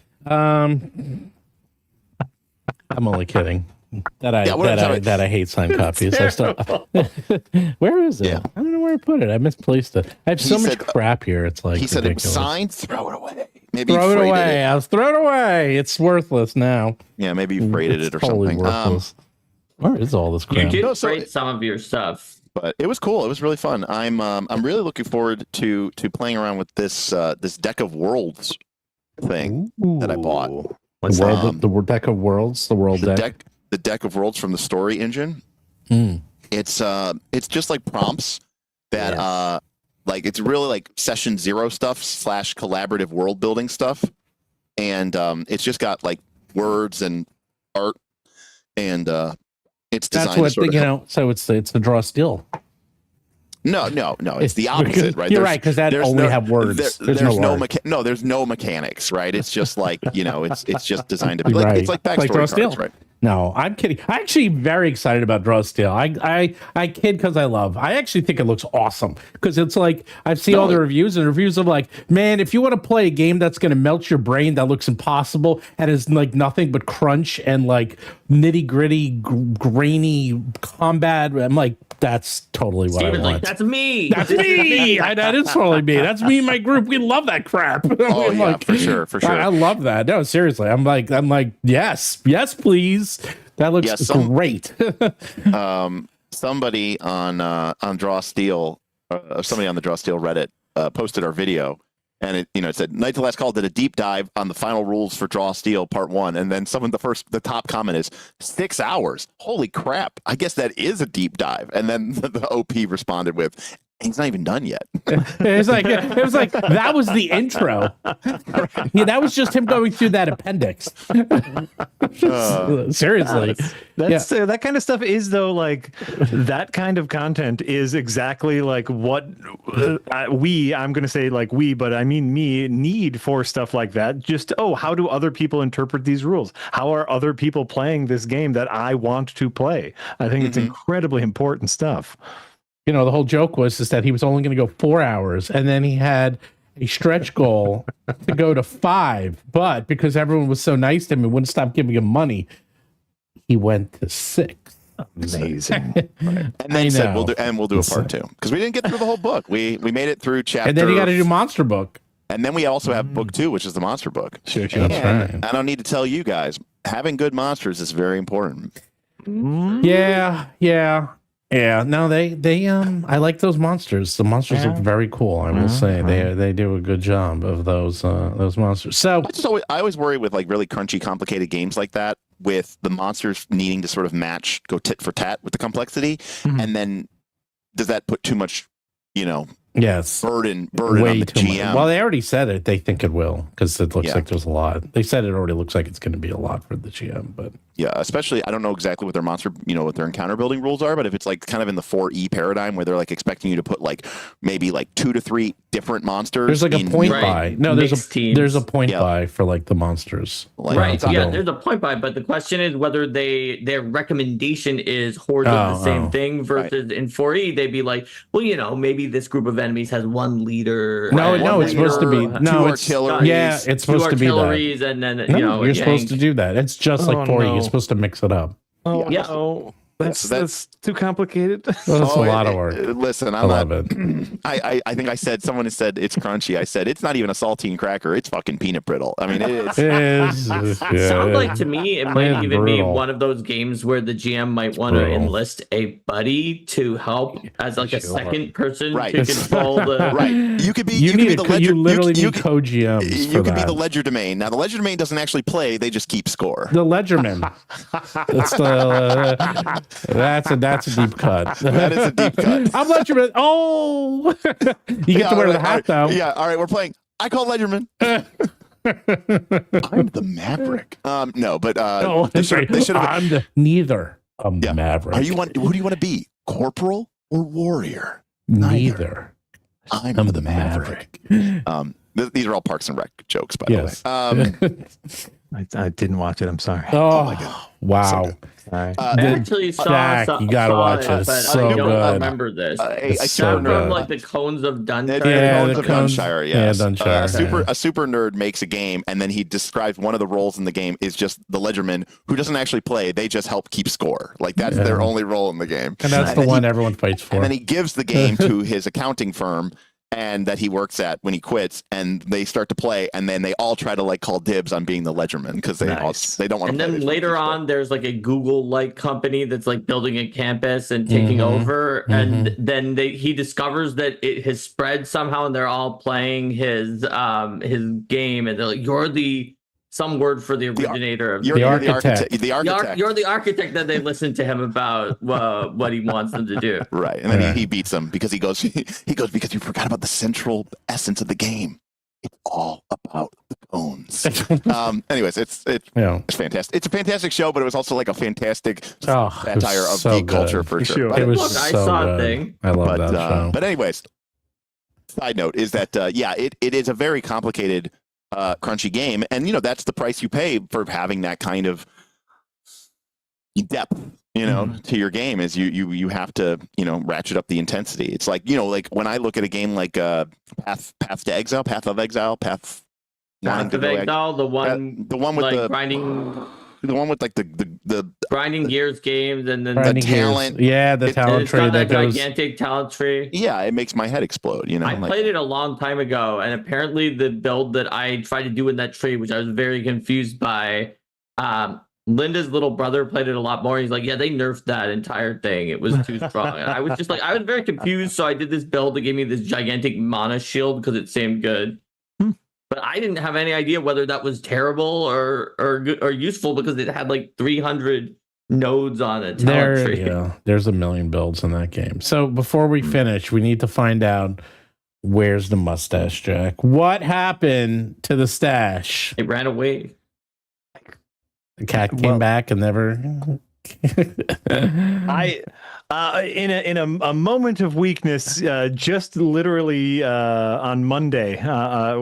I'm only kidding. That I hate signed copies. I still, where is it? Yeah. I don't know where I put it. I misplaced it. I have so much crap here. It's like he said it was ridiculous. signed. Throw it away. Maybe throw you it away. it. I was thrown away. It's worthless now. Yeah, maybe you freighted it or totally something. Worthless. Where is all this crap? You did freight some of your stuff, but it was cool. It was really fun. I'm really looking forward to playing around with this deck of worlds thing that I bought. The deck of worlds. The world deck. The deck of worlds from the story engine. It's just like prompts that like it's really like session 0 stuff / collaborative world building stuff, and it's just got like words and art, and it's designed. That's what so it's the draw steel. No. It's the opposite, right? You're right, because that only have words. There's no mechanics, right? It's just like it's just designed to be like right. it's like backstory Draw cards, Steel. right? No, I'm kidding. I'm actually very excited about Draw Steel. I kid because I actually think it looks awesome because it's like I've seen all the reviews and reviews of like, man, if you want to play a game that's going to melt your brain, that looks impossible and is like nothing but crunch and like nitty gritty, grainy combat. I'm like, that's totally what Steven's I want. like, that's me. That's me. That is totally me. That's me and my group. We love that crap. Oh yeah, like, for sure. I love that. No, seriously. I'm like, yes, please. That looks great. Somebody on Draw Steel, somebody on the Draw Steel Reddit posted our video, and it said Night to Last Call did a deep dive on the final rules for Draw Steel Part 1, and then the top comment is 6 hours. Holy crap! I guess that is a deep dive. And then the OP responded with, he's not even done yet. it was like that was the intro. Yeah, that was just him going through that appendix. Seriously, that kind of stuff is though like that kind of content is exactly like what I'm going to say like but I mean me need for stuff like that. Just how do other people interpret these rules? How are other people playing this game that I want to play? I think it's incredibly important stuff. The whole joke was that he was only going to go 4 hours, and then he had a stretch goal to go to 5. But because everyone was so nice to him and wouldn't stop giving him money, he went to 6. Amazing. And then said we'll do a part 2 because we didn't get through the whole book. We made it through chapter. And then you got to do Monster Book. And then we also have book 2, which is the monster book. Sure, that's right. I don't need to tell you guys, having good monsters is very important. Yeah. No, they I like those monsters. The monsters look very cool. I will say they do a good job of those monsters. So I always worry with like really crunchy, complicated games like that, with the monsters needing to sort of go tit for tat with the complexity, and then does that put too much, yes, burden on the GM? Much. Well, they already said it. They think it will because it looks like there's a lot. They said it already looks like it's going to be a lot for the GM, but yeah, especially I don't know exactly what their what their encounter building rules are, but if it's like kind of in the 4E paradigm where they're like expecting you to put like maybe like 2 to 3 different monsters. There's like a point buy. No, there's a point buy for like the monsters. Right. Yeah, there's a point buy, but the question is whether their recommendation is hordes of the same thing versus in 4E they'd be like, well, maybe this group of enemies has 1 leader. No, it's supposed to be 2 artilleries. Yeah, it's supposed to be that. And then you're supposed to do that. It's just like 4E. You're supposed to mix it up. Oh, yeah. No. That's too complicated. Well, that's a lot of work. Listen, I love it. I think someone has said it's crunchy. I said it's not even a saltine cracker. It's fucking peanut brittle. I mean, it sounds like to me it might even be one of those games where the GM might want to enlist a buddy to help as like a second person to control the. Right. You could be. You literally need co-GMs. You could be the ledger domain. Now the ledger domain doesn't actually play. They just keep score. The ledgerman. That's the. That's a deep cut. That is a deep cut. I'm Ledgerman. Oh, you get to wear the hat though. Yeah. All right. We're playing. I call Ledgerman. I'm the Maverick. No, but they should have. I'm neither a Maverick. Who do you want to be? Corporal or warrior? Neither. I'm the Maverick. These are all Parks and Rec jokes, by the way. I didn't watch it. I'm sorry. Oh my god! Wow. So I actually saw Jack, you gotta watch it. But so I don't good. remember this. It's so good. From like the Cones of Dunshire. The Dunshire, yes. Yeah, Dunshire. A super nerd makes a game, and then he describes one of the roles in the game is just the ledgerman who doesn't actually play. They just help keep score. Like that's their only role in the game. And that's the one everyone fights for. And then he gives the game to his accounting firm and that he works at when he quits, and they start to play, and then they all try to like call dibs on being the ledgerman because they don't want to. And then later on, there's like a Google-like company that's like building a campus and taking over, and then he discovers that it has spread somehow, and they're all playing his game, and they're like, "You're some word for the originator of the architect. You're the architect that they listen to him about what he wants them to do." Right, and then he beats them because he goes because you forgot about the central essence of the game. It's all about the bones. Anyways, it's fantastic. It's a fantastic show, but it was also like a fantastic satire of so geek culture for sure. It was I so saw good. a thing. I love that show. But anyways, side note is that it is a very complicated, crunchy game, and that's the price you pay for having that kind of depth. To your game is you have to ratchet up the intensity. It's like like when I look at a game like Path of Exile, Path of Exile, the one with like grinding. The one with like the grinding gears games, and then the talent. Yeah, the talent tree that goes. Gigantic talent tree. Yeah, it makes my head explode. I played it a long time ago, and apparently the build that I tried to do in that tree, which I was very confused by, Linda's little brother played it a lot more. He's like, yeah, they nerfed that entire thing. It was too strong. And I was just like, I was very confused. So I did this build that gave me this gigantic mana shield because it seemed good. But I didn't have any idea whether that was terrible or useful because it had like 300 nodes on it. There's a million builds in that game. So before we finish, we need to find out where's the mustache, Jack. What happened to the stash? It ran away. The cat came back and never. In a moment of weakness, just literally on Monday. I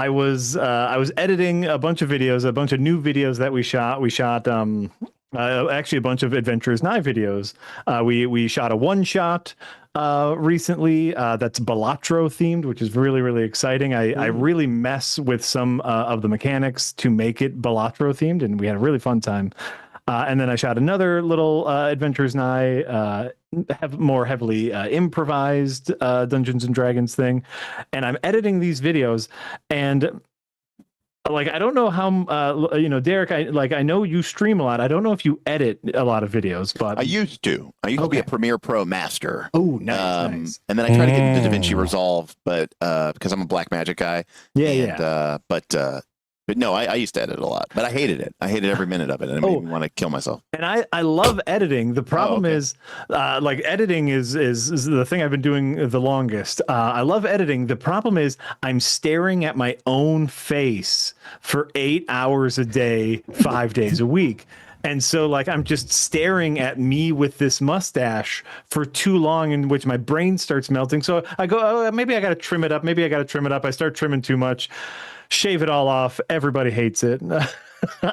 was editing a bunch of videos, a bunch of new videos that we shot. We shot actually a bunch of Adventures Night videos. We shot a one shot recently that's Balatro themed, which is really, really exciting. I really mess with some of the mechanics to make it Balatro themed, and we had a really fun time. And then I shot another little Adventures Night, more heavily improvised Dungeons and Dragons thing, and I'm editing these videos, and like I don't know how Derek, I know you stream a lot. I don't know if you edit a lot of videos, but I used to be a Premiere Pro master. Oh, nice. And then I tried to get into DaVinci Resolve, but because I'm a Black Magic guy. But no, I used to edit a lot, but I hated it. I hated every minute of it, and it made me want to kill myself. And I love editing. The problem is, editing is the thing I've been doing the longest. I love editing. The problem is I'm staring at my own face for 8 hours a day, 5 days a week. And so I'm just staring at me with this mustache for too long, in which my brain starts melting. So I go, oh, maybe I got to trim it up. I start trimming too much. Shave it all off. Everybody hates it.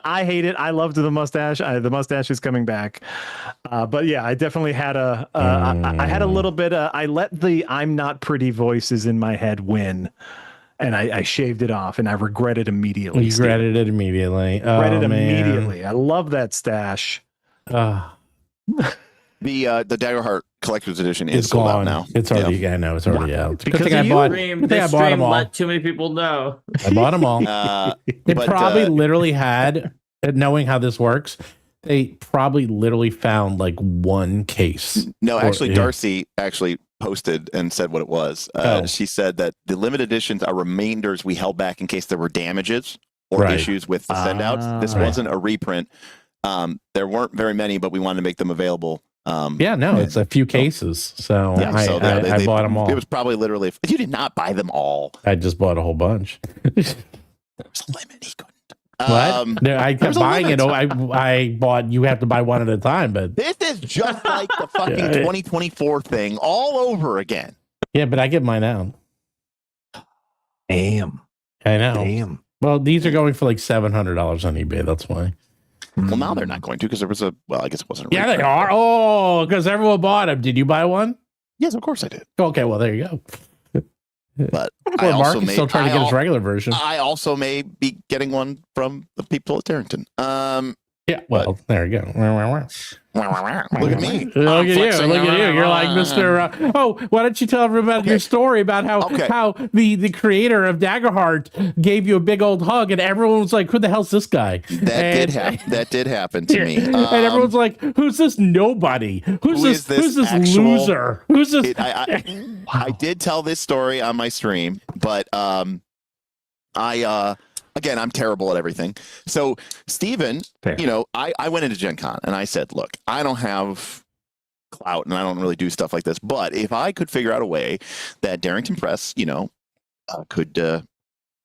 I hate it. I loved the mustache. The mustache is coming back. But yeah, I definitely had I had a little bit. I let the I'm not pretty voices in my head win. And I shaved it off, and I regret it immediately. Regretted it immediately. Immediately. I love that stash. The Daggerheart Collector's Edition is gone out now. It's already, I know, it's already out. Because I bought them all. Let too many people know. I bought them all. Probably literally had, knowing how this works, they probably literally found like one case. No, actually, Darcy actually posted and said what it was. She said that the limited editions are remainders we held back in case there were damages or issues with the send-outs. This wasn't a reprint. There weren't very many, but we wanted to make them available. It's a few cases. So I bought them all. It was probably literally, you did not buy them all. I just bought a whole bunch. There was a limit. He couldn't. What? I kept buying it. I bought, you have to buy one at a time, but this is just like the fucking 2024 thing all over again. Yeah, but I get mine out. Damn. I know. Damn. Well, these are going for like $700 on eBay. That's why. Well, now they're not going to because there was I guess it wasn't. Yeah, they are. Oh, because everyone bought them. Did you buy one? Yes, of course I did. Okay, well, there you go. But Mark is still trying to get his regular version. I also may be getting one from the people at Tarrington. Yeah, well, there you go. Look at me. Look at you. You're like Mr. Why don't you tell everybody about your story about how the creator of Daggerheart gave you a big old hug and everyone was like, who the hell's this guy? That did happen to me. And everyone's like, who's this nobody? Who's this loser? Who's this? I did tell this story on my stream, but again, I'm terrible at everything. So, Steven, I went into GenCon and I said, look, I don't have clout and I don't really do stuff like this. But if I could figure out a way that Darrington Press, could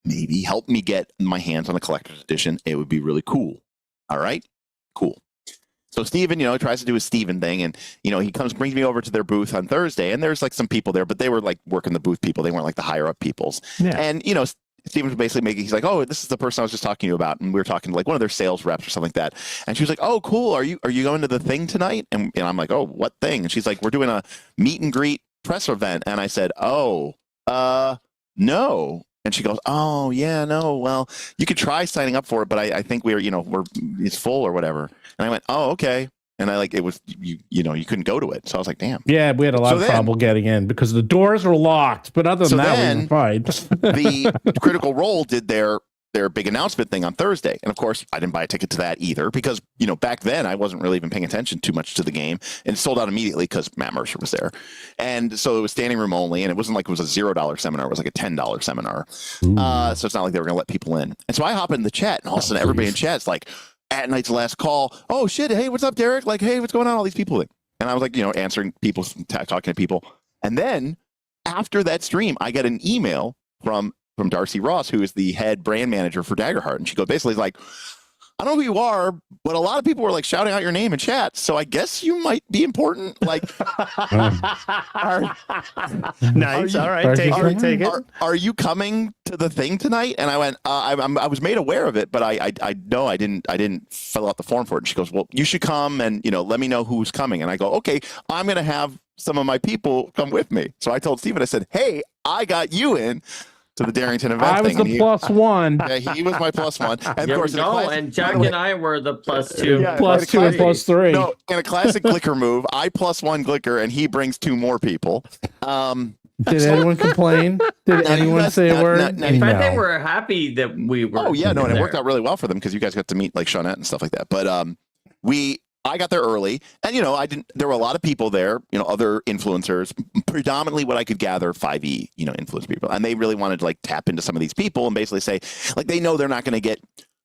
maybe help me get my hands on a collector's edition. It would be really cool. All right, cool. So Steven, tries to do his Steven thing, and he brings me over to their booth on Thursday, and there's like some people there, but they were like working the booth people. They weren't like the higher up peoples. Yeah. And Steven was basically he's like, oh, this is the person I was just talking to you about, and we were talking to like one of their sales reps or something like that. And she was like, oh, cool. Are you going to the thing tonight? And I'm like, oh, what thing? And she's like, we're doing a meet and greet press event. And I said, oh, no. And she goes, oh yeah, no. Well, you could try signing up for it, but I think it's full or whatever. And I went, oh, okay. And it was, you couldn't go to it. So I was like, damn. Yeah, we had a lot of trouble getting in because the doors were locked. But other than that, we were fine. The Critical Role did their big announcement thing on Thursday. And of course, I didn't buy a ticket to that either because, back then I wasn't really even paying attention too much to the game, and it sold out immediately because Matt Mercer was there. And so it was standing room only, and it wasn't like it was a $0 seminar. It was like a $10 seminar. So it's not like they were going to let people in. And so I hop in the chat, and all of a sudden everybody in chat's like, at night's last call, oh shit, hey, what's up, Derek? Like, hey, what's going on? All these people. And I was like, answering people, talking to people. And then after that stream, I get an email from Darcy Ross, who is the head brand manager for Daggerheart. And she goes basically like, I don't know who you are, but a lot of people were like shouting out your name in chat. So I guess you might be important. Like, nice. All right. Take it. Are you coming to the thing tonight? And I went, I was made aware of it, but I know I didn't fill out the form for it. And she goes, well, you should come and, let me know who's coming. And I go, okay, I'm going to have some of my people come with me. So I told Steven, I said, hey, I got you in to the Darrington event. I was thing. the plus one. Yeah, he was my plus one. And of course, and Jack and I were the plus two. Yeah, plus two and plus three. No, in a classic Glicker move, I plus one Glicker, and he brings two more people. Did anyone complain? Did anyone say a word? In fact, they were happy that we were. Oh yeah, no, and it worked out really well for them because you guys got to meet like Shawnette and stuff like that. But I got there early, and there were a lot of people there, other influencers, predominantly what I could gather 5e, influence people. And they really wanted to like tap into some of these people and basically say, like, they know they're not going to get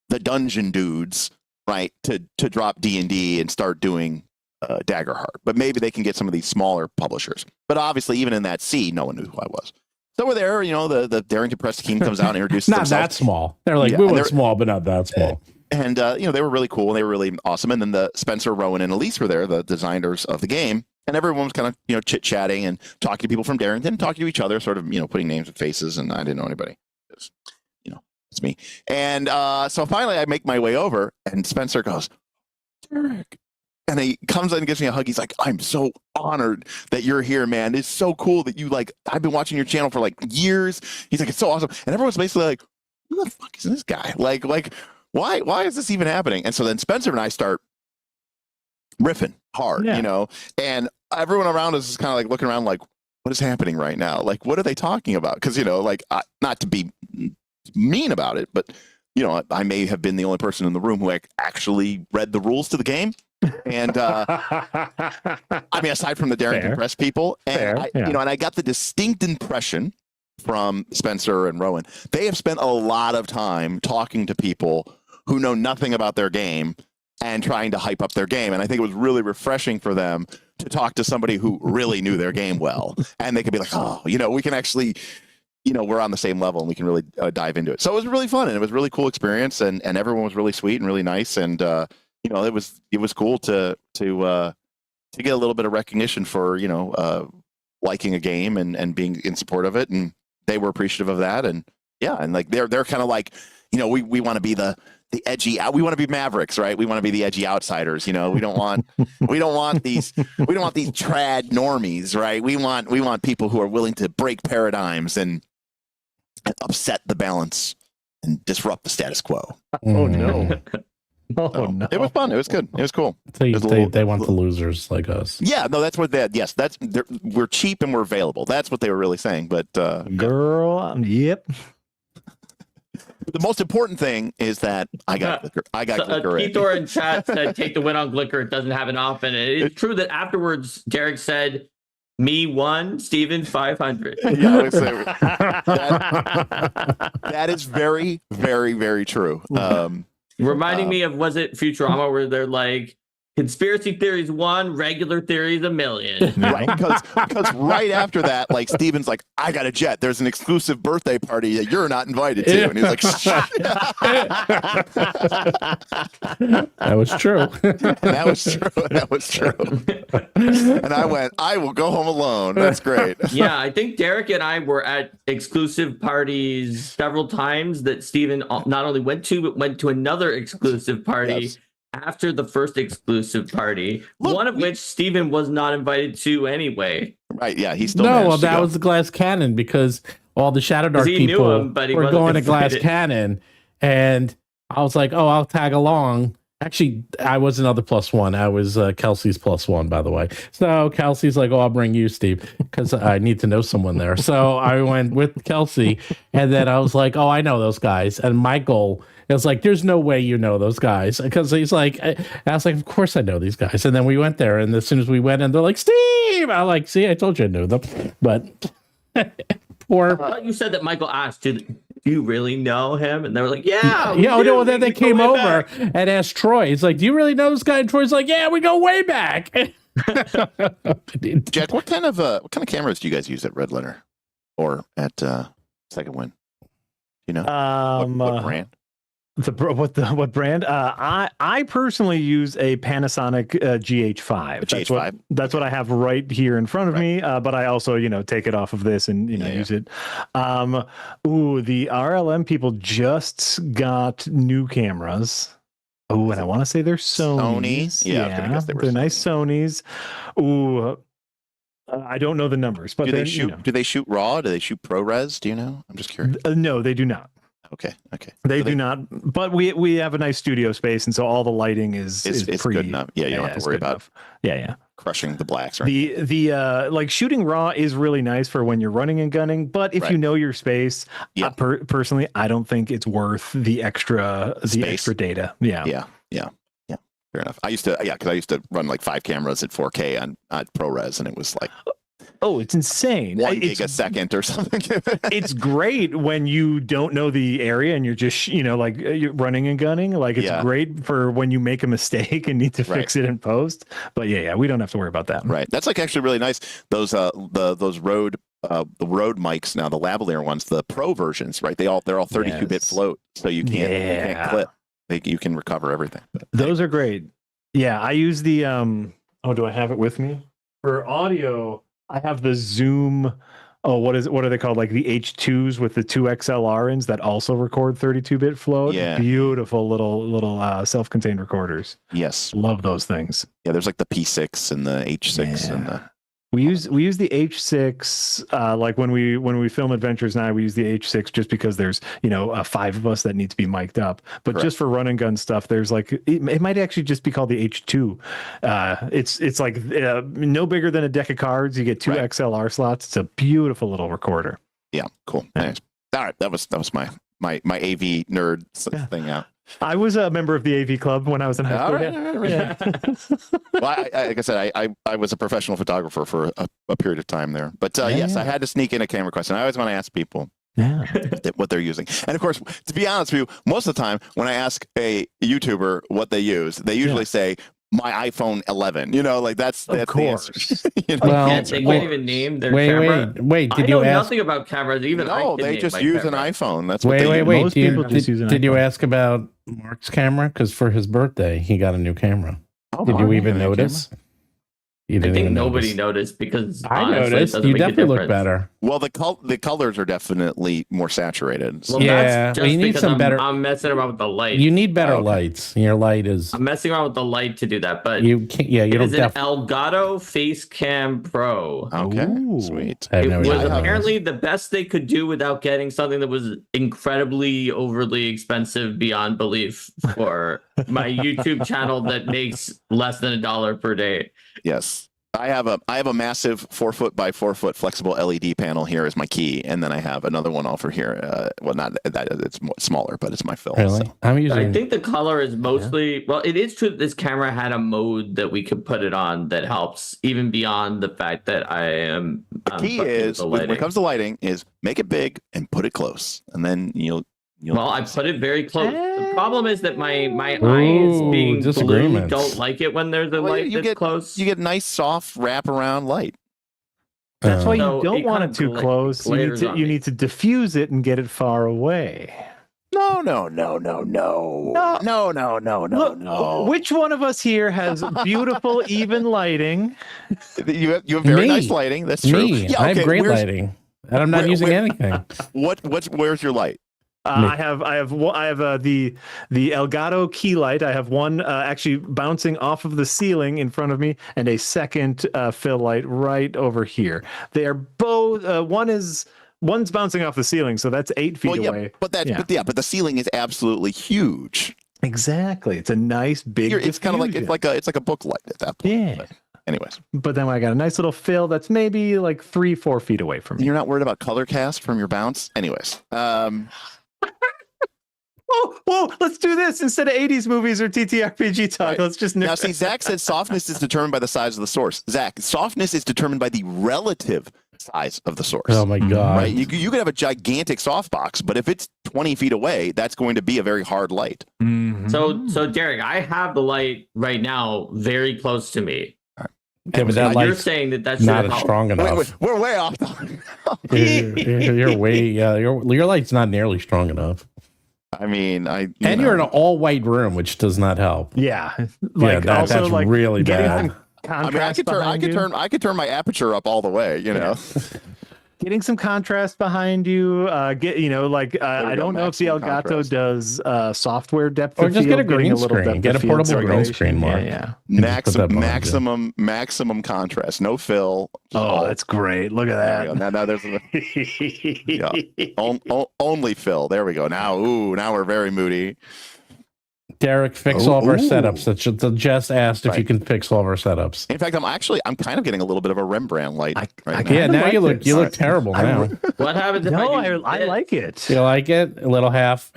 the dungeon dudes, right, to drop D&D and start doing Daggerheart. But maybe they can get some of these smaller publishers. But obviously, even in that sea, no one knew who I was. So we're there, the Darrington Press team comes out and introduces not themselves. That small. They're like, we were small, but not that small. And, they were really cool and they were really awesome. And then the Spencer, Rowan, and Elise were there, the designers of the game. And everyone was kind of, chit-chatting and talking to people from Darrington, talking to each other, sort of, putting names and faces. And I didn't know anybody. It's, it's me. And so finally I make my way over and Spencer goes, Derek. And he comes in and gives me a hug. He's like, I'm so honored that you're here, man. It's so cool that you I've been watching your channel for like years. He's like, it's so awesome. And everyone's basically like, who the fuck is this guy? Like, why is this even happening? And so then Spencer and I start riffing hard, and everyone around us is kind of like looking around like, what is happening right now? Like, what are they talking about? Because, not to be mean about it, but, I may have been the only person in the room who actually read the rules to the game. And I mean, aside from the Darrington Press people, and I got the distinct impression from Spencer and Rowan, they have spent a lot of time talking to people who know nothing about their game and trying to hype up their game. And I think it was really refreshing for them to talk to somebody who really knew their game well. And they could be like, oh, we can actually, we're on the same level and we can really dive into it. So it was really fun and it was a really cool experience and everyone was really sweet and really nice. And, it was cool to get a little bit of recognition for, liking a game and being in support of it. And they were appreciative of that. And yeah, and like, they're kind of like, we want to be the edgy, we want to be Mavericks, right? We want to be the edgy outsiders. We don't want these trad normies, right? We want people who are willing to break paradigms and upset the balance and disrupt the status quo. Oh no. Oh no! It was fun. It was good. It was cool. They want the losers like us. Yeah, no, that's what we're cheap and we're available. That's what they were really saying. But girl, yep. The most important thing is that I got Glicker. Glicker. Traitor in chat said, "Take the win on Glicker. It doesn't happen often." And it's true that afterwards, Derek said, "Me 1, Steven 500." Yeah, that is very, very, very true. Reminding me of, was it Futurama where they're like, conspiracy theories 1, regular theories a million. Right, because right after that, like Steven's like, I got a jet. There's an exclusive birthday party that you're not invited to, and he's like, that was true. That was true. And I went, I will go home alone. That's great. Yeah, I think Derek and I were at exclusive parties several times that Steven not only went to, but went to another exclusive party. Yes. After the first exclusive party, Look, one of which Steven was not invited to anyway. Right, yeah, he still No, managed well, to that go. was the Glass Cannon because all the Shadowdark He knew people him, but he were wasn't going to Glass invited. Cannon, and I was like, "Oh, I'll tag along." Actually, I was another +1. I was Kelsey's +1, by the way. So Kelsey's like, "Oh, I'll bring you, Steve, because I need to know someone there." So I went with Kelsey, and then I was like, "Oh, I know those guys." And Michael is like, "There's no way you know those guys," because he's like, I was like, "Of course I know these guys." And then we went there, and as soon as we went in, they're like, "Steve!" I'm like, "See, I told you I knew them," but poor. You said that Michael asked, "Do you really know him?" And they were like, "Yeah, we Yeah, oh, do. no, then they We go came way over back." and asked Troy. He's like, "Do you really know this guy?" And Troy's like, "Yeah, we go way back." Jack, what kind of cameras do you guys use at Red Letter or at Second Wind? You know, what brand? What brand? I personally use a Panasonic GH5. That's what I have right here in front of me. But I also, take it off of this and use it. The RLM people just got new cameras. Oh, and I want to say they're Sony's. Yeah, I was gonna guess they were they're nice Sony's. Ooh, I don't know the numbers, but do they shoot? Do they shoot RAW? Do they shoot ProRes? Do you know? I'm just curious. No, they do not. Okay. They do not, but we have a nice studio space, and so all the lighting is pretty good enough. Yeah, you don't have to worry about crushing the blacks. Right. The like shooting raw is really nice for when you're running and gunning, but if you know your space, personally, I don't think it's worth the extra data. Yeah. Fair enough. I used to run like 5 cameras at 4K on ProRes, and it was like, oh, it's insane. 1 gig a second or something. It's great when you don't know the area and you're just, you're running and gunning. Like it's great for when you make a mistake and need to fix it in post. But we don't have to worry about that. Right. That's like actually really nice. Those Rode the Rode mics now, the lavalier ones, the Pro versions, right? They're all 32-bit float, so you can't clip. You can recover everything. Those are great. Yeah, I use the do I have it with me? For audio, I have the Zoom. What are they called? Like the H2s with the 2 XLR-ins that also record 32-bit float. Yeah. Beautiful little self-contained recorders. Yes. Love those things. Yeah, there's like the P6 and the H6 and the We use the H6 like when we film Adventures Now, we use the H6 just because there's 5 of us that need to be mic'd up. But just for run and gun stuff, there's like it might actually just be called the H2. It's like no bigger than a deck of cards. You get 2 XLR slots. It's a beautiful little recorder. Yeah, cool. Nice. All right, that was my AV nerd thing out. I was a member of the AV club when I was in high school. Well, like I said, I was a professional photographer for a period of time there. But yes, I had to sneak in a camera question. I always want to ask people what they're using. And of course, to be honest with you, most of the time when I ask a YouTuber what they use, they usually say, my iPhone 11, that's of course. The answer. Well, they can't even name their camera. Wait. I know nothing about cameras. Even no, they just use an iPhone. That's what wait. Most people just use an iPhone. Did you ask about Mark's camera? Because for his birthday, he got a new camera. Did you even notice? I think nobody noticed because I noticed. You definitely look better. Well, the colors are definitely more saturated. Well, that's just you need some better. I'm messing around with the light. You need better lights. Your light is. I'm messing around with the light to do that, but you can't. Yeah, you don't. It's an Elgato Facecam Pro. Okay, sweet. It was apparently the best they could do without getting something that was incredibly overly expensive beyond belief for my YouTube channel that makes less than $1 per day. Yes. I have a massive 4-foot by 4-foot flexible LED panel here as my key, and then I have another one over here. Well, not that it's smaller, but it's my film. Really? So. I think the color is mostly well. It is true that this camera had a mode that we could put it on that helps, even beyond the fact that I am. The key is when it comes to lighting is make it big and put it close, and then you'll Well, I put it very close. The problem is that my eyes being blue don't like it when there's a light that's close. You get nice, soft, wrap-around light. That's why you don't want it too close. You need to diffuse it and get it far away. No. Which one of us here has beautiful, even lighting? You have very nice lighting. That's true. Me. Yeah, okay, I have great lighting, and I'm not using anything. Where's your light? I have the Elgato key light. I have one actually bouncing off of the ceiling in front of me, and a second fill light right over here. They are both. One's bouncing off the ceiling, so that's 8 feet away. But the ceiling is absolutely huge. Exactly. It's a nice big. It's kind of like it's like a book light at that point. Yeah. But anyways, but then I got a nice little fill that's maybe like 3-4 feet away from me. You're not worried about color cast from your bounce. Anyways. Whoa, let's do this instead of 80s movies or TTRPG talk. Right. Let's just now see, Zach said softness is determined by the size of the source. Zach, softness is determined by the relative size of the source. Oh my god. Right? You could have a gigantic softbox, but if it's 20 feet away, that's going to be a very hard light. Mm-hmm. So Derek, I have the light right now very close to me. Yeah, but that you're saying that's not strong enough. Wait, we're way off. You're way your light's not nearly strong enough. I mean, you're in an all-white room, which does not help. Yeah, that's really bad. I mean, I could turn my aperture up all the way. You know, getting some contrast behind you. I don't know if the Elgato does software depth or of just field, get a green screen. Get a portable green screen, Mark. Yeah. Maximum contrast. No fill. Oh, that's great. Look at that. Now there's only fill. There we go. Now we're very moody. Derek, fix all of our setups. That just asked if you can fix all of our setups. In fact, I'm kind of getting a little bit of a Rembrandt light. Now you look terrible now. What happens if I like it. You like it? A little half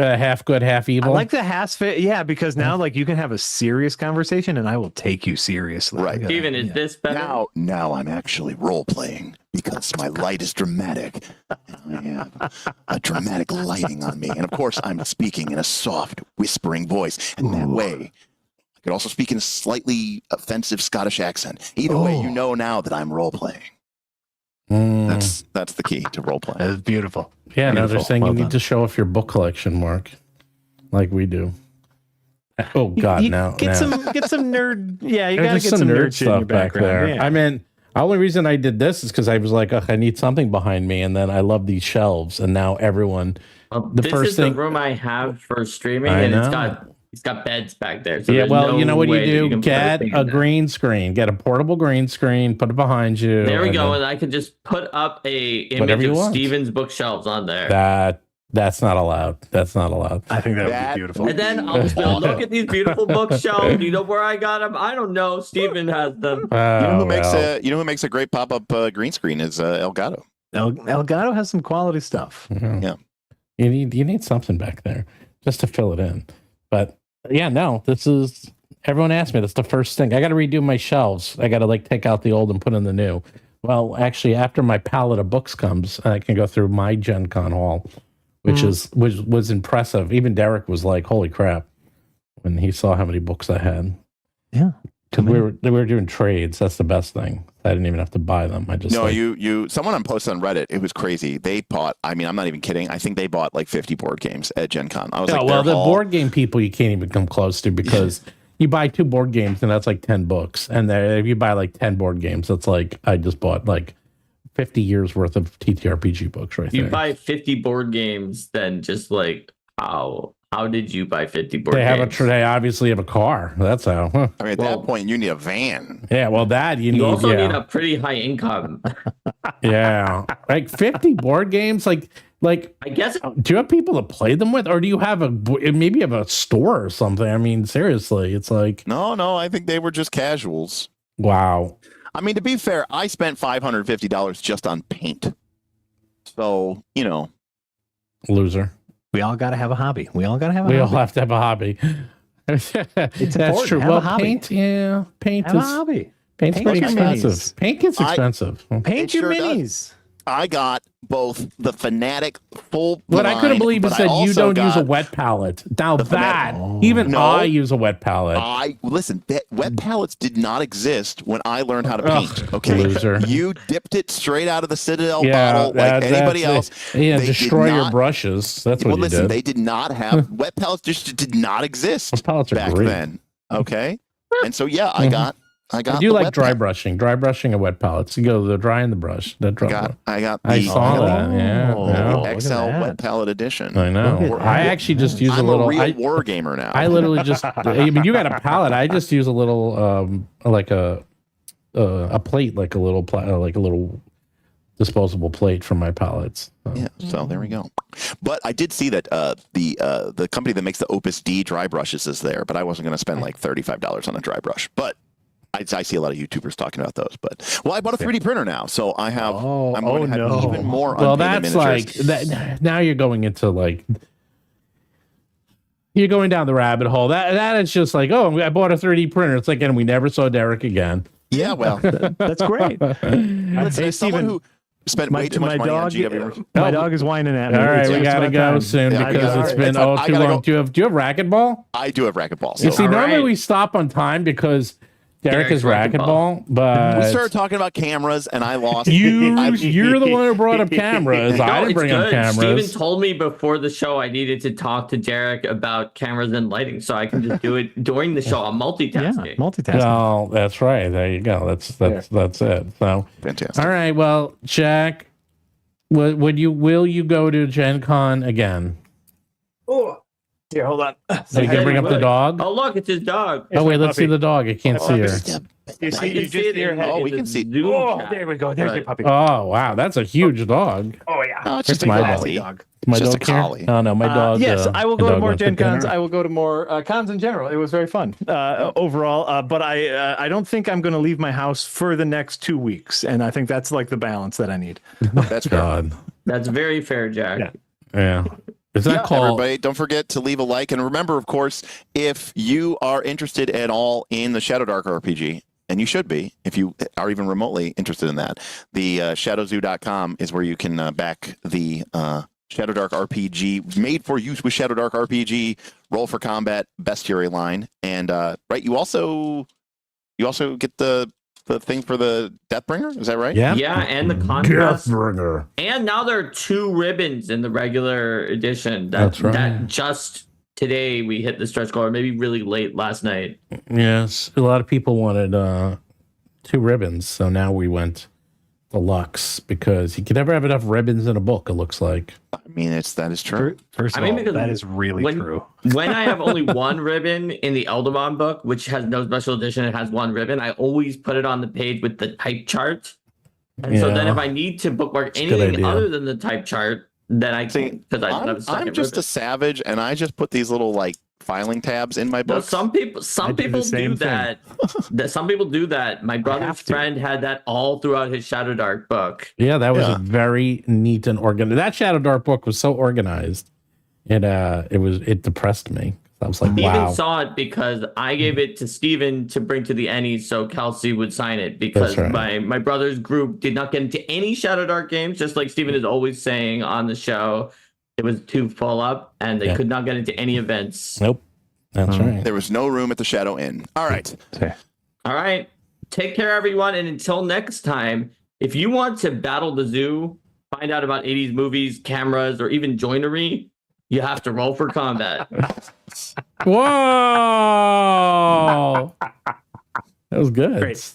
good, half evil. I like the half fit. Yeah, because now you can have a serious conversation, and I will take you seriously. Right, Steven, is this better? Now I'm actually role playing. Because my light is dramatic. I have a dramatic lighting on me. And of course, I'm speaking in a soft, whispering voice. And that way, I could also speak in a slightly offensive Scottish accent. Either way, you know now that I'm role-playing. That's the key to role-playing. That's beautiful. Yeah, now they're saying you need to show off your book collection, Mark. Like we do. Oh, God, get some nerd. Yeah, you got to get some nerd shit in your back there. Yeah. I mean... The only reason I did this is because I was like, I need something behind me, and then I love these shelves, and now everyone. This is the room I have for streaming, and it's got beds back there. So you know what you do? Get a green screen, get a portable green screen, put it behind you. There we go, and I can just put up a image of Steven's bookshelves on there. That's not allowed. That's not allowed. I think that would be beautiful. And then I'll still look at these beautiful bookshelves. You know where I got them? I don't know. Steven has them. You know who makes a great pop-up green screen is Elgato. Elgato has some quality stuff. Mm-hmm. Yeah. You need something back there just to fill it in. But this is everyone asked me. That's the first thing. I got to redo my shelves. I got to take out the old and put in the new. Well, actually, after my palette of books comes, I can go through my GenCon haul. Which was impressive. Even Derek was like, "Holy crap!" when he saw how many books I had. Yeah, because we were doing trades. That's the best thing. I didn't even have to buy them. I just someone posted on Reddit. It was crazy. They bought. I mean, I'm not even kidding. I think they bought 50 board games at GenCon. I was the board game people you can't even come close to because you buy 2 board games and that's 10 books. And if you buy 10 board games, that's I just bought 50 years worth of TTRPG books right there. You buy 50 board games, then just how did you buy 50 board games? They obviously have a car. That's how. I mean, at that point, you need a van. Yeah, well, you also need a pretty high income. Yeah, 50 board games. I guess. Do you have people to play them with, or do you have maybe have a store or something? I mean, seriously, it's no. I think they were just casuals. Wow. I mean, to be fair, I spent $550 just on paint. So, Loser. We all got to have a hobby. We all have to have a hobby. That's true. Paint, paint have is a hobby. Paint's pretty expensive. Paint gets expensive. Paint your minis. I got both the Fanatic full. What I couldn't believe is that you don't use a wet palette. Now that even I use a wet palette. Listen. Wet palettes did not exist when I learned how to paint. Okay, loser. You dipped it straight out of the Citadel bottle like anybody else. Yeah, destroy your brushes. That's what you did. They did not have wet palettes. Just did not exist wet palettes are back great. then. Okay, and so yeah, I got. I do like dry brushing and wet palettes. You go the dry and the brush. I saw that. Yeah. XL wet palette edition. I know. I actually just use I'm a little. I'm a real war gamer now. I literally just. I mean, you got a palette. I just use a little, like a plate, like a little disposable plate for my palettes. Yeah. So there we go. But I did see that the company that makes the Opus D dry brushes is there, but I wasn't going to spend like $35 on a dry brush. But I see a lot of YouTubers talking about those, but I bought a 3D printer now, so I have. I'm going to have even more. Well, that's like that. Now you're going into you're going down the rabbit hole. That is just like, oh, I bought a 3D printer. It's like, and we never saw Derek again. Yeah, well, that's great. Hey, someone who spent way too much money on GW. My dog is whining at me. All right, we gotta go soon because it's been too long. Do you have racquetball? I do have racquetball. You see, normally we stop on time because Derek is racquetball, but we started talking about cameras, and I lost. You're the one who brought up cameras. I didn't bring up cameras. Steven told me before the show I needed to talk to Derek about cameras and lighting, so I can just do it during the show. I'm multitasking. Yeah, multitasking. Oh, that's right. There you go. That's it. So fantastic. All right. Well, Jack, will you go to GenCon again? Oh. Here, hold on. So you can bring up the dog? Oh, look, it's his dog. Oh, wait, let's see the dog. I can't see her. You just see her head. Oh, we can see. Oh, there we go. There's your puppy. Oh, wow. That's a huge dog. Oh, yeah. Oh, it's just my dog. My just dog a collie. Oh, no, my dog. Yes, I will go to more Gen Cons. dinner. I will go to more cons in general. It was very fun overall. But I don't think I'm going to leave my house for the next 2 weeks. And I think that's like the balance that I need. That's God. That's very fair, Jack. Yeah. Is that called? Everybody, don't forget to leave a like. And remember, of course, if you are interested at all in the Shadowdark RPG, and you should be, if you are even remotely interested in that, the shadowzoo.com is where you can back the Shadowdark RPG, made for use with Shadowdark RPG, Roll for Combat Bestiary line. And right, you also get the thing for the Deathbringer, is that right? Yeah. Yeah, and the contest. Deathbringer. And now there are 2 ribbons in the regular edition. That's right. That just today we hit the stretch goal, or maybe really late last night. Yes. A lot of people wanted 2 ribbons, so now we went deluxe because you can never have enough ribbons in a book, it looks like. I mean, that is true. First of all, that is really true. When I have only 1 ribbon in the Eldamon book, which has no special edition, it has 1 ribbon, I always put it on the page with the type chart. And so then if I need to bookmark anything other than the type chart, then I can, because I'm just a savage, and I just put these little like filing tabs in my book. No, some people do that. Some people do that. My brother's friend had that all throughout his Shadowdark book. Yeah, that was a very neat and organized. That Shadowdark book was so organized. It depressed me. I was like, wow. Steven saw it because I gave it to Steven to bring to the Ennies so Kelsey would sign it, because my brother's group did not get into any Shadowdark games, just like Steven is always saying on the show. It was too full up, and they could not get into any events. Nope. That's right. There was no room at the Shadow Inn. All right. All right. Take care, everyone. And until next time, if you want to battle the zoo, find out about 80s movies, cameras, or even joinery, you have to roll for combat. Whoa! That was good. Great.